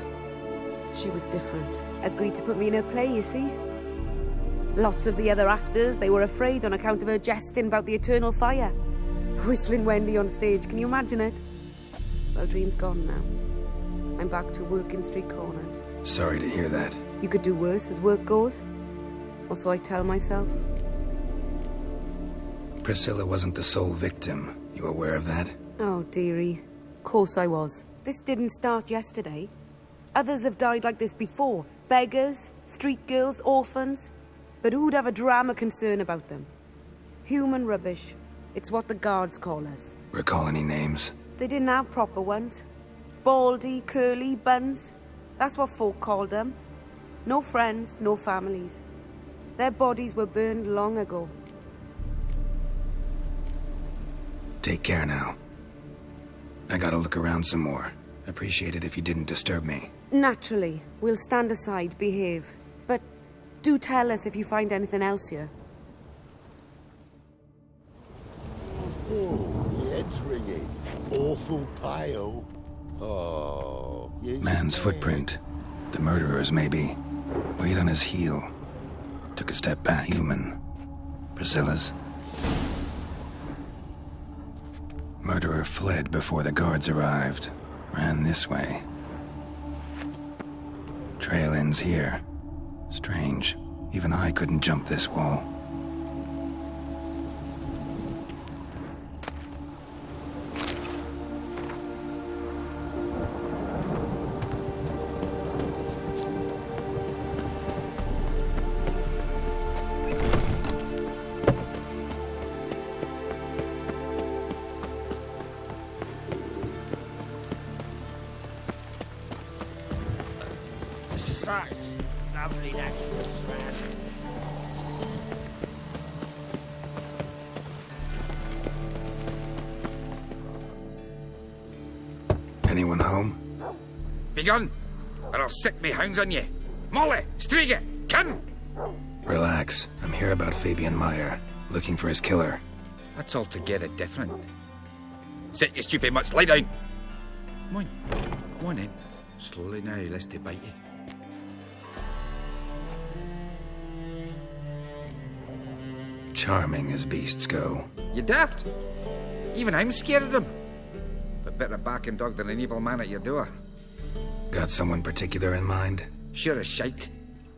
she was different. Agreed to put me in her play, you see. Lots of the other actors, they were afraid on account of her jesting about the eternal fire. Whistling Wendy on stage, can you imagine it? Well, dream's gone now. I'm back to working street corners. Sorry to hear that. You could do worse as work goes. Or so I tell myself. Priscilla wasn't the sole victim. You aware of that? Oh, dearie. Course I was. This didn't start yesterday. Others have died like this before. Beggars, street girls, orphans. But who'd have a drama concern about them? Human rubbish. It's what the guards call us. Recall any names? They didn't have proper ones. Baldy, curly, buns. That's what folk called them. No friends, no families. Their bodies were burned long ago. Take care now. I gotta look around some more. Appreciate it if you didn't disturb me. Naturally. We'll stand aside, behave. But do tell us if you find anything else here. Oh, the head's ringing. Awful pale. Oh, yes. Man's footprint. The murderer's, maybe. Weight on his heel. Took a step back. Human. Priscilla's. Murderer fled before the guards arrived. Ran this way. Trail ends here. Strange. Even I couldn't jump this wall. Such lovely natural surroundings. Anyone home? Begone, or I'll set me hounds on you. Molly, Striga, come! Relax. I'm here about Fabian Meyer, looking for his killer. That's altogether different. Sit your stupid mutts, lie down. Come on, go on in. Slowly now, lest they bite you. Charming as beasts go. You daft? Even I'm scared of him. But better backing dog than an evil man at your door. Got someone particular in mind? Sure as shite.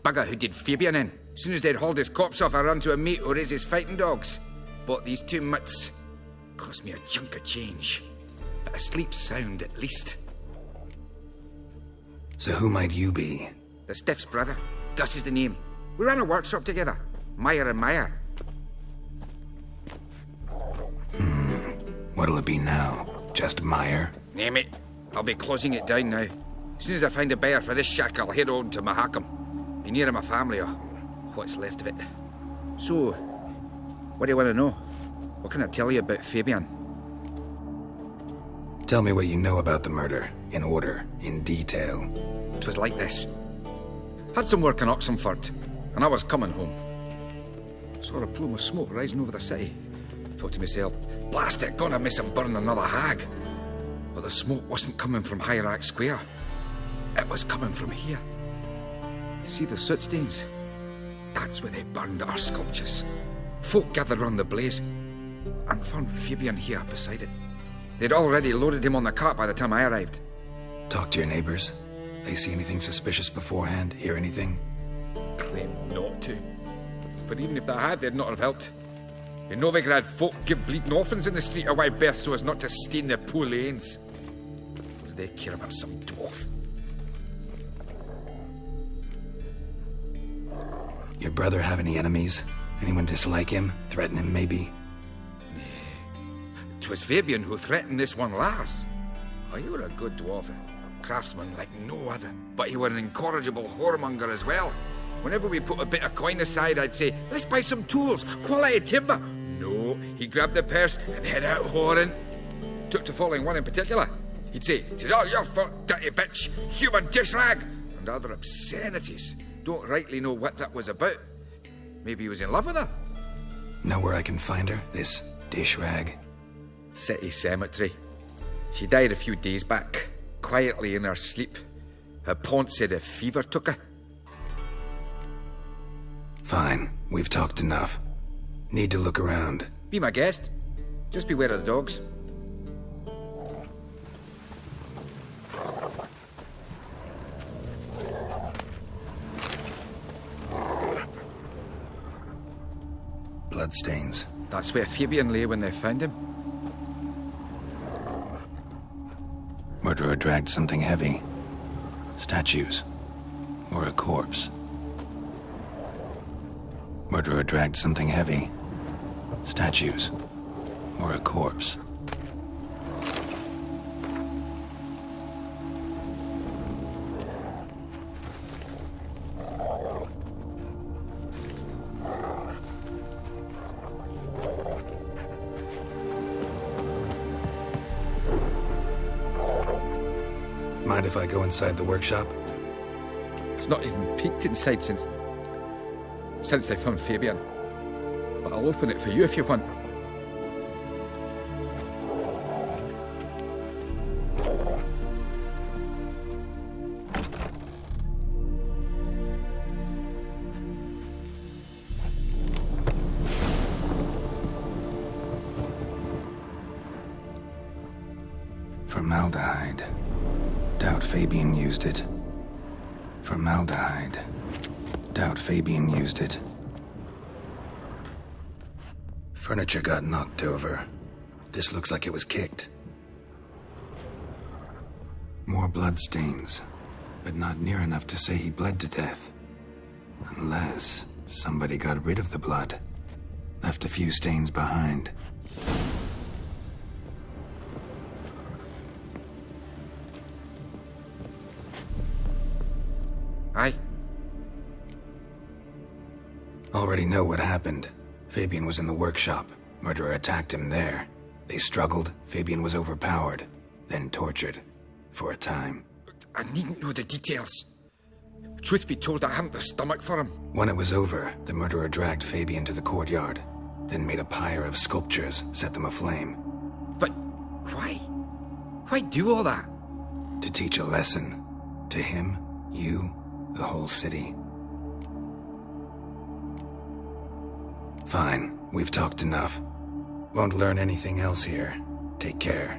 Bugger who did Fabian in. Soon as they'd hauled his corpse off, I ran to a mate who raised his fighting dogs. Bought these 2 mutts. Cost me a chunk of change. But I sleep sound at least. So who might you be? The Stiff's brother. Gus is the name. We ran a workshop together. Meyer and Meyer. What'll it be now? Just Meyer? Name it. I'll be closing it down now. As soon as I find a buyer for this shack, I'll head on to Mahakam. Be near my family, or what's left of it. So, what do you want to know? What can I tell you about Fabian? Tell me what you know about the murder, in order, in detail. It was like this. Had some work in Oxenford, and I was coming home. Saw a plume of smoke rising over the city. Thought to myself, blast it, gonna miss him burn another hag. But the smoke wasn't coming from Hierarch Square. It was coming from here. See the soot stains? That's where they burned our sculptures. Folk gathered round the blaze and found Fabian here beside it. They'd already loaded him on the cart by the time I arrived. Talk to your neighbors. They see anything suspicious beforehand? Hear anything? Claim not to. But even if they had, they'd not have helped. In Novigrad, folk give bleeding orphans in the street a wide berth so as not to stain their poor lanes. What do they care about some dwarf? Your brother have any enemies? Anyone dislike him? Threaten him, maybe? 'Twas Fabian who threatened this one last. Oh, you were a good dwarf, craftsman like no other. But you were an incorrigible whoremonger as well. Whenever we put a bit of coin aside, I'd say, let's buy some tools, quality timber. No, he grabbed the purse and head out whoring. Took to following one in particular. He'd say, 'tis all your fault, dirty bitch, human dish rag, and other obscenities. Don't rightly know what that was about. Maybe he was in love with her. Know where I can find her, this dish rag? City cemetery. She died a few days back, quietly in her sleep. Her pont said a fever took her. Fine, we've talked enough. Need to look around. Be my guest. Just beware of the dogs. Bloodstains. That's where Fabian lay when they found him. Murderer dragged something heavy. Statues. Or a corpse. Murderer dragged something heavy. Statues. Or a corpse. Mind if I go inside the workshop? I've not even peeked inside since they found Fabian. But I'll open it for you if you want. Formaldehyde. Doubt Fabian used it. Formaldehyde. Doubt Fabian used it. Furniture got knocked over. This looks like it was kicked. More bloodstains, but not near enough to say he bled to death. Unless somebody got rid of the blood. Left a few stains behind. Aye. Already know what happened. Fabian was in the workshop. Murderer attacked him there. They struggled. Fabian was overpowered, then tortured. For a time. I needn't know the details. Truth be told, I hadn't the stomach for him. When it was over, the murderer dragged Fabian to the courtyard, then made a pyre of sculptures, set them aflame. But why? Why do all that? To teach a lesson. To him, you, the whole city. Fine, we've talked enough. Won't learn anything else here. Take care.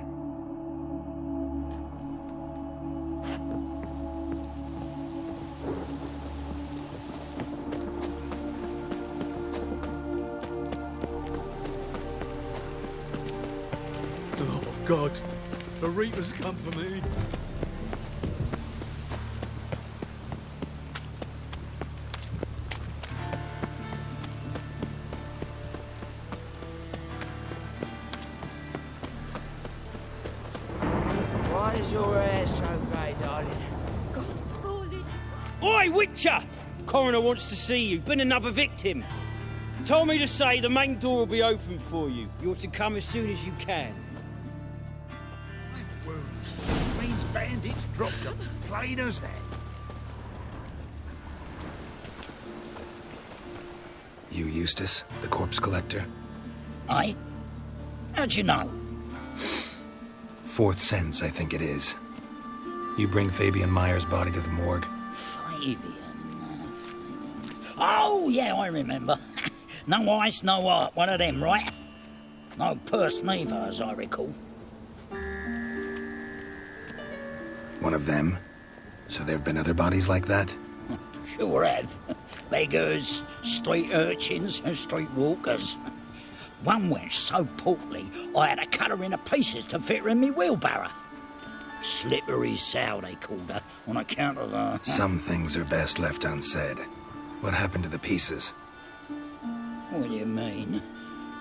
Oh, God. The Reaper's come for me. Why is your hair so grey, darling? Oi, Witcher! Coroner wants to see you. Been another victim. Told me to say the main door will be open for you. You're to come as soon as you can. Wounds. Means bandits dropped them. Plain as that. You Eustace, the corpse collector? Aye? How'd you know? Fourth sense, I think it is. You bring Fabian Meyer's body to the morgue? Fabian. Oh, yeah, I remember. No eyes, no heart. One of them, right? No purse neither, as I recall. One of them? So there have been other bodies like that? Sure have. Beggars, street urchins, and street walkers. One wench so portly, I had to cut her into pieces to fit her in me wheelbarrow. Slippery sow, they called her, on account of her... Some things are best left unsaid. What happened to the pieces? What do you mean?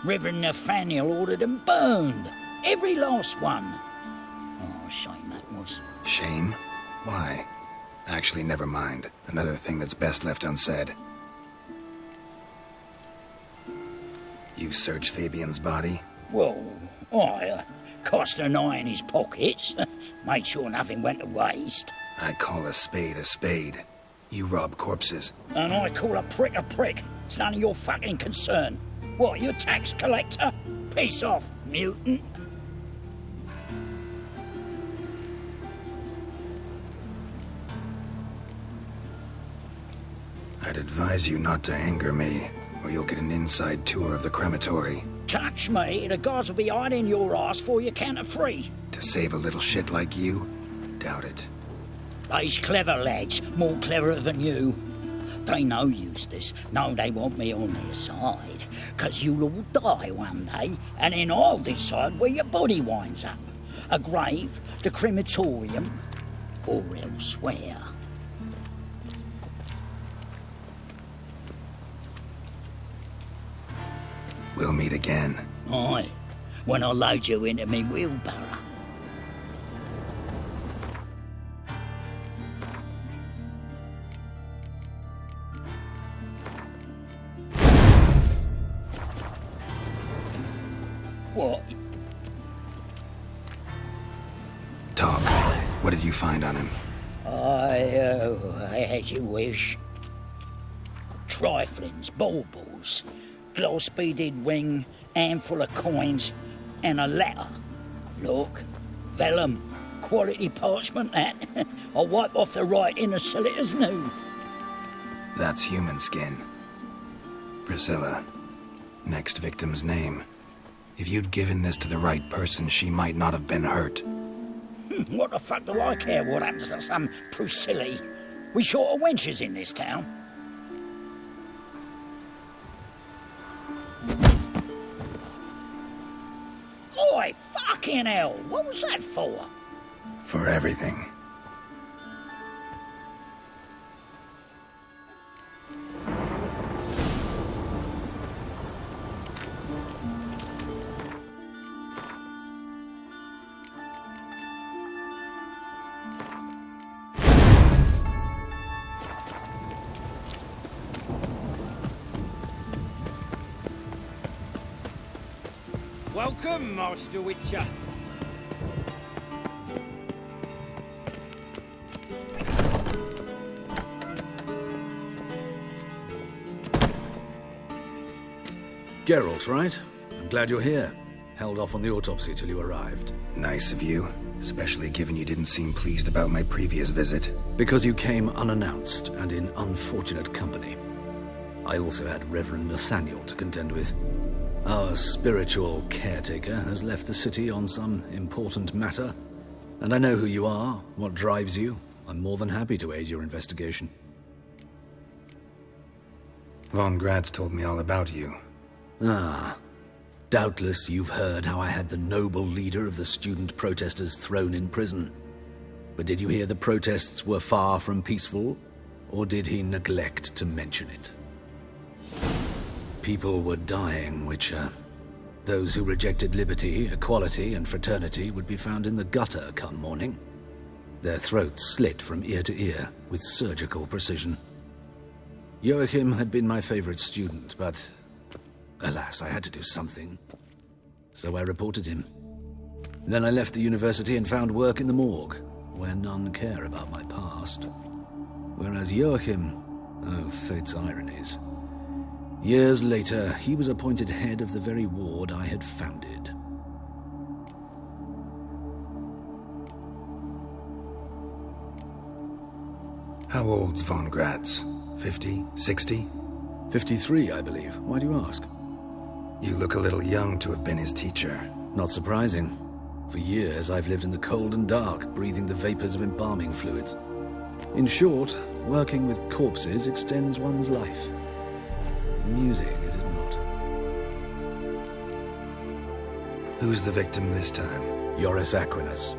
Reverend Nathaniel ordered them burned. Every last one. Oh, shame that was. Shame? Why? Actually, never mind. Another thing that's best left unsaid. You searched Fabian's body? Well, I cast an eye in his pockets. Made sure nothing went to waste. I call a spade a spade. You rob corpses. And I call a prick a prick. It's none of your fucking concern. What, you tax collector? Piss off, mutant. I'd advise you not to anger me, or you'll get an inside tour of the crematory. Touch me, the guards will be hiding your ass for your counter free. To save a little shit like you? Doubt it. They's clever lads, more cleverer than you. They know Eustace, know they want me on their side, 'cause you'll all die one day, and then I'll decide where your body winds up. A grave, the crematorium, or elsewhere. We'll meet again. Aye, when I load you into me wheelbarrow. What? Talk. What did you find on him? As you wish. Triflings, baubles, gloss-beaded ring, handful of coins, and a letter. Look, vellum, quality parchment that. I'll wipe off the writing and sell it as new. That's human skin. Priscilla. Next victim's name. If you'd given this to the right person, she might not have been hurt. What the fuck do I care what happens to some Priscilla? We short of wenches in this town. Oi, fucking hell! What was that for? For everything. Welcome, Master Witcher. Geralt, right? I'm glad you're here. Held off on the autopsy till you arrived. Nice of you, especially given you didn't seem pleased about my previous visit. Because you came unannounced and in unfortunate company. I also had Reverend Nathaniel to contend with. Our spiritual caretaker has left the city on some important matter. And I know who you are, what drives you. I'm more than happy to aid your investigation. Von Grad's told me all about you. Ah. Doubtless you've heard how I had the noble leader of the student protesters thrown in prison. But did you hear the protests were far from peaceful? Or did he neglect to mention it? People were dying, Witcher. Those who rejected liberty, equality, and fraternity would be found in the gutter come morning. Their throats slit from ear to ear with surgical precision. Joachim had been my favorite student, but alas, I had to do something. So I reported him. Then I left the university and found work in the morgue, where none care about my past. Whereas Joachim, oh, fate's ironies. Years later, he was appointed head of the very ward I had founded. How old's Von Gratz? 50? 60? 53, I believe. Why do you ask? You look a little young to have been his teacher. Not surprising. For years, I've lived in the cold and dark, breathing the vapors of embalming fluids. In short, working with corpses extends one's life. Music, is it not? Who's the victim this time? Joris Aquinas,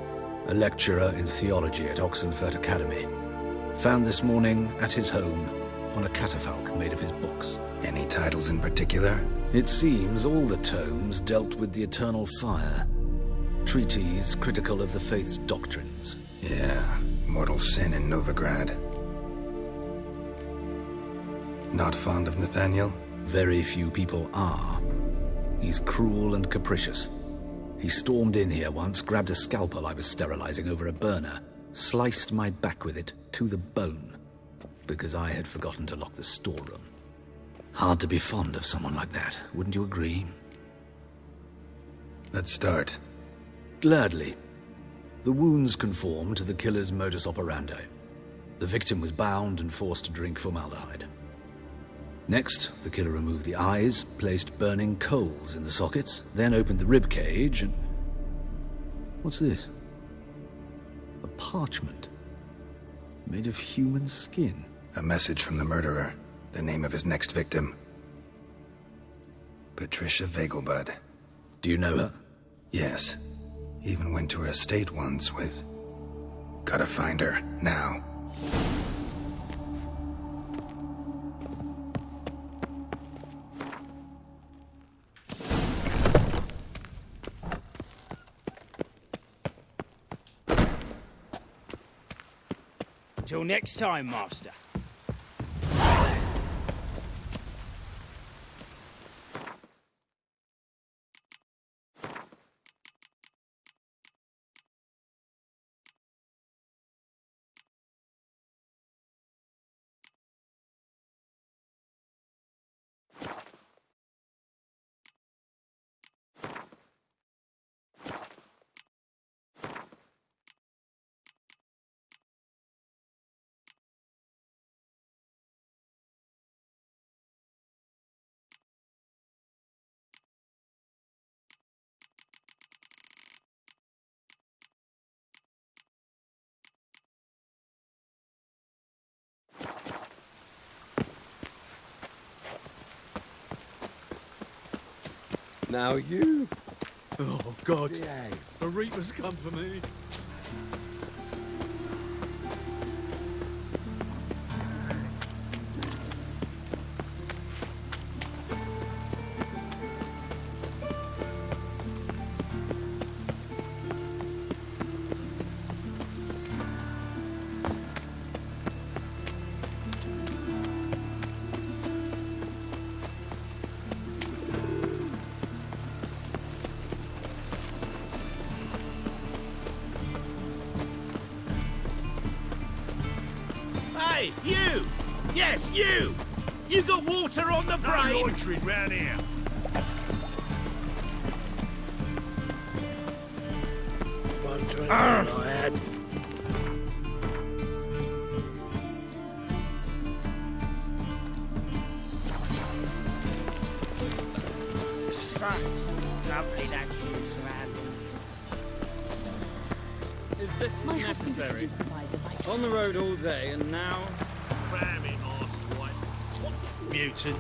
a lecturer in theology at Oxenfurt Academy. Found this morning at his home on a catafalque made of his books. Any titles in particular? It seems all the tomes dealt with the eternal fire. Treatises critical of the faith's doctrines. Yeah, mortal sin in Novigrad. Not fond of Nathaniel? Very few people are. He's cruel and capricious. He stormed in here once, grabbed a scalpel I was sterilizing over a burner, sliced my back with it to the bone, because I had forgotten to lock the storeroom. Hard to be fond of someone like that, wouldn't you agree? Let's start. Gladly. The wounds conform to the killer's modus operandi. The victim was bound and forced to drink formaldehyde. Next, the killer removed the eyes, placed burning coals in the sockets, then opened the rib cage and... What's this? A parchment. Made of human skin. A message from the murderer. The name of his next victim. Patricia Vegelbud. Do you know her? Yes. Even went to her estate once with... Gotta find her, now. Till next time, Master. Now you. Oh, God. A reaper's come for me. Hey, you! Yes, you! You got water on the brain? No loitering round here. One drink and I had. son. Lovely natural surroundings. Is this My husband's a necessary? supervisor by trade. On the road all day, and now... Cramming, arsewite. Mutant.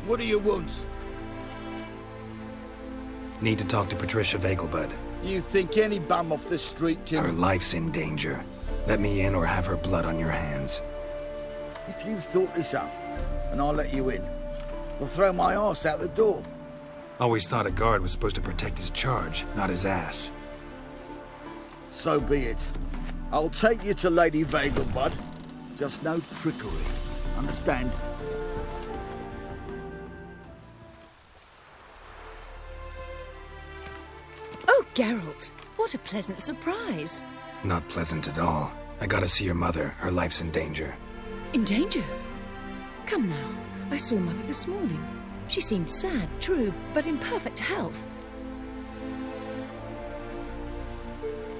What do you want? Need to talk to Patricia Vegelbud. You think any bum off the street can... Her life's in danger. Let me in or have her blood on your hands. If you thought this up, and I'll let you in, I'll throw my arse out the door. Always thought a guard was supposed to protect his charge, not his ass. So be it. I'll take you to Lady Vegelbud. Just no trickery. Understand? Oh, Geralt, what a pleasant surprise. Not pleasant at all. I gotta see your mother. Her life's in danger. In danger? Come now, I saw Mother this morning. She seemed sad, true, but in perfect health.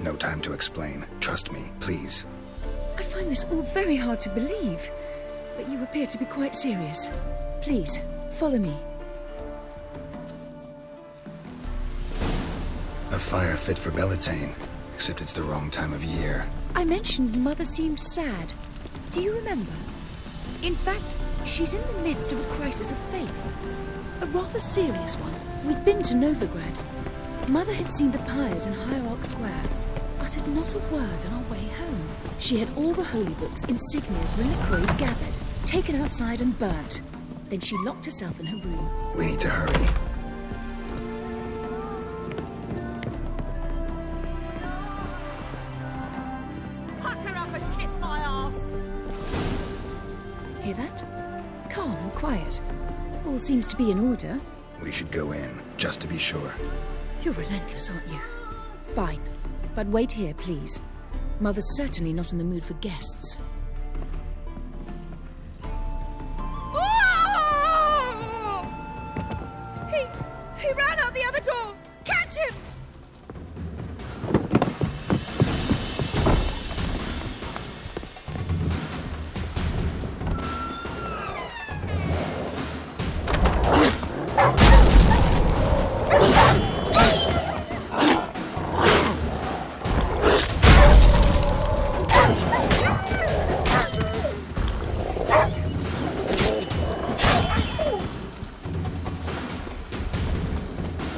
No time to explain. Trust me, please. I find this all very hard to believe, but you appear to be quite serious. Please, follow me. A fire fit for Bellatane, except it's the wrong time of year. I mentioned Mother seemed sad. Do you remember? In fact, she's in the midst of a crisis of faith. A rather serious one. We'd been to Novigrad. Mother had seen the pyres in Hierarch Square, uttered not a word on our way home. She had all the holy books, insignias, reliquaries gathered, taken outside and burnt. Then she locked herself in her room. We need to hurry. Hear that? Calm and quiet. All seems to be in order. We should go in, just to be sure. You're relentless, aren't you? Fine. But wait here, please. Mother's certainly not in the mood for guests. He ran out the other door! Catch him!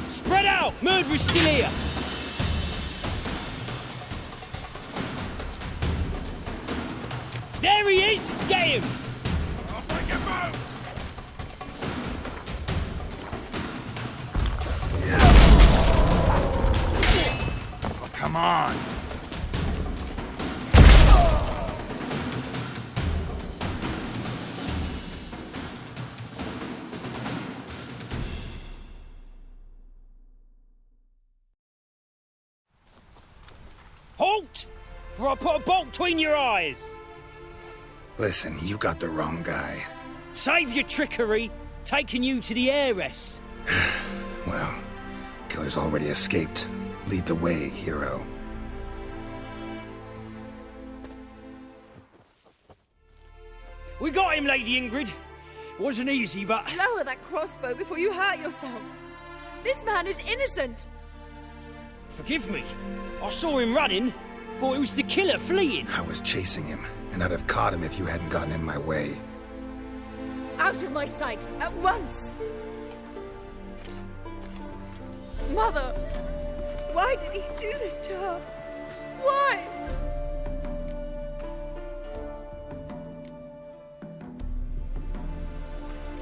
Spread out! Murderer's still here! There he is! Get him! I'll break your bones! Oh, come on! Halt! For I put a bolt between your eyes! Listen, you got the wrong guy. Save your trickery, taking you to the heiress. Well, killer's already escaped. Lead the way, hero. We got him, Lady Ingrid. Wasn't easy, but... Lower that crossbow before you hurt yourself. This man is innocent. Forgive me. I saw him running. Thought it was the killer fleeing. I was chasing him, and I'd have caught him if you hadn't gotten in my way. Out of my sight, at once! Mother! Why did he do this to her? Why?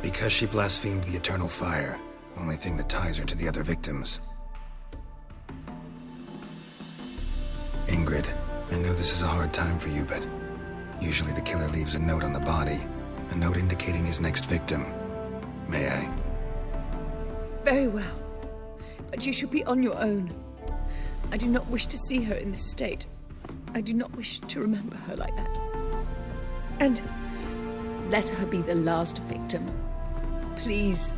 Because she blasphemed the eternal fire. Only thing that ties her to the other victims. Ingrid, I know this is a hard time for you, but usually the killer leaves a note on the body. A note indicating his next victim. May I? Very well. But you should be on your own. I do not wish to see her in this state. I do not wish to remember her like that. And let her be the last victim. Please.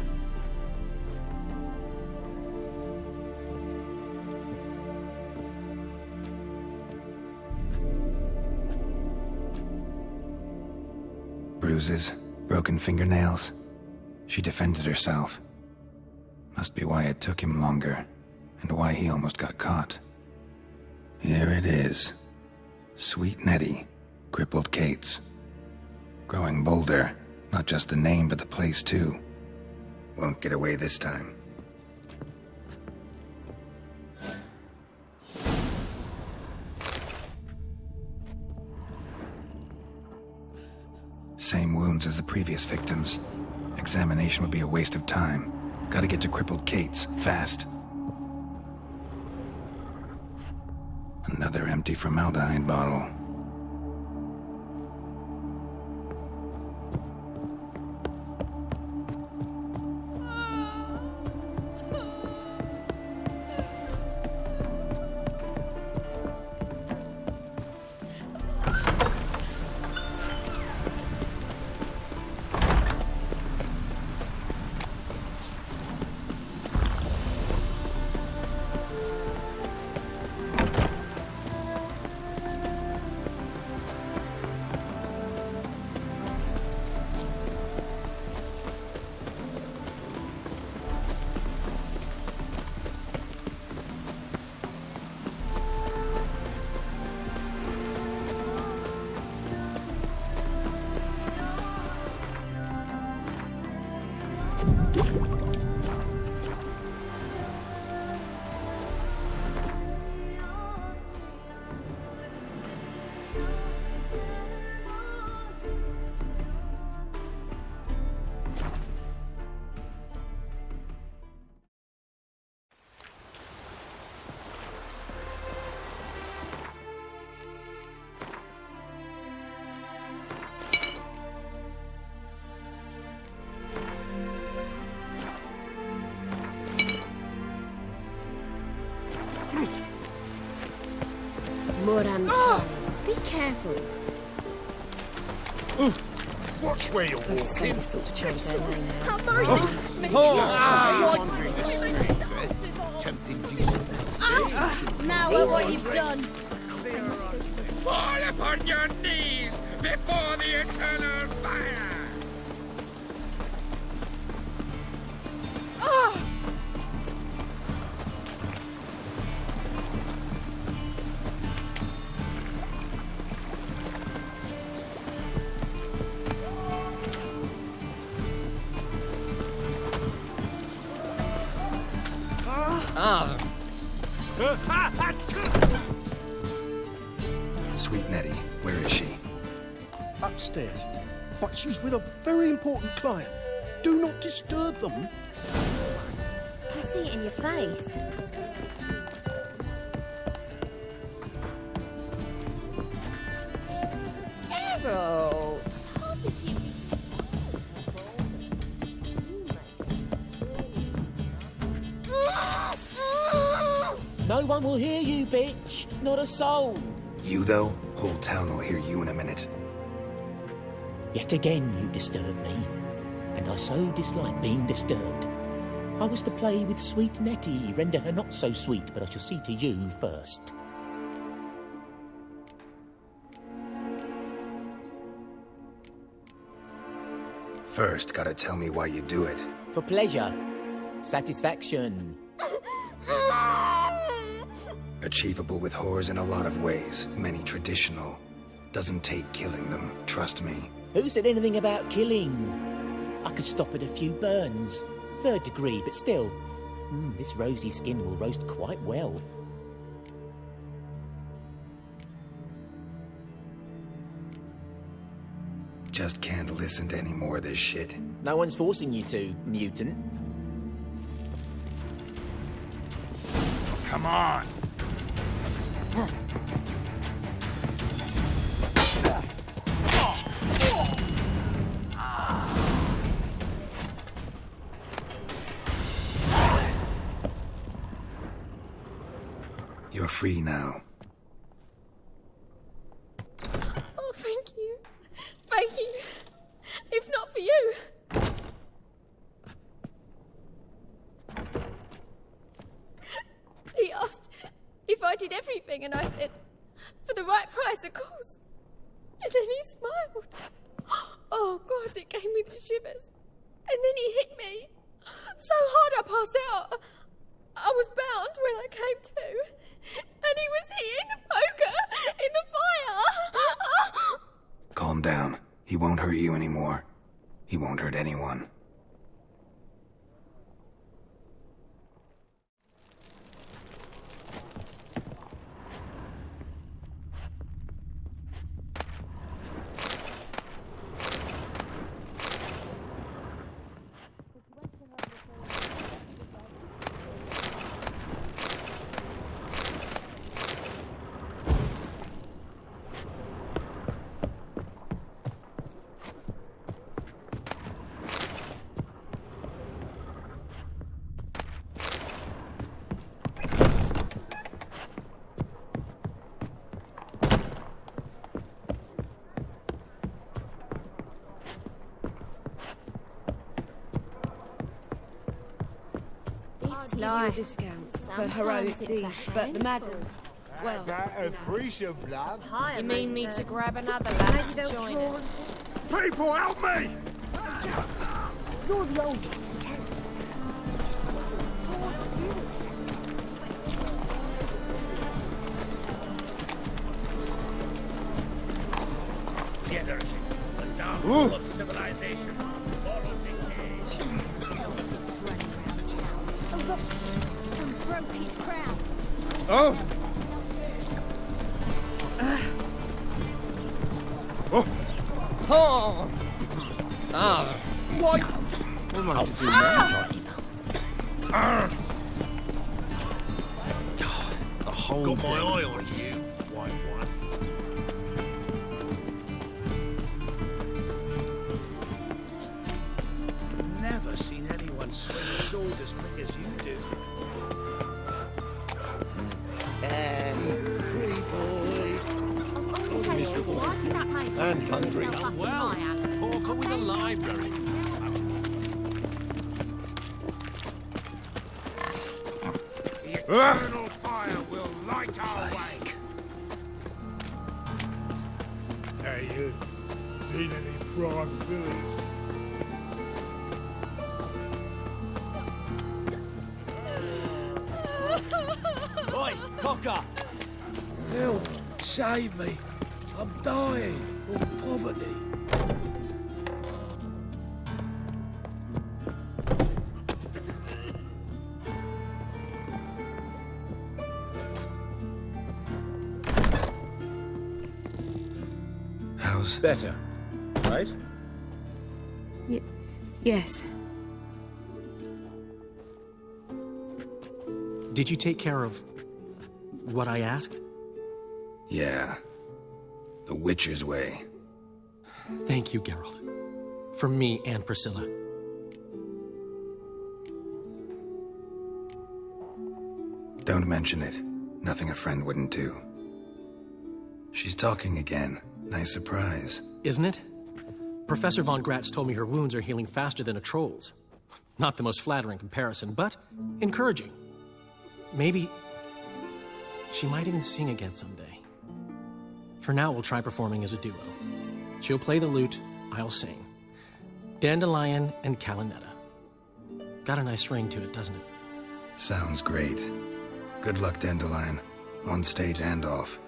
Bruises, broken fingernails. She defended herself. Must be why it took him longer, and why he almost got caught. Here it is. Sweet Nettie, crippled Kate's. Growing bolder, not just the name but the place too. Won't get away this time. Same wounds as the previous victims. Examination would be a waste of time. Gotta get to crippled Kate's, fast. Another empty formaldehyde bottle. Be careful. Watch where you're walking. Those sadists thought to change their name now. Have mercy! Tempting to Now look what you've done. Fall upon your knees before the eternal fire! Sweet Nettie, where is she? Upstairs. But she's with a very important client. Do not disturb them. I can see it in your face. Harold! Positive. No one will hear you, bitch. Not a soul. You, though? Whole town will hear you in a minute. Yet again you disturb me, and I so dislike being disturbed. I was to play with sweet Nettie, render her not so sweet, but I shall see to you first. First, gotta tell me why you do it. For pleasure. Satisfaction. Achievable with whores in a lot of ways, many traditional. Doesn't take killing them, trust me. Who said anything about killing? I could stop at a few burns. 3rd degree, but still. This rosy skin will roast quite well. Just can't listen to any more of this shit. No one's forcing you to, mutant. Come on. Your free now. Oh, thank you. Thank you. If not for you. He asked if I did everything, and I said, for the right price, of course. And then he smiled. Oh, God, it gave me the shivers. And then he hit me. So hard I passed out. I was bound when I came to. And he was hitting the poker in the fire. Calm down. He won't hurt you anymore. He won't hurt anyone. Give you a discount for heroic deeds, but the madam, well... You mean me to grab another lass to join her? People, help me! You're the oldest, so tell us. Just what's a poor Jealousy, the downfall of civilization. And broke his crown. Oh! Oh! Oh! Ah! What? What am I to do now? The whole Got my day. eye on you, white one. Never seen anyone swing a sword as quick as you do. Pretty boy. And hungry. Well, porker with a library. The eternal fire will light our way. Hey, you. Seen any prime fillies? Oi, cocker! Help! Save me! I'm dying of poverty. How's... Better, right? Yes. Did you take care of what I asked? Yeah. The Witcher's way. Thank you, Geralt. For me and Priscilla. Don't mention it. Nothing a friend wouldn't do. She's talking again. Nice surprise. Isn't it? Professor von Gratz told me her wounds are healing faster than a troll's. Not the most flattering comparison, but encouraging. Maybe she might even sing again someday. For now, we'll try performing as a duo. She'll play the lute, I'll sing. Dandelion and Calinetta. Got a nice ring to it, doesn't it? Sounds great. Good luck, Dandelion. On stage and off.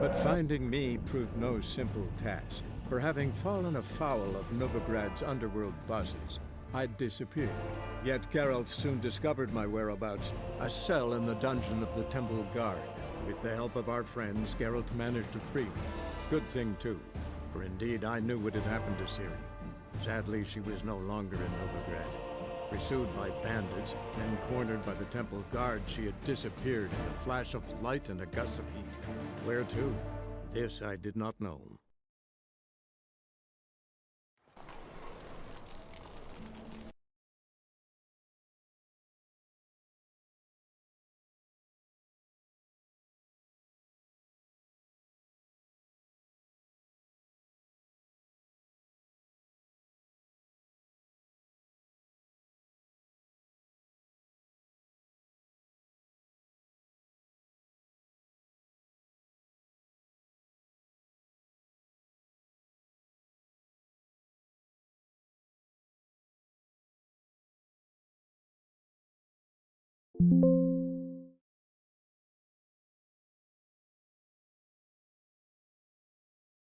But finding me proved no simple task. For having fallen afoul of Novigrad's underworld bosses, I'd disappeared. Yet Geralt soon discovered my whereabouts, a cell in the dungeon of the Temple Guard. With the help of our friends, Geralt managed to free me. Good thing, too, for indeed I knew what had happened to Ciri. Sadly, she was no longer in Novigrad. Pursued by bandits, then cornered by the Temple Guard, she had disappeared in a flash of light and a gust of heat. Where to? This I did not know. you